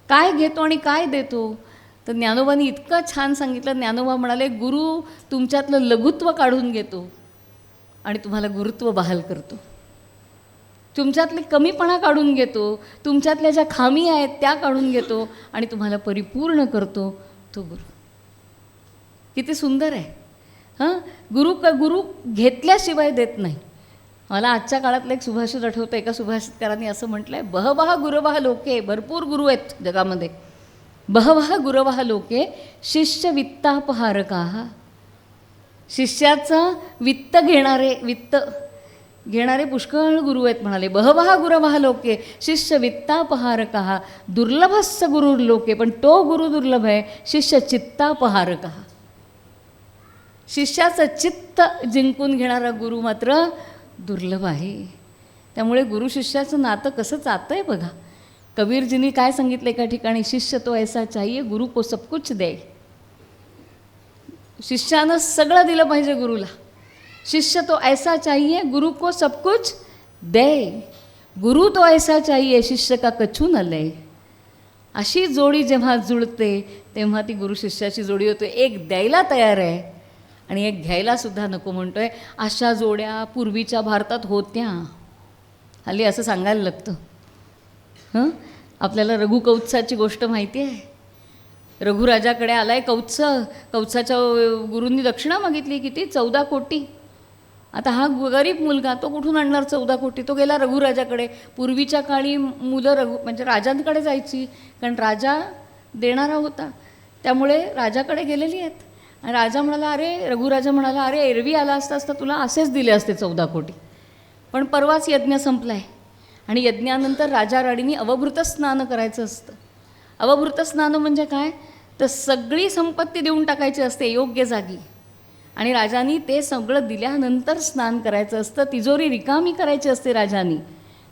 B: काय घेतो आणि काय देतो. तर ज्ञानोबांनी इतकं छान सांगितलं. ज्ञानोबा म्हणाले, गुरु तुमच्यातलं लघुत्व काढून घेतो आणि तुम्हाला गुरुत्व बहाल करतो. तुमच्यातले कमीपणा काढून घेतो, तुमच्यातल्या ज्या खामी आहेत त्या काढून घेतो आणि तुम्हाला परिपूर्ण करतो तो गुरु. किती सुंदर आहे हां. गुरु घेतल्याशिवाय देत नाही. मला आजच्या काळातलं एक सुभाषित आठवतं. एका सुभाषितकारांनी असं म्हटलं आहे, बहवहा गुरवहा लोके. भरपूर गुरु आहेत जगामध्ये. बहवहा गुरवहा लोके शिष्य वित्तापहारकाः. शिष्याचं वित्त घेणारे पुष्कळ गुरु आहेत म्हणाले. बहवहा गुरवहा लोके शिष्य वित्तापहारकाः दुर्लभस्य गुरुर्लोके. पण तो गुरु दुर्लभ आहे, शिष्य चित्तापहारकाः. शिष्याचं चित्त जिंकून घेणारा गुरु मात्र दुर्लभ आहे. त्यामुळे गुरु शिष्याचं नातं कसं चालतं आहे बघा. कबीरजींनी काय सांगितलं एका ठिकाणी, शिष्य तो ऐसा चाहिए गुरु को सब कुछ दे. शिष्यानं सगळं दिलं पाहिजे गुरुला. शिष्य तो ऐसा चाहिए गुरु को सब कुछ दे. गुरु तो ऐसा चाहिए शिष्य का कछु न ले. अशी जोडी जेव्हा जुळते तेव्हा ती गुरु शिष्याची जोडी होते. एक द्यायला तयार आहे आणि एक घ्यायला सुद्धा नको म्हणतोय. अशा जोड्या पूर्वीच्या भारतात होत्या. हल्ली असं सांगायला लागतं हं. आपल्याला रघुकौत्साची गोष्ट माहिती आहे. रघुराजाकडे आलाय कौत्साच्या गुरूंनी दक्षिणा मागितली किती, 14 कोटी. आता हा गरीब मुलगा, तो कुठून आणणार 14 कोटी. तो गेला रघुराजाकडे. पूर्वीच्या काळी मुलं म्हणजे राजांकडे जायची, कारण राजा देणारा होता. त्यामुळे राजाकडे गेलेली आहेत. आणि राजा म्हणाला, रघुराजा म्हणाला, अरे एरवी आला असता तुला असेच दिले असते 14 कोटी. पण परवाच यज्ञ संपला आहे आणि यज्ञानंतर राजा राणींनी अवभृत स्नान करायचं असतं. अवभृत स्नान म्हणजे काय, तर सगळी संपत्ती देऊन टाकायची असते योग्य जागी. आणि राजांनी ते सगळं दिल्यानंतर स्नान करायचं असतं. तिजोरी रिकामी करायची असते राजांनी.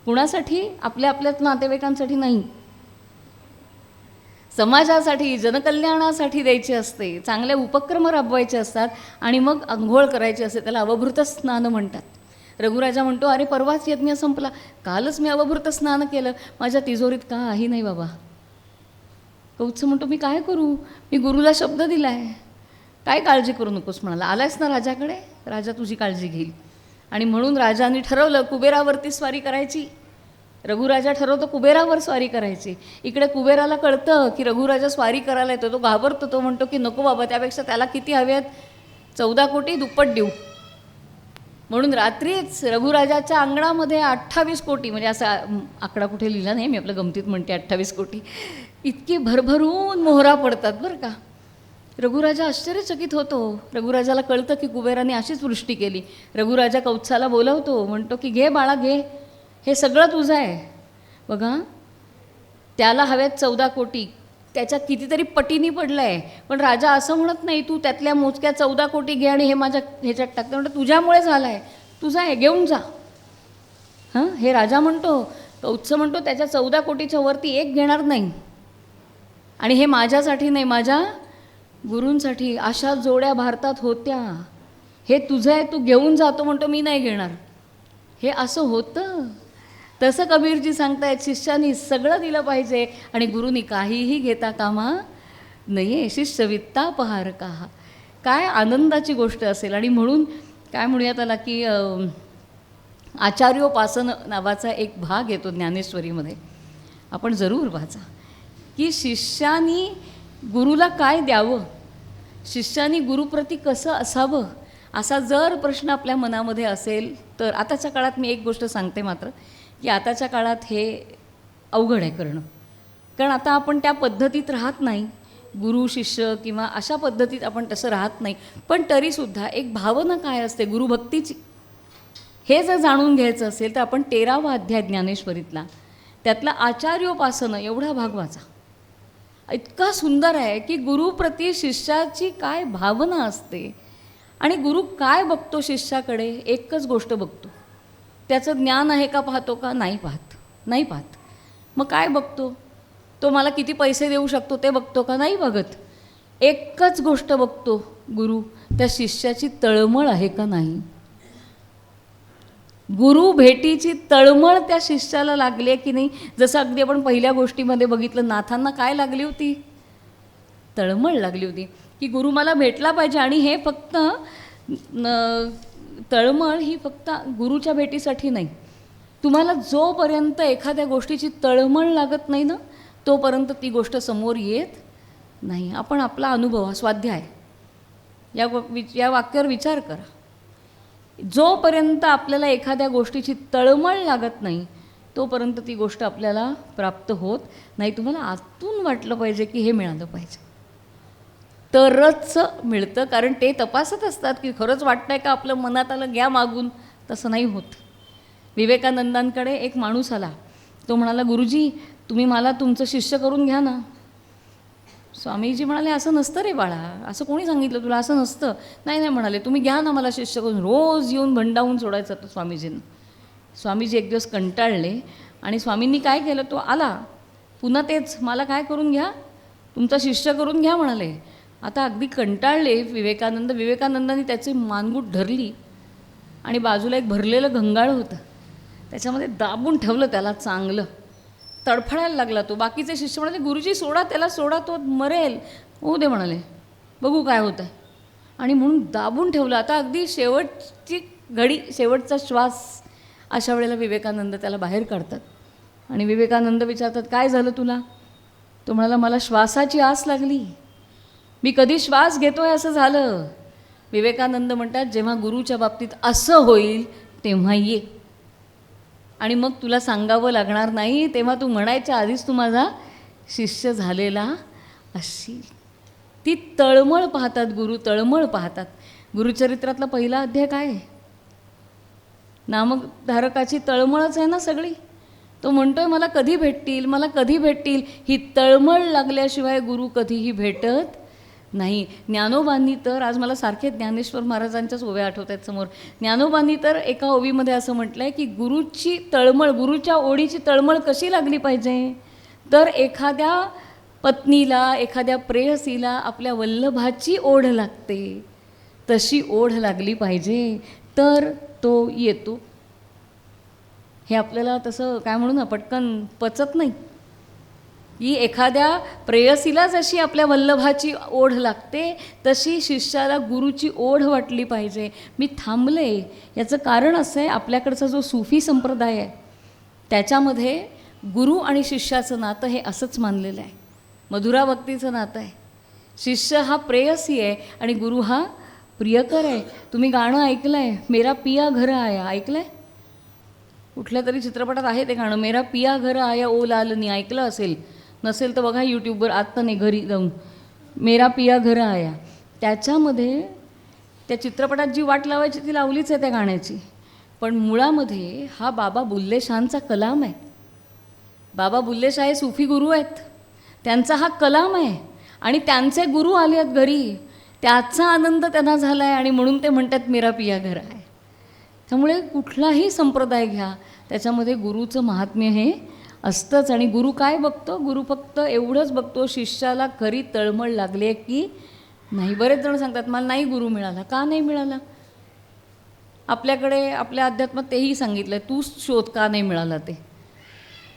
B: कुणासाठी, आपल्याच नातेवाईकांसाठी नाही, समाजासाठी, जनकल्याणासाठी द्यायची असते. चांगले उपक्रम राबवायचे असतात आणि मग आंघोळ करायची असते. त्याला अवभृत स्नान म्हणतात. रघुराजा म्हणतो, अरे परवाच यज्ञ संपला, कालच मी अवभृत स्नान केलं, माझ्या तिजोरीत काही नाही बाबा. कौत्स म्हणतो, मी काय करू, मी गुरुला शब्द दिला आहे, काय काळजी करू नकोस म्हणाला. आलायस ना राजाकडे, राजा तुझी काळजी घेईल. आणि म्हणून राजाने ठरवलं कुबेरावरती स्वारी करायची. रघुराजा ठरवतो कुबेरावर स्वारी करायची. इकडे कुबेराला कळतं की रघुराजा स्वारी करायला येतो. तो घाबरतो. तो म्हणतो की नको बाबा, त्यापेक्षा त्याला किती हवे आहेत, 14 कोटी दुप्पट देऊ. म्हणून रात्रीच रघुराजाच्या अंगणामध्ये 28 कोटी, म्हणजे असा आकडा कुठे लिहिला नाही, मी आपलं गमतीत म्हणते 28 कोटी, इतकी भरभरून मोहरा पडतात बरं का. रघुराजा आश्चर्यचकित होतो. रघुराजाला कळतं की कुबेराने अशीच वृष्टी केली. रघुराजा कौत्साला बोलावतो, म्हणतो की घे बाळा घे, हे सगळं तुझं आहे. बघा, त्याला हव्यात 14 कोटी, त्याच्या कितीतरी पटीनी पडलं आहे. पण राजा असं म्हणत नाही, तू त्यातल्या मोजक्या 14 कोटी घे आणि हे माझ्या ह्याच्यात टाकतं. म्हणतो तुझ्यामुळे झालं आहे, तुझं आहे, घेऊन जा. हां, हे राजा म्हणतो. कौत्स म्हणतो त्याच्या 14 कोटीच्या वरती एक घेणार नाही. आणि हे माझ्यासाठी नाही, माझ्या गुरूंसाठी. अशा जोड्या भारतात होत्या. हे तुझं आहे, तू घेऊन जातो म्हणतो, मी नाही घेणार. हे असं होतं. तसं कबीरजी सांगतायत, शिष्यानी सगळं दिलं पाहिजे आणि गुरुनी काहीही घेता कामा नये. शिष्य वित्तापहारकाः. काय आनंदाची गोष्ट असेल. आणि म्हणून काय म्हणूयात त्याला की आचार्योपासन नावाचा एक भाग येतो ज्ञानेश्वरीमध्ये, आपण जरूर वाचा. की शिष्यानी गुरुला काय द्यावं, शिष्यानी गुरुप्रती कसं असावं, असा जर प्रश्न आपल्या मनामध्ये असेल तर आताच्या काळात मी एक गोष्ट सांगते मात्र, की आताच्या काळात हे अवघड आहे करणं. कारण आता आपण त्या पद्धतीत राहत नाही, गुरु शिष्य किंवा अशा पद्धतीत आपण तसं राहत नाही. पण तरीसुद्धा एक भावना काय असते गुरुभक्तीची, हे जर जाणून घ्यायचं असेल तर आपण 13वा अध्याय ज्ञानेश्वरीतला त्यातला आचार्योपासन एवढा भाग वाचा. इतका सुंदर आहे की गुरुप्रती शिष्याची काय भावना असते आणि गुरु काय बघतो शिष्याकडे. एकच गोष्ट बघतो, त्याचं ज्ञान आहे का पाहतो का, नाही पाहत. मग काय बघतो, तो मला किती पैसे देऊ शकतो ते बघतो का, नाही बघत. एकच गोष्ट बघतो गुरु, त्या शिष्याची तळमळ आहे का नाही. गुरु भेटीची तळमळ त्या शिष्याला लागली आहे की नाही. जसं अगदी आपण पहिल्या गोष्टीमध्ये बघितलं, नाथांना काय लागली होती, तळमळ लागली होती की गुरु मला भेटला पाहिजे. आणि हे फक्त तळमळ ही फक्त गुरुच्या भेटीसाठी नाही. तुम्हाला जोपर्यंत एखाद्या गोष्टीची तळमळ लागत नाही ना, तोपर्यंत ती गोष्ट समोर येत नाही. आपण आपला अनुभव, स्वाध्याय या वाक्यावर विचार करा. जोपर्यंत आपल्याला एखाद्या गोष्टीची तळमळ लागत नाही तोपर्यंत ती गोष्ट आपल्याला प्राप्त होत नाही. तुम्हाला आतून वाटलं पाहिजे की हे मिळालं पाहिजे तरच मिळतं. कारण ते तपासत असतात की खरंच वाटतंय का, आपलं मनात आलं घ्या मागून. तसं नाही होत. विवेकानंदांकडे एक माणूस आला. तो म्हणाला, गुरुजी तुम्ही मला तुमचं शिष्य करून घ्या ना. स्वामीजी म्हणाले, असं नसतं रे बाळा, असं कोणी सांगितलं तुला, असं नसतं. नाही म्हणाले, तुम्ही घ्या ना मला शिष्य करून. रोज येऊन भंडावून सोडायचं तो स्वामीजींना. स्वामीजी एक दिवस कंटाळले आणि स्वामींनी काय केलं, तो आला पुन्हा तेच, मला काय करून घ्या, तुमचा शिष्य करून घ्या म्हणाले. आता अगदी कंटाळले विवेकानंदांनी त्याची मानगूट धरली आणि बाजूला एक भरलेलं घंगाळ होतं, त्याच्यामध्ये दाबून ठेवलं त्याला चांगलं. तडफडायला लागला तो. बाकीचे शिष्य म्हणाले, गुरुजी सोडा त्याला, सोडा, तो मरेल. होऊ दे म्हणाले, बघू काय होतं आहे. आणि म्हणून दाबून ठेवलं. आता अगदी शेवटची घडी, शेवटचा श्वास, अशा वेळेला विवेकानंद त्याला बाहेर काढतात आणि विवेकानंद विचारतात, काय झालं तुला. तो म्हणाला, मला श्वासाची आस लागली, मी कधी श्वास घेतोय असं झालं. विवेकानंद म्हणतात, जेव्हा गुरुच्या बाबतीत असं होईल तेव्हा ये आणि मग तुला सांगावं लागणार नाही, तेव्हा तू म्हणायच्या आधीच तू माझा शिष्य झालेला असशील. ती तळमळ पाहतात गुरु, तळमळ पाहतात. गुरुचरित्रातला पहिला अध्याय काय आहे, नामधारकाची तळमळच आहे ना सगळी. तो म्हणतोय, मला कधी भेटतील, मला कधी भेटतील. ही तळमळ लागल्याशिवाय गुरु कधीही भेटत नाही. ज्ञानोबांनी तर, आज मला सारखे ज्ञानेश्वर महाराजांच्याच ओव्या आठवत आहेत समोर. ज्ञानोबांनी तर एका ओवीमध्ये असं म्हटलं आहे की गुरुची तळमळ, गुरुच्या ओढीची तळमळ कशी लागली पाहिजे, तर एखाद्या पत्नीला, एखाद्या प्रेयसीला आपल्या वल्लभाची ओढ लागते, तशी ओढ लागली पाहिजे तर तो येतो. हे आपल्याला तसं काय म्हणू ना, पटकन पचत नाही की एखाद्या प्रेयसीला जशी आपल्या वल्लभाची ओढ लागते तशी शिष्याला गुरुची ओढ वाटली पाहिजे. मी थांबले याचं कारण असं आहे, आपल्याकडचा जो सूफी संप्रदाय आहे त्याच्यामध्ये गुरु आणि शिष्याचं नातं हे असंच मानलेलं आहे, मधुरा भक्तीचं नातं आहे. शिष्य हा प्रेयसी आहे आणि गुरु हा प्रियकर आहे. तुम्ही गाणं ऐकलं आहे, मेरा पिया घर आया, ऐकलं आहे? कुठल्या तरी चित्रपटात आहे ते गाणं, मेरा पिया घर आया ओ लालनी, ऐकलं असेल. नसेल तर बघा यूट्यूबवर, आत्ता नाही घरी जाऊन, मेरा पिया घर आया. त्याच्यामध्ये त्या चित्रपटात जी वाट लावायची ती लावलीच आहे त्या गाण्याची, पण मुळामध्ये हा बाबा बुल्ले शहांचा कलाम आहे. बाबा बुल्ले शाह हे सूफी गुरु आहेत, त्यांचा हा कलाम आहे आणि त्यांचे गुरु आले आहेत घरी, त्याचा आनंद त्यांना झाला आहे आणि म्हणून ते म्हणतात मेरा पिया घर आहे. त्यामुळे कुठलाही संप्रदाय घ्या, त्याच्यामध्ये गुरुचं महात्म्य हे असतंच. आणि गुरु काय बघतो, गुरु फक्त एवढंच बघतो, शिष्याला खरी तळमळ लागली आहे की नाही. बरेच जण सांगतात, मला नाही गुरु मिळाला. का नाही मिळाला? आपल्याकडे आपल्या अध्यात्मात तेही सांगितलं आहे, तूच शोध का नाही मिळाला ते.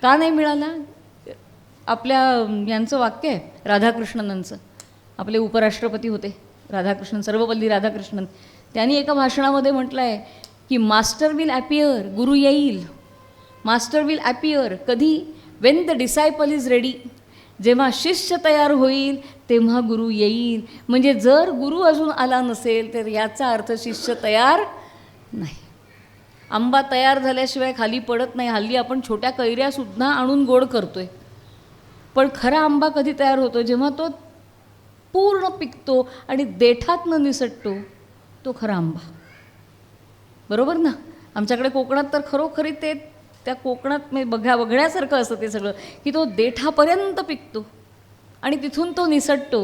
B: का नाही मिळाला? आपल्या यांचं वाक्य आहे राधाकृष्णनांचं, आपले उपराष्ट्रपती होते राधाकृष्णन, सर्वपल्ली राधाकृष्णन. त्यांनी एका भाषणामध्ये म्हटलं आहे की मास्टर विल ॲपियर, गुरु येईल. मास्टर विल ॲपियर कधी? Wien the disciple is ready, जेव्हा शिष्य तयार होईल तेव्हा गुरु येईल. म्हणजे जर गुरु अजून आला नसेल तर याचा अर्थ शिष्य तयार नाही. आंबा तयार झाल्याशिवाय खाली पडत नाही. हल्ली आपण छोट्या कैऱ्यासुद्धा आणून गोड करतोय, पण खरा आंबा कधी तयार होतो? जेव्हा तो पूर्ण पिकतो आणि देठातनं निसटतो, तो खरा आंबा. बरोबर ना? आमच्याकडे कोकणात तर खरोखरी ते त्या कोकणात बघण्यासारखं असतं ते सगळं, की तो देठापर्यंत पिकतो आणि तिथून तो निसटतो,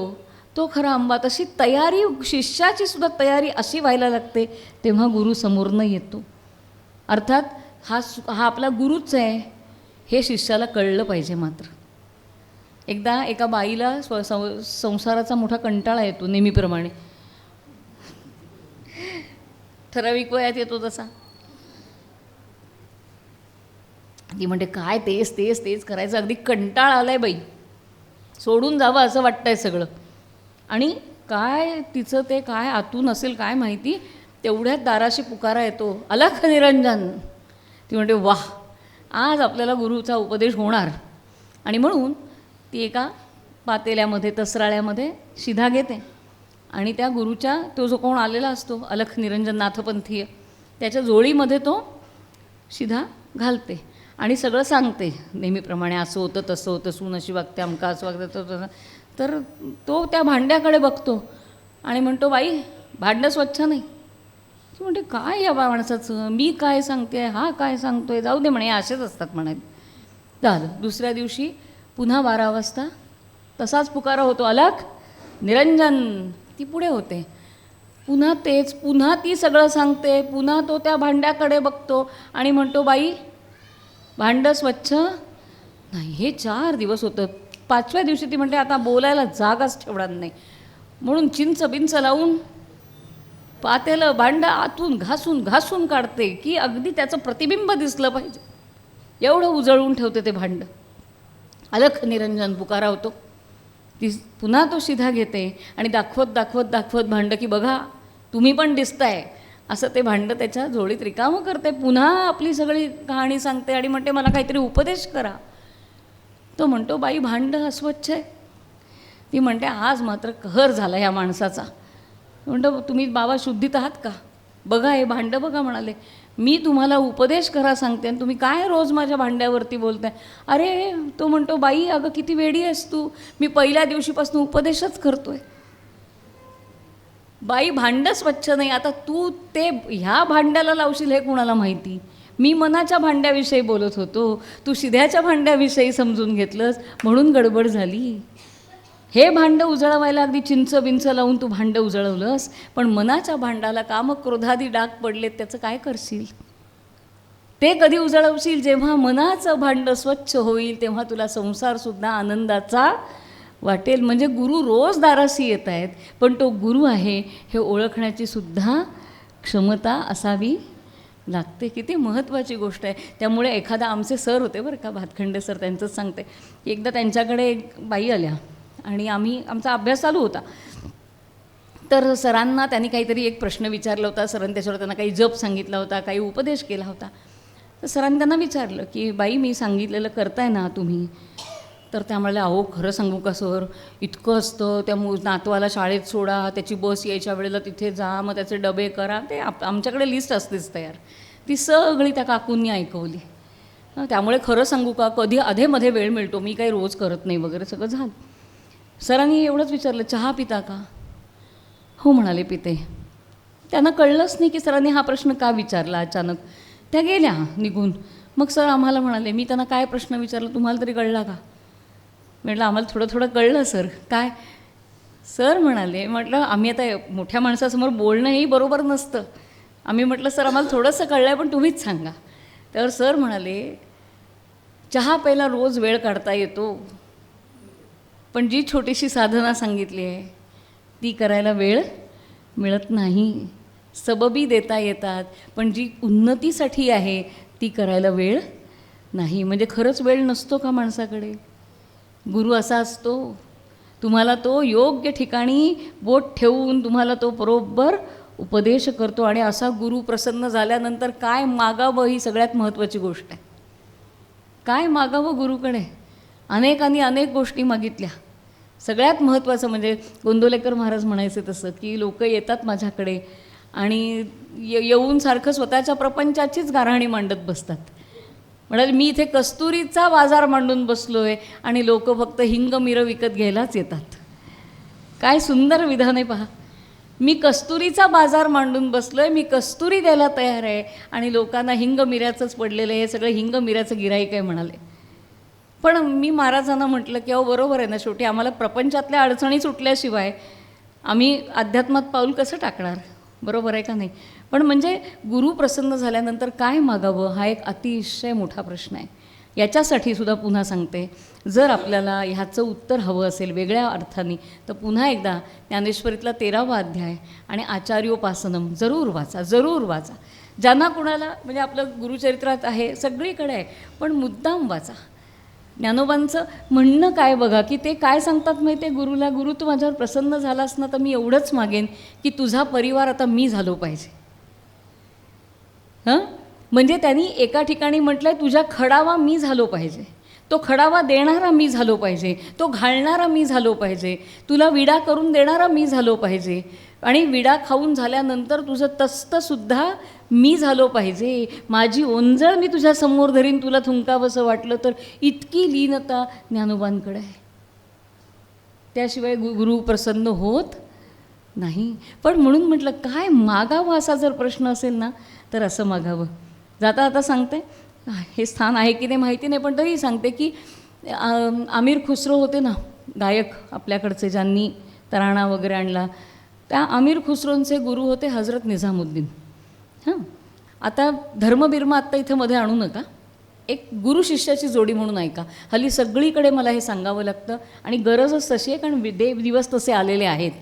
B: तो खरा आंबा. तशी तयारी, शिष्याची सुद्धा तयारी अशी व्हायला लागते, तेव्हा गुरु समोरनं येतो. अर्थात हा आपला गुरुच आहे हे शिष्याला कळलं पाहिजे. मात्र एकदा एका बाईला संसाराचा मोठा कंटाळा येतो, नेहमीप्रमाणे ठराविक वयात येतो तसा. ती म्हणते, काय तेच तेच तेच करायचं, अगदी कंटाळा आलाय बाई, सोडून जावं असं वाटतंय सगळं. आणि काय तिचं ते काय आतून असेल काय माहिती, तेवढ्यात दाराशी पुकारा येतो, अलख निरंजन. ती म्हणते, वाह, आज आपल्याला गुरुचा उपदेश होणार. आणि म्हणून ती एका पातेल्यामध्ये, तसराळ्यामध्ये शिधा घेते आणि त्या गुरुच्या, तो जो कोण आलेला असतो अलख निरंजन नाथपंथीय, त्याच्या जोळीमध्ये तो शिधा घालते आणि सगळं सांगते नेहमीप्रमाणे. असं होतं, तसं होतं, सून अशी वागते, अमका असं वागतं, तसं. तर तो त्या भांड्याकडे बघतो आणि म्हणतो, बाई, भांडं स्वच्छ नाही. ती म्हणते, काय या माणसाचं, मी काय सांगते, हा काय सांगतोय, जाऊ दे म्हणे, असेच असतात म्हणाले. झालं. दुसऱ्या दिवशी पुन्हा 12 वाजता तसाच पुकारा होतो, अलख निरंजन. ती पुढे होते, पुन्हा तेच, पुन्हा ती सगळं सांगते, पुन्हा तो त्या भांड्याकडे बघतो आणि म्हणतो, बाई, भांडं स्वच्छ नाही. हे 4 दिवस होतं. 5व्या दिवशी ती म्हणते, आता बोलायला जागाच ठेवणार नाही, म्हणून चिंच बिंच लावून पातेलं भांडं आतून घासून घासून काढते की अगदी त्याचं प्रतिबिंब दिसलं पाहिजे, एवढं उजळून ठेवते ते भांडं. अलख निरंजन पुकारा होतो. ती पुन्हा तो शिधा घेते आणि दाखवत दाखवत दाखवत भांडं, की बघा तुम्ही पण दिसताय, असं ते भांडं त्याच्या जोडीत रिकामं करते. पुन्हा आपली सगळी कहाणी सांगते आणि म्हणते, मला काहीतरी उपदेश करा. तो म्हणतो, बाई, भांडं अस्वच्छ आहे. ती म्हणते, आज मात्र कहर झाला या माणसाचा. म्हणतो, तुम्ही बाबा शुद्धीत आहात का, बघा हे भांडं बघा. म्हणाले, मी तुम्हाला उपदेश करा सांगते आणि तुम्ही काय रोज माझ्या भांड्यावरती बोलताय. अरे, तो म्हणतो, बाई, अगं किती वेडी आहेस तू, मी पहिल्या दिवशीपासून उपदेशच करतोय. बाई, भांडं स्वच्छ नाही. आता तू ते ह्या भांड्याला लावशील हे कुणाला माहिती. मी मनाच्या भांड्याविषयी बोलत होतो, तू शिध्याच्या भांड्याविषयी समजून घेतलंस म्हणून गडबड झाली. हे भांडं उजळवायला अगदी चिंच बिंच लावून तू भांडं उजळवलंस, पण मनाच्या भांडाला कामक्रोधादी डाग पडलेत, त्याचं काय करशील. ते कधी उजळवशील, जेव्हा मनाचं भांडं स्वच्छ होईल, तेव्हा तुला संसारसुद्धा आनंदाचा वाटेल. म्हणजे गुरु रोज दाराशी येत आहेत, पण तो गुरु आहे हे ओळखण्याची सुद्धा क्षमता असावी लागते. किती महत्त्वाची गोष्ट आहे. त्यामुळे एखादा, आमचे सर होते बरं का, भातखंडे सर, त्यांचंच सांगते. एकदा त्यांच्याकडे एक बाई आल्या आणि आमचा अभ्यास चालू होता. तर सरांना त्यांनी काहीतरी एक प्रश्न विचारला होता. सरांनी त्याच्यावर त्यांना काही जप सांगितला होता, काही उपदेश केला होता. तर सरांनी त्यांना विचारलं की, बाई, मी सांगितलेलं करताय ना तुम्ही. तर त्या म्हणाल्या, अहो खरं सांगू का सर, इतकं असतं, त्या नातवाला शाळेत सोडा, त्याची बस यायच्या वेळेला तिथे जा, मग त्याचे डबे करा, ते आमच्याकडे लिस्ट असतेच तयार. ती सगळी त्या काकूंनी ऐकवली. त्यामुळे खरं सांगू का, कधी अधेमध्ये वेळ मिळतो, मी काही रोज करत नाही वगैरे सगळं झालं. सरांनी एवढंच विचारलं, चहा पिता का. हो म्हणाले, पिते. त्यांना कळलंच नाही की सरांनी हा प्रश्न का विचारला अचानक. त्या गेल्या निघून. मग सर आम्हाला म्हणाले, मी त्यांना काय प्रश्न विचारला तुम्हाला तरी कळला का. म्हटलं, आम्हाला थोडं थोडं कळलं सर. काय. सर म्हणाले, म्हटलं, आम्ही आता मोठ्या माणसासमोर बोलणंही बरोबर नसतं. आम्ही म्हटलं, सर आम्हाला थोडंसं कळलं आहे, पण तुम्हीच सांगा. त्यावर सर म्हणाले, चहा प्यायला रोज वेळ काढता येतो, पण जी छोटीशी साधना सांगितली आहे ती करायला वेळ मिळत नाही. सबबी देता येतात, पण जी उन्नतीसाठी आहे ती करायला वेळ नाही. म्हणजे खरंच वेळ नसतो का माणसाकडे. गुरु असा असतो, तुम्हाला तो योग्य ठिकाणी बोट ठेवून तुम्हाला तो बरोबर उपदेश करतो. आणि असा गुरु प्रसन्न झाल्यानंतर काय मागावं ही सगळ्यात महत्त्वाची गोष्ट आहे. काय मागावं गुरुकडे. अनेकांनी अनेक गोष्टी मागितल्या. सगळ्यात महत्त्वाचं म्हणजे गोंदवलेकर महाराज म्हणायचे तसं, की लोक येतात माझ्याकडे आणि येऊन सारखं स्वतःच्या प्रपंचाचीच गाऱ्हाणी मांडत बसतात. म्हणाले, मी इथे कस्तुरीचा बाजार मांडून बसलो आहे आणि लोक फक्त हिंग मिरं विकत घ्यायलाच येतात. काय सुंदर विधान आहे पहा. मी कस्तुरीचा बाजार मांडून बसलो आहे, मी कस्तुरी द्यायला तयार आहे आणि लोकांना हिंग मिऱ्याचंच पडलेलं आहे, हे सगळं हिंग मिऱ्याचं गिऱ्हाईक आहे म्हणाले. पण मी महाराजांना म्हटलं की अहो बरोबर आहे ना, शेवटी आम्हाला प्रपंचातल्या अडचणी सुटल्याशिवाय आम्ही अध्यात्मात पाऊल कसं टाकणार, बरोबर आहे का नाही. पण म्हणजे गुरु प्रसन्न झाल्यानंतर काय मागावं हा एक अतिशय मोठा प्रश्न आहे. याच्यासाठी सुद्धा पुन्हा सांगते, जर आपल्याला ह्याचं उत्तर हवं असेल वेगळ्या अर्थाने, तर पुन्हा एकदा ज्ञानेश्वरीतला 13वा अध्याय आणि आचार्योपासनम जरूर वाचा, जरूर वाचा. ज्यांना कुणाला म्हणजे आपलं गुरुचरित्रात आहे, सगळीकडे आहे, पण मुद्दाम वाचा. ज्ञानोबांचं म्हणणं काय बघा, की ते काय सांगतात माहिती आहे गुरुला, गुरु तू माझ्यावर प्रसन्न झालास ना, तर मी एवढंच मागेन की तुझा परिवार आता मी झालो पाहिजे. हां, म्हणजे त्यांनी एका ठिकाणी म्हटलं आहे तुझ्या खडावा मी झालो पाहिजे, तो खडावा देणारा मी झालो पाहिजे, तो घालणारा मी झालो पाहिजे, तुला विडा करून देणारा मी झालो पाहिजे, आणि विडा खाऊन झाल्यानंतर तुझं तस्तसुद्धा मी झालो पाहिजे. माझी ओंजळ मी तुझ्या समोर धरीन, तुला थुंकावंसं वाटलं तर. इतकी लीनता ज्ञानोबांकडे आहे. त्याशिवाय गुरु प्रसन्न होत नाही. पण म्हणून म्हटलं काय मागावं असा जर प्रश्न असेल ना, तर असं मागावं. जाता आता सांगते, हे स्थान आहे की नाही माहिती नाही, पण तरी सांगते की आमीर खुसरो होते ना गायक आपल्याकडचे, ज्यांनी तराणा वगैरे आणला, त्या आमीर खुसरोंचे गुरु होते हजरत निझामुद्दीन. हां, आता धर्मबिर्म आत्ता इथं मध्ये आणू नका, एक गुरु शिष्याची जोडी म्हणून ऐका. हल्ली सगळीकडे मला हे सांगावं लागतं आणि गरजच तशी आहे, कारण दिवस तसे आलेले आहेत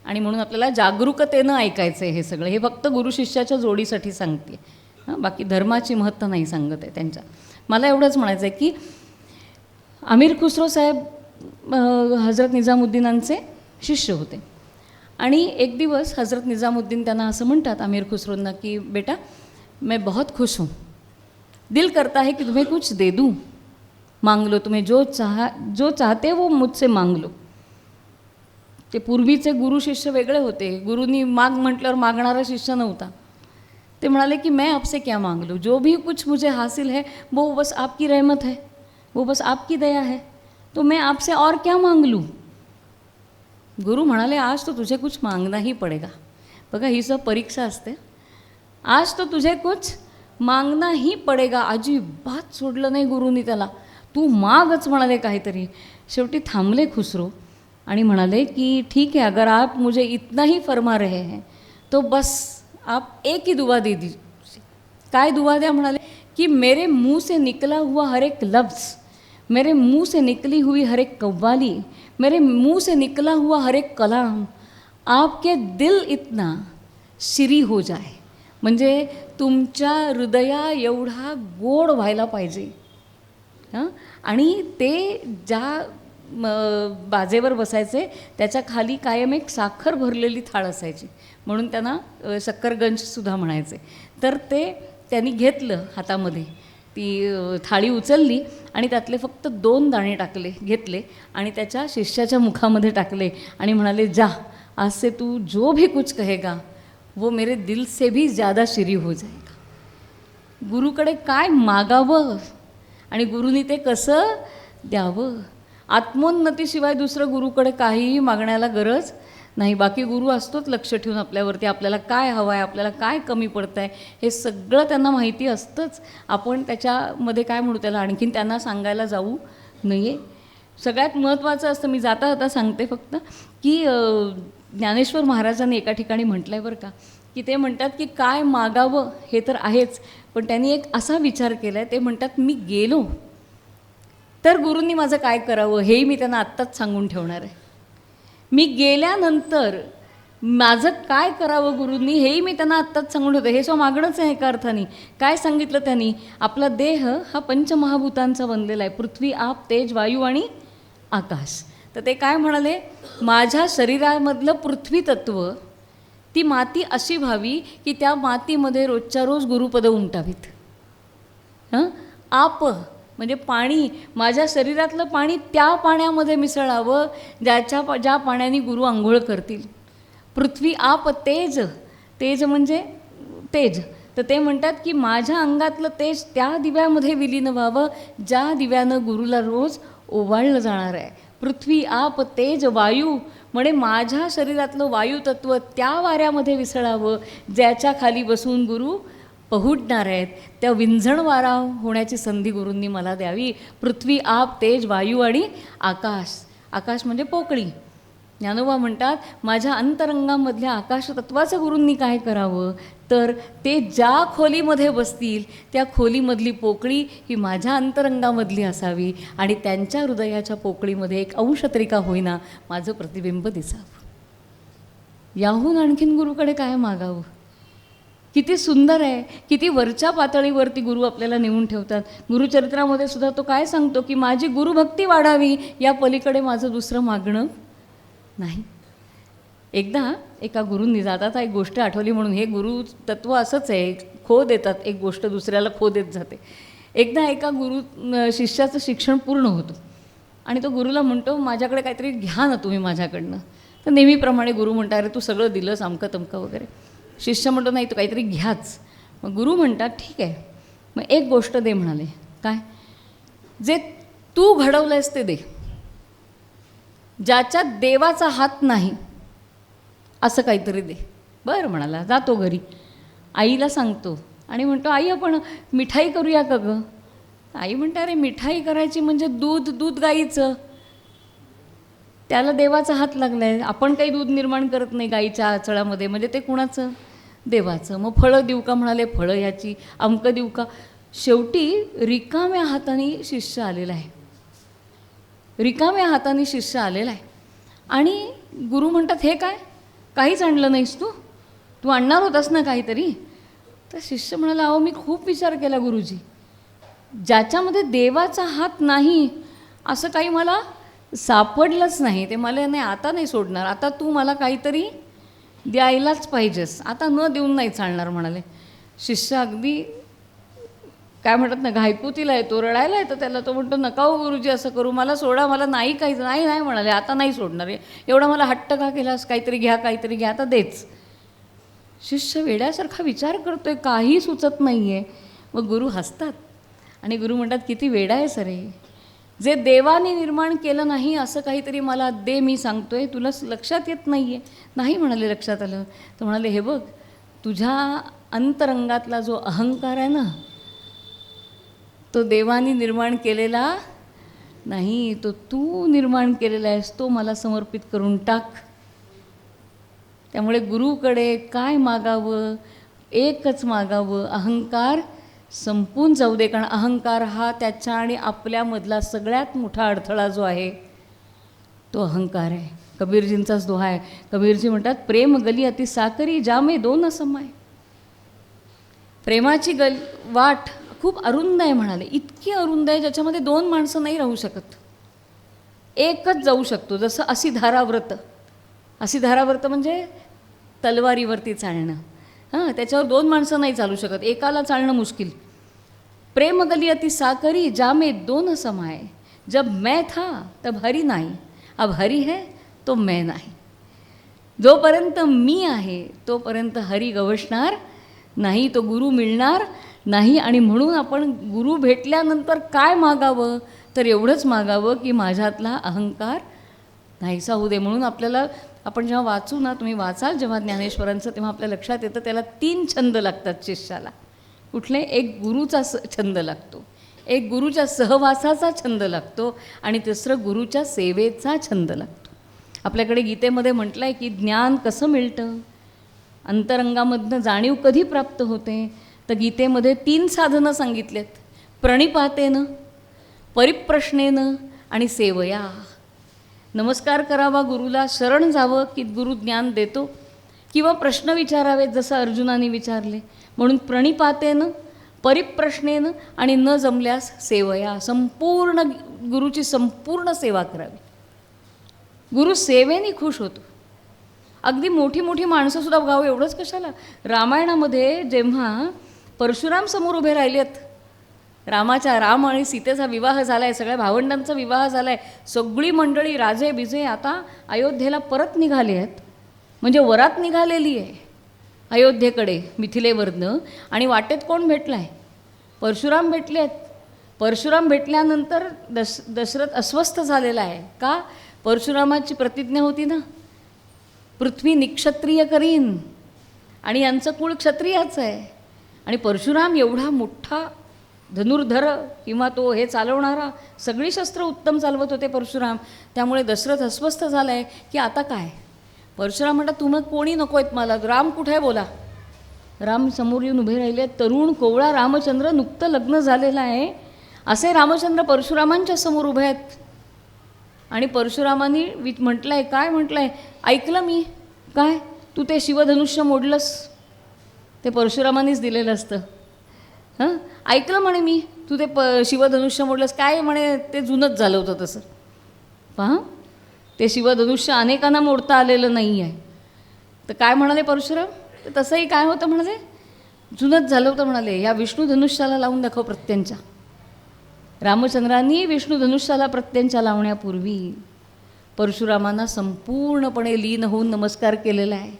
B: आणि म्हणून आपल्याला जागरूकतेनं ऐकायचं आहे हे सगळं. हे फक्त गुरु शिष्याच्या जोडीसाठी सांगते. हां, बाकी धर्माची महत्त्व नाही सांगत आहे त्यांच्या. मला एवढंच म्हणायचं आहे की आमीर खुसरो साहेब हजरत निजामुद्दीनांचे शिष्य होते आणि एक दिवस हजरत निजामुद्दीन त्यांना असं म्हणतात आमीर खुसरोंना की बेटा मैं बहुत खुश हूँ, दिल करता है कि तुम्हें कुछ दे दूँ, मांग लो, तुम्हें जो चाहते वो मुझसे मांग लो. ते पूर्वीचे गुरु शिष्य वेगळे होते. गुरुनी माग म्हटल्यावर मागणारा शिष्य नव्हता. ते म्हणाले की मैं आपसे क्या मांग लूँ, जो भी कुछ मुझे हासिल है वो बस आपकी रहमत है, वो बस आपकी दया है, तो मैं आपसे और क्या मांग लूँ. गुरु म्हणाले आज तो तुझे कुछ मांगना ही पडेगा. बघा ही सब परीक्षा असते. आज तो तुझे कुछ मांगना ही पडेगा. अजिबात सोडलं नाही गुरुनी त्याला, तू मागच म्हणाले काहीतरी. शेवटी थांबले खुसरो आणि म्हणाले की ठीक है, अगर आप मुझे इतना ही फरमा रहे हैं तो बस आप एक ही दुआ दे दीजिए. काय दुआ द्या म्हणाले कि मेरे मुंह से निकला हुआ हर एक लफ्ज़, मेरे मुंह से निकली हुई हर एक कव्वाली, मेरे मुंह से निकला हुआ हर एक कलाम आपके दिल इतना शिरी हो जाए. म्हणजे तुमच्या हृदया एवढा गोड व्हायला पाहिजे. हां, आणि ते ज्या बाजेवर बसायचे त्याच्या खाली कायम एक साखर भरलेली थाळ असायची, म्हणून त्यांना शक्करगंजसुद्धा म्हणायचे. तर ते त्यांनी घेतलं हातामध्ये, ती थाळी उचलली आणि त्यातले फक्त 2 दाणे घेतले आणि त्याच्या शिष्याच्या मुखामध्ये टाकले आणि म्हणाले जा, आज से तू जो भी कुछ कहेगा वो मेरे दिल से भी ज़्यादा शिरी हो जाएगा. गुरुकडे काय मागावं आणि गुरुनी ते कसं द्यावं. आत्मोन्नतीशिवाय दुसरं गुरुकडे काहीही मागण्याला गरज नाही. बाकी गुरु असतोच लक्ष ठेवून आपल्यावरती, आपल्याला काय हवं आहे, आपल्याला काय कमी पडतं आहे हे सगळं त्यांना माहिती असतंच. आपण त्याच्यामध्ये काय म्हणू त्याला आणखीन त्यांना सांगायला जाऊ नये. सगळ्यात महत्त्वाचं असतं, मी जाता जाता सांगते फक्त, की ज्ञानेश्वर महाराजांनी एका ठिकाणी म्हटलं आहे बरं का, की ते म्हणतात की काय मागावं हे तर आहेच, पण त्यांनी एक असा विचार केला आहे, ते म्हणतात मी गेलो तर गुरूंनी माझं काय करावं हेही मी त्यांना आत्ताच सांगून ठेवणार आहे. मी गेल्यानंतर माझं काय करावं गुरूंनी हेही मी त्यांना आत्ताच सांगून ठेवते. हे मागणंच आहे एका अर्थाने. काय सांगितलं त्यांनी, आपला देह हा पंचमहाभूतांचा बनलेला आहे, पृथ्वी, आप, तेज, वायू आणि आकाश. तर ते काय म्हणाले, माझ्या शरीरामधलं पृथ्वी तत्व, ती माती अशी व्हावी की त्या मातीमध्ये रोजच्या रोज गुरुपदं उमटावीत. आप म्हणजे पाणी, माझ्या शरीरातलं पाणी त्या पाण्यामध्ये मिसळावं ज्या पाण्याने गुरु आंघोळ करतील. पृथ्वी, आप, तेज, तेज म्हणजे तेज, तर ते म्हणतात की माझ्या अंगातलं तेज त्या दिव्यामध्ये विलीन व्हावं ज्या दिव्यानं गुरुला रोज ओवाळलं जाणार आहे. पृथ्वी, आप, तेज, वायू म्हणे माझ्या शरीरातलं वायुतत्व त्या वाऱ्यामध्ये विसळावं ज्याच्या खाली बसून गुरु पहुडणार आहेत, त्या विंझण वारा होण्याची संधी गुरूंनी मला द्यावी. पृथ्वी, आप, तेज, वायू आणि आकाश. आकाश म्हणजे पोकळी. ज्ञानोबा म्हणतात, माझ्या अंतरंगामधल्या आकाशतत्वाचं गुरूंनी काय करावं, तर ते ज्या खोलीमध्ये बसतील त्या खोलीमधली पोकळी ही माझ्या अंतरंगामधली असावी आणि त्यांच्या हृदयाच्या पोकळीमध्ये एक अंश तरी का होईना माझं प्रतिबिंब दिसावं. याहून आणखीन गुरुकडे काय मागावं. किती सुंदर आहे, किती वरच्या पातळीवरती गुरु आपल्याला नेऊन ठेवतात. गुरुचरित्रामध्ये सुद्धा तो काय सांगतो की माझी गुरुभक्ती वाढावी, या पलीकडे माझं दुसरं मागणं नाही. एकदा एका गुरूंनी, जाता एक गोष्ट आठवली म्हणून, हे गुरु तत्व असंच आहे, खो देतात, एक गोष्ट दुसऱ्याला खो देत जाते. एकदा एका शिष्याचं शिक्षण पूर्ण होतं आणि तो गुरुला म्हणतो, माझ्याकडे काहीतरी घ्या ना तुम्ही माझ्याकडनं. तर नेहमीप्रमाणे गुरु म्हणतात, अरे तू सगळं दिलंस अमकं तमकं वगैरे. शिष्य म्हणतो, नाही तू काहीतरी घ्याच. मग गुरु म्हणतात, ठीक आहे, मग एक गोष्ट दे म्हणाले. काय? जे तू घडवलंयस ते दे, ज्याच्यात देवाचा हात नाही असं काहीतरी दे. बरं म्हणाला. जातो घरी, आईला सांगतो आणि म्हणतो, आई आपण मिठाई करूया का गं? आई म्हणते, अरे मिठाई करायची म्हणजे दूध गाईचं, त्याला देवाचा हात लागला आहे. आपण काही दूध निर्माण करत नाही गाईच्या आचळामध्ये, म्हणजे ते कुणाचं? देवाचं. मग फळं देऊ का म्हणाले, फळं ह्याची, अमकं देऊ का? शेवटी रिकाम्या हाताने शिष्य आलेला आहे. रिकाम्या हाताने शिष्य आलेला आहे आणि गुरु म्हणतात, हे काय, काहीच आणलं नाहीस तू आणणार होतास ना काहीतरी. तर शिष्य म्हणाला, अहो मी खूप विचार केला गुरुजी, ज्याच्यामध्ये देवाचा हात नाही असं काही मला सापडलंच नाही. ते मला नाही, आता नाही सोडणार, आता तू मला काहीतरी द्यायलाच पाहिजेस, आता न देऊन नाही चालणार म्हणाले. शिष्य अगदी काय म्हणतात ना, घायकुतीला येतो, रडायला येतं त्याला. तो म्हणतो, नका हो गुरुजी असं करू, मला सोडा, मला नाही काहीच नाही म्हणाले, आता नाही सोडणार आहे. एवढा मला हट्ट का केलास, काहीतरी घ्या, आता देच. शिष्य वेड्यासारखा विचार करतोय, काही सुचत नाही आहे. मग गुरु हसतात आणि गुरु म्हणतात, किती वेडा आहे सरे, जे देवाने निर्माण केलं नाही असं काहीतरी मला दे, मी सांगतोय, तुला लक्षात येत नाही आहे. नाही म्हणाले, लक्षात आलं. तर म्हणाले, हे बघ, तुझ्या अंतरंगातला जो अहंकार आहे ना, तो देवाने निर्माण केलेला नाही, तो तू निर्माण केलेला आहेस, तो मला समर्पित करून टाक. त्यामुळे गुरुकडे काय मागावं, एकच मागावं, अहंकार संपून जाऊ दे. कारण अहंकार हा त्याच्या आणि आपल्यामधला सगळ्यात मोठा अडथळा जो आहे तो अहंकार आहे. कबीरजींचाच दोहा आहे. कबीरजी म्हणतात, प्रेम गली अति साकरी, जामे दोन समाय. प्रेमाची वाट खूप अरुंद आहे म्हणाले, इतकी अरुंद आहे ज्याच्यामध्ये दोन माणसं नाही राहू शकत, एकच जाऊ शकतो. जसं अशी धाराव्रत म्हणजे तलवारीवरती चालणं. हां, त्याच्यावर दोन माणसं नाही चालू शकत, एकाला चालणं मुश्किल. प्रेम गली अति साकरी, जामे दोन समाय. जब मैं था तब हरी नाही, अब हरी है तो मैं नाही. जोपर्यंत मी आहे तोपर्यंत हरी गवसणार नाही, तो गुरु मिळणार नाही. आणि म्हणून आपण गुरु भेटल्यानंतर काय मागावं, तर एवढंच मागावं की माझ्यातला अहंकार नाहीसा होऊ दे. म्हणून आपल्याला, आपण जेव्हा वाचू ना, तुम्ही वाचाल जेव्हा ज्ञानेश्वरांचं, तेव्हा आपल्या लक्षात येतं त्याला 3 छंद लागतात शिष्याला. कुठले? एक गुरुचा छंद लागतो, एक गुरुच्या सहवासाचा छंद लागतो आणि तिसरं गुरुच्या सेवेचा छंद लागतो. आपल्याकडे गीतेमध्ये म्हटलं आहे की ज्ञान कसं मिळतं, अंतरंगामधनं जाणीव कधी प्राप्त होते, तर गीतेमध्ये 3 साधनं सांगितलेत. प्रणिपातेनं, परिप्रश्नेनं आणि सेवया. नमस्कार करावा गुरुला, शरण जावं की गुरु ज्ञान देतो, किंवा प्रश्न विचारावेत जसं अर्जुनाने विचारले. म्हणून प्रणिपातेनं, परिप्रश्नेनं आणि न जमल्यास सेवया. संपूर्ण गुरुची संपूर्ण सेवा करावी. गुरु सेवेने खुश होतो. अगदी मोठी मोठी माणसंसुद्धा बघावं, एवढंच कशाला, रामायणामध्ये जेव्हा परशुराम समोर उभे राहिलेत, राम आणि सीतेचा विवाह झाला आहे, सगळ्या भावंडांचा विवाह झाला आहे, सगळी मंडळी राजे बिजे आता अयोध्येला परत निघाले आहेत, म्हणजे वरात निघालेली आहे अयोध्येकडे मिथिलेवरनं. आणि वाटेत कोण भेटलं आहे? परशुराम भेटले आहेत. परशुराम भेटल्यानंतर दशरथ अस्वस्थ झालेला आहे. का? परशुरामाची प्रतिज्ञा होती ना, पृथ्वी निक्षत्रिय करीन, आणि यांचं कुळ क्षत्रियाचं आहे. आणि परशुराम एवढा मोठा धनुर्धर किंवा तो हे चालवणारा, सगळी शस्त्र उत्तम चालवत होते परशुराम. त्यामुळे दशरथ अस्वस्थ झाला आहे की आता काय. परशुराम म्हणतात तुम्ही कोणी नको आहेत मला, राम कुठे आहे बोला. राम समोर येऊन उभे राहिले. तरुण कोवळा रामचंद्र, नुकतं लग्न झालेलं आहे असे रामचंद्र परशुरामांच्या समोर उभे आहेत. आणि परशुरामांनी म्हटलं आहे, काय म्हटलं आहे, ऐकलं मी, काय तू ते शिवधनुष्य मोडलंस, ते परशुरामांनीच दिलेलं असतं. हां, ऐकलं म्हणे मी, तू ते शिवधनुष्य मोडलंस. काय म्हणे, ते जुनंच झालं होतं तसं. पहा, ते शिवधनुष्य अनेकांना मोडता आलेलं नाही आहे. तर काय म्हणाले परशुराम, तर तसंही काय होतं म्हणाले, जुनंच झालं होतं म्हणाले. या विष्णू धनुष्याला लावून दाखव प्रत्यंच्या. रामचंद्रांनी विष्णू धनुष्याला प्रत्यंच्या लावण्यापूर्वी परशुरामांना संपूर्णपणे लीन होऊन नमस्कार केलेला आहे,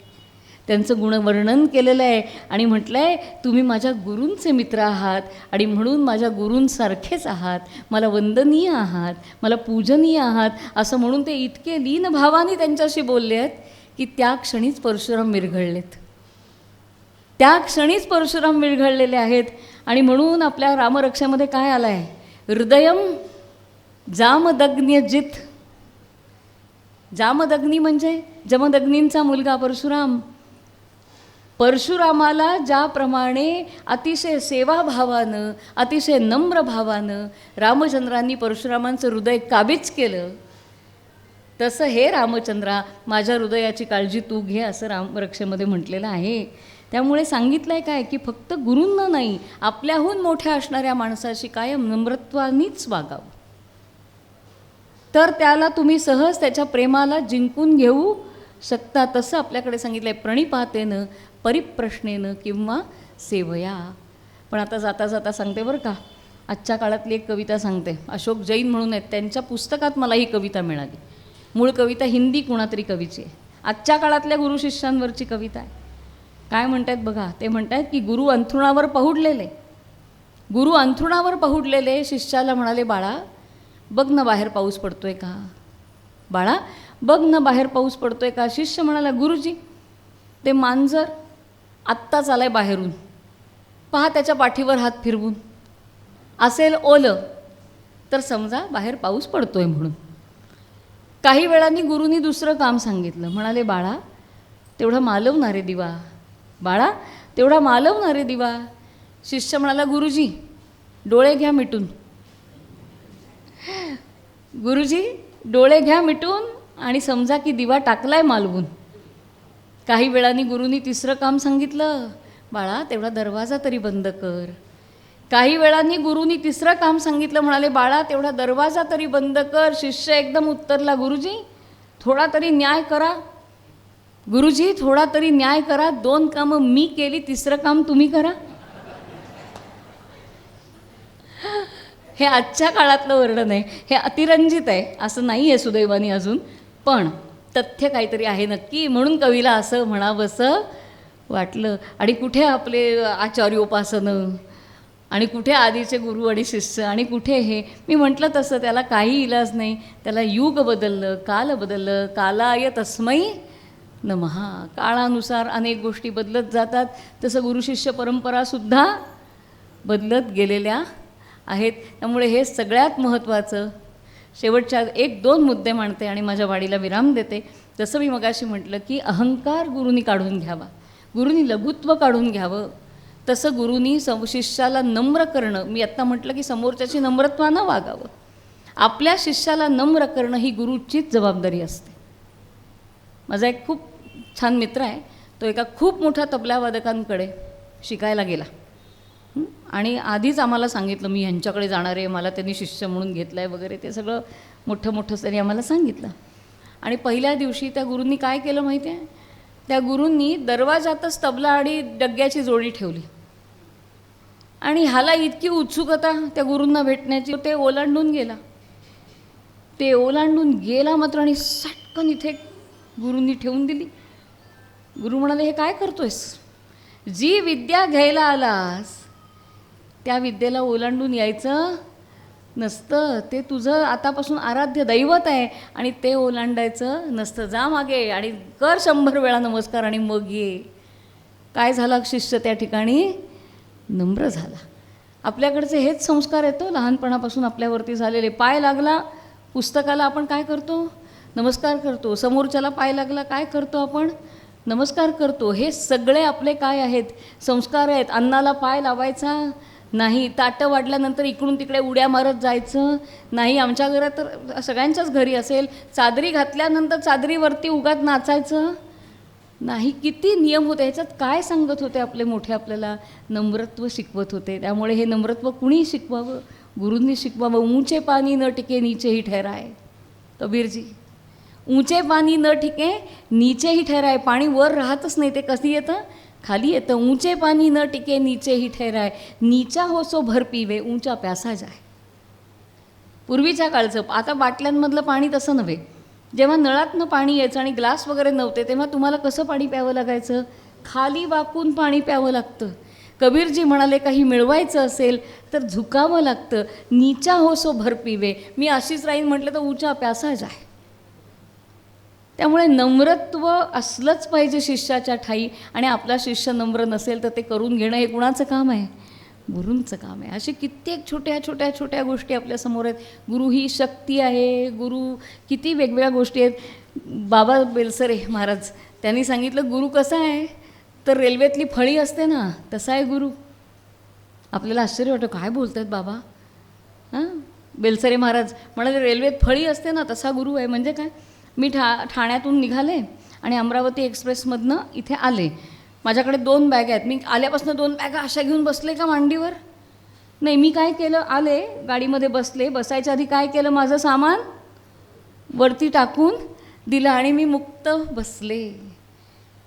B: त्यांचं गुणवर्णन केलेलं आहे आणि म्हटलं आहे तुम्ही माझ्या गुरूंचे मित्र आहात आणि म्हणून माझ्या गुरूंसारखेच आहात, मला वंदनीय आहात, मला पूजनीय आहात, असं म्हणून ते इतके लीन भावाने त्यांच्याशी बोलले आहेत की त्या क्षणीच परशुराम विरघळलेत. त्या क्षणीच परशुराम विरघळलेले आहेत. आणि म्हणून आपल्या रामरक्षेमध्ये काय आलं आहे, हृदयम जामदग्न्यजित. जामदग्नी म्हणजे जमदग्नींचा मुलगा परशुराम. परशुरामाला ज्याप्रमाणे अतिशय सेवाभावानं, अतिशय नम्र भावानं रामचंद्रांनी परशुरामांचं हृदय काबीज केलं, तसं हे रामचंद्रा माझ्या हृदयाची काळजी तू घे, असं रामरक्षेमध्ये म्हटलेलं आहे. त्यामुळे सांगितलं आहे काय की फक्त गुरूंना नाही, आपल्याहून मोठ्या असणाऱ्या माणसाशी कायम नम्रत्वानीच वागावं, तर त्याला तुम्ही सहज त्याच्या प्रेमाला जिंकून घेऊ शकता. तसं आपल्याकडे सांगितलं आहे, प्रणिपातेनं, परिप्रश्नेनं किंवा सेवया. पण आता जाता जाता सांगते बरं का, आजच्या काळातली एक कविता सांगते. अशोक जैन म्हणून आहेत, त्यांच्या पुस्तकात मला ही कविता मिळाली. मूळ कविता हिंदी कुणातरी कवीची आहे, आजच्या काळातल्या गुरु शिष्यांवरची कविता आहे. काय म्हणतात बघा, ते म्हणतात की गुरु अंथरुणावर पहुडलेले, गुरु अंथरुणावर पहुडलेले शिष्याला म्हणाले, बाळा बघ ना बाहेर पाऊस पडतोय का, बाळा बघ ना बाहेर पाऊस पडतोय का. शिष्य म्हणाला, गुरुजी ते मांजर आत्ताच आलाय बाहेरून, पहा त्याच्या पाठीवर हात फिरवून, असेल ओलं तर समजा बाहेर पाऊस पडतोय म्हणून. काही वेळांनी गुरुनी दुसरं काम सांगितलं. म्हणाले, बाळा तेवढा मालवणारे दिवा, बाळा तेवढा मालवणारे दिवा. शिष्य म्हणाला, गुरुजी डोळे घ्या मिटून, गुरुजी डोळे घ्या मिटून आणि समजा की दिवा टाकलाय मालवून. काही वेळांनी गुरुनी तिसरं काम सांगितलं, बाळा तेवढा दरवाजा तरी बंद कर. काही वेळांनी गुरुनी तिसरं काम सांगितलं. म्हणाले, बाळा तेवढा दरवाजा तरी बंद कर. शिष्य एकदम उत्तरला, गुरुजी थोडा तरी न्याय करा, गुरुजी थोडा तरी न्याय करा. 2 कामं मी केली, तिसरं काम तुम्ही करा. हे आजच्या काळातलं वर्णन आहे, हे अतिरंजित आहे असं नाही आहे सुदैवानी अजून, पण तथ्य काहीतरी आहे नक्की, म्हणून कवीला असं म्हणावंसं वाटलं. आणि कुठे आपले आचार्योपासनं आणि कुठे आधीचे गुरु आणि शिष्य आणि कुठे हे. मी म्हटलं तसं त्याला काही इलाज नाही, त्याला युग बदललं, काल बदललं, कालाय तस्मै नमः. काळानुसार अनेक गोष्टी बदलत जातात, तसं गुरुशिष्य परंपरासुद्धा बदलत गेलेल्या आहेत. त्यामुळे हे सगळ्यात महत्त्वाचं. शेवटच्या 1-2 मुद्दे मांडते आणि माझ्या वाडीला विराम देते. जसं मी मगाशी म्हटलं की अहंकार गुरुनी काढून घ्यावा, गुरुनी लघुत्व काढून घ्यावं, तसं गुरुनी शिष्याला नम्र करणं. मी आत्ता म्हटलं की समोरच्याची नम्रत्वानं वागावं. आपल्या शिष्याला नम्र करणं ही गुरुचीच जबाबदारी असते. माझा एक खूप छान मित्र आहे, तो एका खूप मोठ्या तबलावादकांकडे शिकायला गेला आणि आधीच आम्हाला सांगितलं, मी ह्यांच्याकडे जाणार आहे, मला त्यांनी शिष्य म्हणून घेतलं आहे वगैरे, ते सगळं मोठं मोठं त्यांनी आम्हाला सांगितलं. आणि पहिल्या दिवशी त्या गुरूंनी काय केलं माहिती आहे, त्या गुरूंनी दरवाजातच तबला आणि डग्ग्याची जोडी ठेवली आणि ह्याला इतकी उत्सुकता त्या गुरूंना भेटण्याची, ते ओलांडून गेला. ते ओलांडून गेला मात्र आणि सटकन इथे गुरूंनी ठेवून दिली. गुरु म्हणाले, हे काय करतोयस, जी विद्या घ्यायला आलास त्या विद्येला ओलांडून यायचं नसतं, ते तुझं आतापासून आराध्य दैवत आहे आणि ते ओलांडायचं नसतं. जा मागे आणि कर 100 वेळा नमस्कार आणि मग ये. काय झाला शिष्य त्या ठिकाणी नम्र झाला. आपल्याकडचे हेच संस्कार येतो लहानपणापासून आपल्यावरती झालेले. पाय लागला पुस्तकाला आपण काय करतो? नमस्कार करतो. समोरच्याला पाय लागला काय करतो आपण? नमस्कार करतो. हे सगळे आपले काय आहेत? संस्कार आहेत. अन्नाला पाय लावायचा नाही. ताटं वाढल्यानंतर इकडून तिकडे उड्या मारत जायचं नाही. आमच्या घरात तर सगळ्यांच्याच घरी असेल, चादरी घातल्यानंतर चादरीवरती उगाच नाचायचं नाही. किती नियम होते. ह्याच्यात काय सांगत होते आपले मोठे? आपल्याला नम्रत्व शिकवत होते. त्यामुळे हे नम्रत्व कुणी शिकवावं? गुरूंनी शिकवावं. ऊंचे पाणी न टिके नीचे ही ठहराय. कबीरजी, ऊंचे पाणी न टिके नीचे ही ठहराय. पाणी वर राहतच नाही, ते कसं येतं? खाली येतं. ऊंचे पाणी न टिके नीचे ही ठहराय. नीचा हो सो भर पिवे, ऊंचा प्यासा जाय. पूर्वीच्या काळचं, आता बाटल्यांमधलं पाणी तसं नव्हे. जेव्हा नळातनं पाणी यायचं आणि ग्लास वगैरे नव्हते, तेव्हा तुम्हाला कसं पाणी प्यावं लागायचं? खाली वाकून पाणी प्यावं लागतं. कबीरजी म्हणाले काही मिळवायचं असेल तर झुकावं लागतं. नीचा हो सो भर पिवे. मी अशीच राहीन म्हटलं तर ऊंचा प्यासा जाय. त्यामुळे नम्रत्व असलंच पाहिजे शिष्याच्या ठाई. आणि आपला शिष्य नम्र नसेल तर ते करून घेणं हे कुणाचं काम आहे? गुरूंचं काम आहे. असे कित्येक छोट्या छोट्या छोट्या गोष्टी आपल्यासमोर आहेत. गुरु ही शक्ती आहे. गुरु किती वेगवेगळ्या गोष्टी आहेत. बाबा बेलसरे महाराज त्यांनी सांगितलं गुरु कसा आहे? तर रेल्वेतली फळी असते ना, तसा आहे गुरु. आपल्याला आश्चर्य वाटतं, काय बोलत आहेत बाबा? हां, बेलसरे महाराज म्हणाले रेल्वेत फळी असते ना, तसा गुरु आहे. म्हणजे काय? मी ठाण्यातून निघाले आणि अमरावती एक्सप्रेसमधनं इथे आले. माझ्याकडे 2 बॅग आहेत. मी आल्यापासून 2 बॅगा अशा घेऊन बसले का मांडीवर? नाही. मी काय केलं, आले गाडीमध्ये बसले. बसायच्या आधी काय केलं, माझं सामान वरती टाकून दिलं आणि मी मुक्त बसले.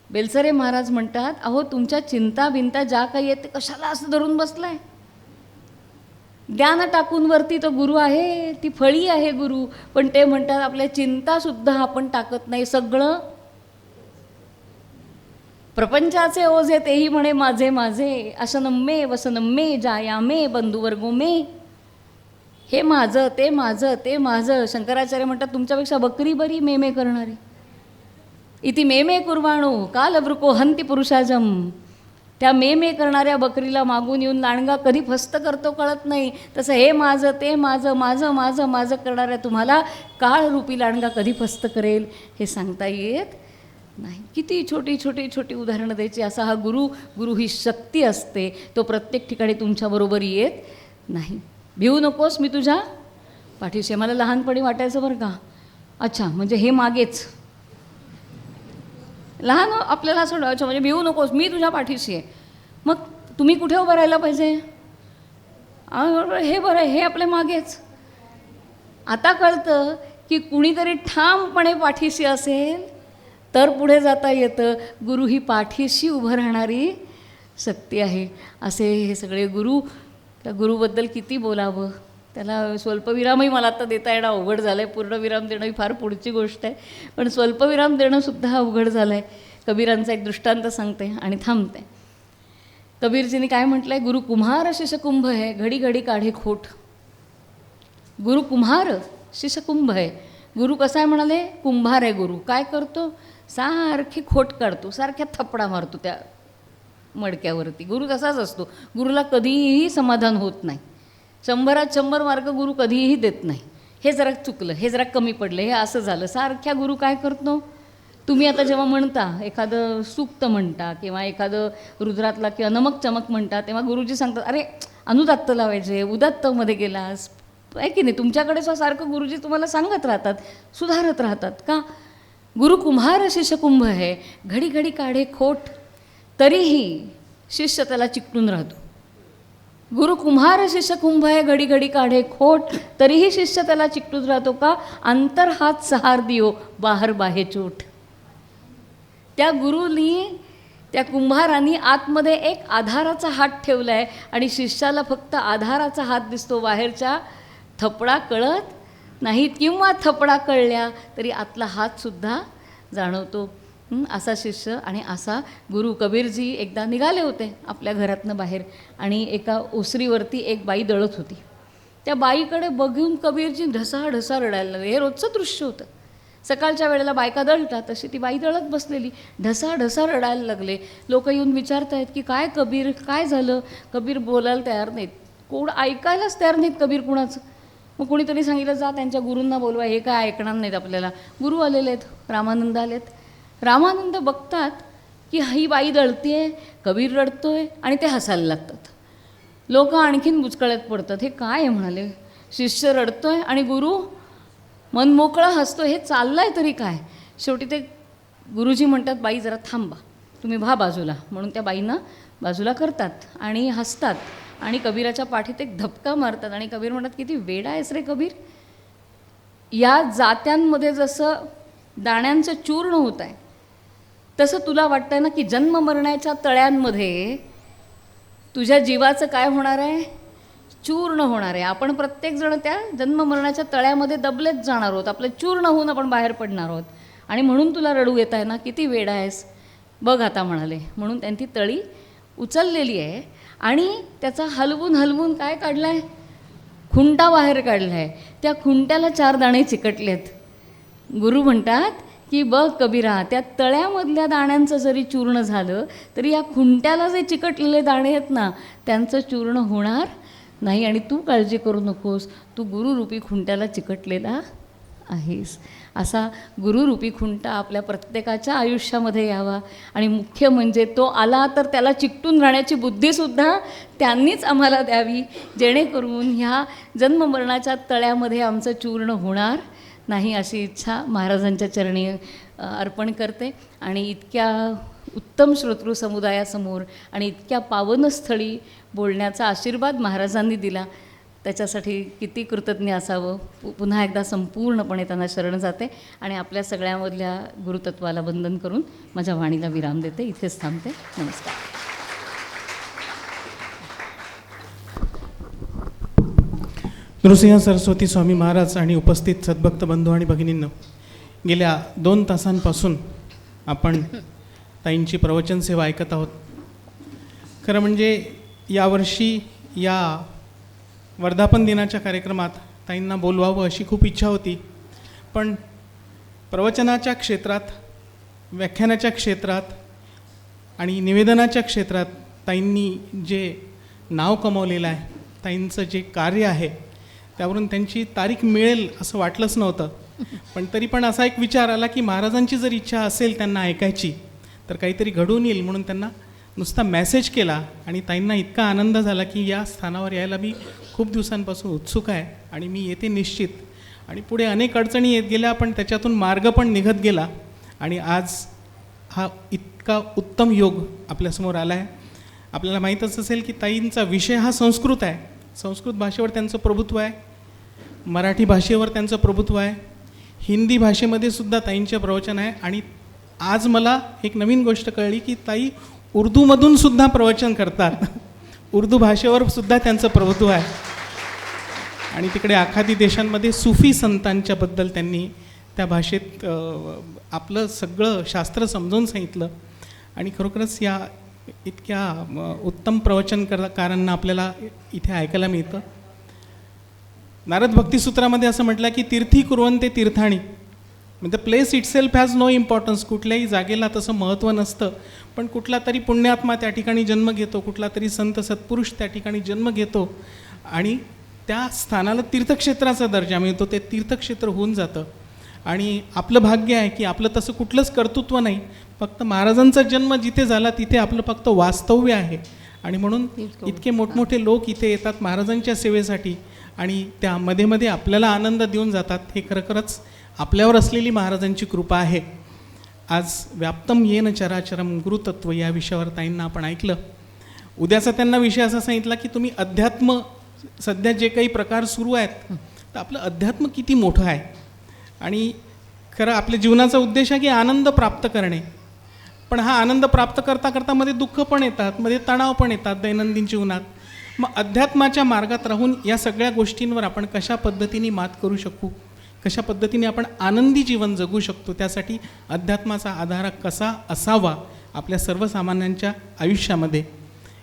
B: बेलसरे महाराज म्हणतात, अहो तुमच्या चिंता बिंता ज्या काही आहेत ते कशाला असं धरून बसलाय? द्या ना टाकून वरती. तो गुरु आहे, ती फळी आहे गुरु. पण ते म्हणतात आपल्या चिंतासुद्धा आपण टाकत नाही. सगळं प्रपंचाचे ओझे तेही म्हणे माझे माझे. असनम्मे वसनम्मे जायामे बंधुवर्गो मे. हे माझं ते माझं ते माझं. शंकराचार्य म्हणतात तुमच्यापेक्षा बकरी बरी मेमे करणारी. इति मेमे कुर्वाणो कालवृको हंती पुरुषाजम. त्या मे करणाऱ्या बकरीला मागून येऊन लांडगा कधी फस्त करतो कळत नाही. तसं हे माझं ते माझं माझं माझं माझं करणाऱ्या तुम्हाला काळरूपी लांडगा कधी फस्त करेल हे सांगता येत नाही. किती छोटी छोटी छोटी उदाहरणं द्यायची. असा हा गुरु ही शक्ती असते. तो प्रत्येक ठिकाणी तुमच्याबरोबर येत नाही. भिवू नकोस, मी तुझ्या पाठीशी. मला लहानपणी वाटायचं बरं का, अच्छा म्हणजे हे मागेच. लहान आपल्याला असं वाटायचं म्हणजे भिवू नकोस, मी तुझ्या पाठीशी आहे. मग तुम्ही कुठे उभं राहायला पाहिजे? हे बरं, हे आपल्या मागेच. आता कळतं की कुणीतरी ठामपणे पाठीशी असेल तर पुढे जाता येतं. गुरु ही पाठीशी उभं राहणारी शक्ती आहे. असे हे सगळे गुरु. त्या गुरुबद्दल किती बोलावं. त्याला स्वल्पविरामही मला आता देता येणं अवघड झालं आहे. पूर्णविराम देणं ही फार पुढची गोष्ट आहे. पण स्वल्पविराम देणंसुद्धा अवघड झालं आहे. कबीरांचा एक दृष्टांत सांगते आणि थांबते. कबीरजींनी काय म्हटलं आहे? गुरु कुम्हार शिष्य कुंभ है, घडी घडी काढे खोट. गुरु कुम्हार शिष्य कुंभ आहे. गुरु कसा आहे म्हणाले? कुंभार आहे गुरु. काय करतो? सारखी खोट काढतो, सारख्या थपडा मारतो त्या मडक्यावरती. गुरु तसाच असतो. गुरुला कधीही समाधान होत नाही. 100त 100 मार्क गुरु कधीही देत नाही. हे जरा चुकलं, हे जरा कमी पडलं, हे असं झालं. सारख्या गुरु काय करतो? तुम्ही आता जेव्हा म्हणता, एखादं सूक्त म्हणता किंवा एखादं रुद्रातला किंवा नमक चमक म्हणता, तेव्हा गुरुजी सांगतात अरे अनुदात्त लावायचे, उदात्तमध्ये गेलास आहे की नाही. तुमच्याकडेच सारखं गुरुजी तुम्हाला सांगत राहतात, सुधारत राहतात. का? गुरु कुम्हार शिष्य कुंभ आहे, घडी घडी काढे खोट, तरीही शिष्य त्याला चिकटून राहतो. गुरु कुम्हार शिष्य कुंभ आहे, घडी घडी काढे खोट, तरीही शिष्य त्याला चिकटून राहतो. का? अंतर हात सहार दियो, बाहेर बाहे चोट. त्या गुरुनी, त्या कुंभारांनी आतमध्ये एक आधाराचा हात ठेवला आहे आणि शिष्याला फक्त आधाराचा हात दिसतो. बाहेरच्या थपडा कळत नाहीत किंवा थपडा कळल्या तरी आतला हातसुद्धा जाणवतो. असा शिष्य आणि असा गुरु. कबीरजी एकदा निघाले होते आपल्या घरातनं बाहेर आणि एका ओसरीवरती एक बाई दळत होती. त्या बाईकडे बघून कबीरजी ढसा ढसा रडायला लागले. हे रोजचं दृश्य होतं. सकाळच्या वेळेला बायका दळतात, तशी ती बाई दळत बसलेली, ढसा ढसा रडायला लागले. लोक येऊन विचारत आहेत की काय कबीर, काय झालं? कबीर बोलायला तयार नाहीत, कोण ऐकायलाच तयार नाहीत कबीर कुणाचं. मग कोणीतरी सांगितलं जा त्यांच्या गुरूंना बोलवा, हे काय ऐकणार नाहीत आपल्याला. गुरु आलेले आहेत, रामानंद आलेत. रामानंद बघतात की ही बाई दळतीये, कबीर रडतोय आणि ते हसायला लागतात. लोक आणखीन बुचकळ्यात पडतात, हे काय आहे म्हणाले, शिष्य रडतोय आणि गुरु मन मोकळं हसतोय, हे चाललं आहे तरी काय. शेवटी ते गुरुजी म्हणतात बाई जरा थांबा, तुम्ही व्हा बाजूला, म्हणून त्या बाईंना बाजूला करतात आणि हसतात आणि कबीराच्या पाठीत एक धपका मारतात. आणि कबीर म्हणतात किती वेडा आहेस रे कबीर, या जात्यांमध्ये जसं दाण्यांचं चूर्ण होत आहे तसं तुला वाटतंय ना की जन्म मरण्याच्या तळ्यांमध्ये तुझ्या जीवाचं काय होणार आहे, चूर्ण होणार आहे. आपण प्रत्येकजण त्या जन्म मरणाच्या तळ्यामध्ये दबलेच जाणार आहोत, आपलं चूर्ण होऊन आपण बाहेर पडणार आहोत. आणि म्हणून तुला रडू येत आहे ना, किती वेडा आहेस बघ आता म्हणाले. म्हणून त्यांनी तळी उचललेली आहे आणि त्याचा हलवून हलवून काय काढला आहे, खुंटा बाहेर काढला आहे. त्या खुंट्याला 4 दाणे चिकटलेत. गुरु म्हणतात की बघ कबीरा, त्या तळ्यामधल्या दाण्यांचं जरी चूर्ण झालं तरी या खुंट्याला जे चिकटलेले दाणे आहेत ना, त्यांचं चूर्ण होणार नाही. आणि तू काळजी करू नकोस, तू गुरुरूपी खुंट्याला चिकटलेला आहेस. असा गुरुरूपी खुंटा आपल्या प्रत्येकाच्या आयुष्यामध्ये यावा. आणि मुख्य म्हणजे तो आला तर त्याला चिकटून राहण्याची बुद्धीसुद्धा त्यांनीच आम्हाला द्यावी, जेणेकरून ह्या जन्ममरणाच्या तळ्यामध्ये आमचं चूर्ण होणार नाही, अशी इच्छा महाराजांच्या चरणी अर्पण करते. आणि इतक्या उत्तम श्रोतृ समुदायासमोर आणि इतक्या पावनस्थळी बोलण्याचा आशीर्वाद महाराजांनी दिला, त्याच्यासाठी किती कृतज्ञ असावं. पुन्हा एकदा संपूर्णपणे त्यांना शरण जाते आणि आपल्या सगळ्यामधल्या गुरुतत्वाला वंदन करून माझ्या वाणीला विराम देते. इथेच थांबते. नमस्कार.
A: नृसिंह सरस्वती स्वामी महाराज आणि उपस्थित सद्भक्त बंधू आणि भगिनींनो, गेल्या 2 तासांपासून आपण ताईंची प्रवचन सेवा ऐकत आहोत. खरं म्हणजे यावर्षी या वर्धापन दिनाच्या कार्यक्रमात ताईंना बोलवावं अशी खूप इच्छा होती, पण प्रवचनाच्या क्षेत्रात, व्याख्यानाच्या क्षेत्रात आणि निवेदनाच्या क्षेत्रात ताईंनी जे नाव कमावलेलं आहे, ताईंचं जे कार्य आहे, त्यावरून त्यांची तारीख मिळेल असं वाटलंच नव्हतं. पण तरी पण असा एक विचार आला की महाराजांची जर इच्छा असेल त्यांना ऐकायची तर काहीतरी घडून येईल, म्हणून त्यांना नुसता मेसेज केला. आणि ताईंना इतका आनंद झाला की या स्थानावर यायला मी खूप दिवसांपासून उत्सुक आहे आणि मी येते निश्चित. आणि पुढे अनेक अडचणी येत गेल्या, पण त्याच्यातून मार्ग पण निघत गेला आणि आज हा इतका उत्तम योग आपल्यासमोर आला आहे. आपल्याला माहीतच असेल की ताईंचा विषय हा संस्कृत आहे. संस्कृत भाषेवर त्यांचं प्रभुत्व आहे, मराठी भाषेवर त्यांचं प्रभुत्व आहे, हिंदी भाषेमध्ये सुद्धा ताईंचे प्रवचन आहे. आणि आज मला एक नवीन गोष्ट कळली की ताई उर्दूमधून सुद्धा प्रवचन करतात. उर्दू भाषेवर सुद्धा त्यांचं प्रभुत्व आहे. आणि तिकडे आखाती देशांमध्ये सुफी संतांच्याबद्दल त्यांनी त्या भाषेत आपलं सगळं शास्त्र समजावून सांगितलं. आणि खरोखरच या इतक्या उत्तम प्रवचनकारांना आपल्याला इथे ऐकायला मिळतं. नारद भक्तिसूत्रामध्ये असं म्हटलं की तीर्थी कुर्वन्ते तीर्थाणी, म्हणजे place itself has no importance. कुठल्याही जागेला तसं महत्त्व नसतं, पण कुठला तरी पुण्यात्मा त्या ठिकाणी जन्म घेतो, कुठला तरी संत सत्पुरुष त्या ठिकाणी जन्म घेतो आणि त्या स्थानाला तीर्थक्षेत्राचा दर्जा मिळतो, ते तीर्थक्षेत्र होऊन जातं. आणि आपलं भाग्य आहे की आपलं तसं कुठलंच कर्तृत्व नाही, फक्त महाराजांचा जन्म जिथे झाला तिथे आपलं फक्त वास्तव्य आहे. आणि म्हणून इतके मोठमोठे लोक इथे येतात महाराजांच्या सेवेसाठी आणि त्या मध्ये मध्ये आपल्याला आनंद देऊन जातात. हे खरोखरच आपल्यावर असलेली महाराजांची कृपा आहे. आज व्याप्तम येन चराचरम गुरुतत्व या विषयावर ताईंना आपण ऐकलं. उद्याचा त्यांना विषय असा सांगितला की तुम्ही अध्यात्म, सध्या जे काही प्रकार सुरू आहेत तर आपलं अध्यात्म किती मोठं आहे. आणि खरं आपल्या जीवनाचा उद्देश आहे की आनंद प्राप्त करणे, पण हा आनंद प्राप्त करता करता मध्ये दुःख पण येतात, मध्ये तणाव पण येतात दैनंदिन जीवनात. मग अध्यात्माच्या मार्गात राहून या सगळ्या गोष्टींवर आपण कशा पद्धतीने मात करू शकू, कशा पद्धतीने आपण आनंदी जीवन जगू शकतो, त्यासाठी अध्यात्माचा आधार कसा असावा आपल्या सर्वसामान्यांच्या आयुष्यामध्ये,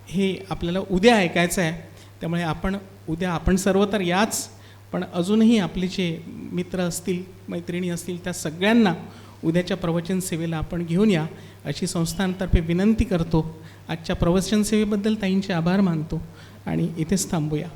A: हे आपल्याला उद्या ऐकायचं आहे. त्यामुळे आपण उद्या आपण सर्व तर याच, पण अजूनही आपले जे मित्र असतील, मैत्रिणी असतील, त्या सगळ्यांना उद्याच्या प्रवचन सेवेला आपण घेऊन या अशी संस्थांतर्फे विनंती करतो. आजच्या प्रवचन सेवेबद्दल ताईंचे आभार मानतो आणि इथेच थांबूया.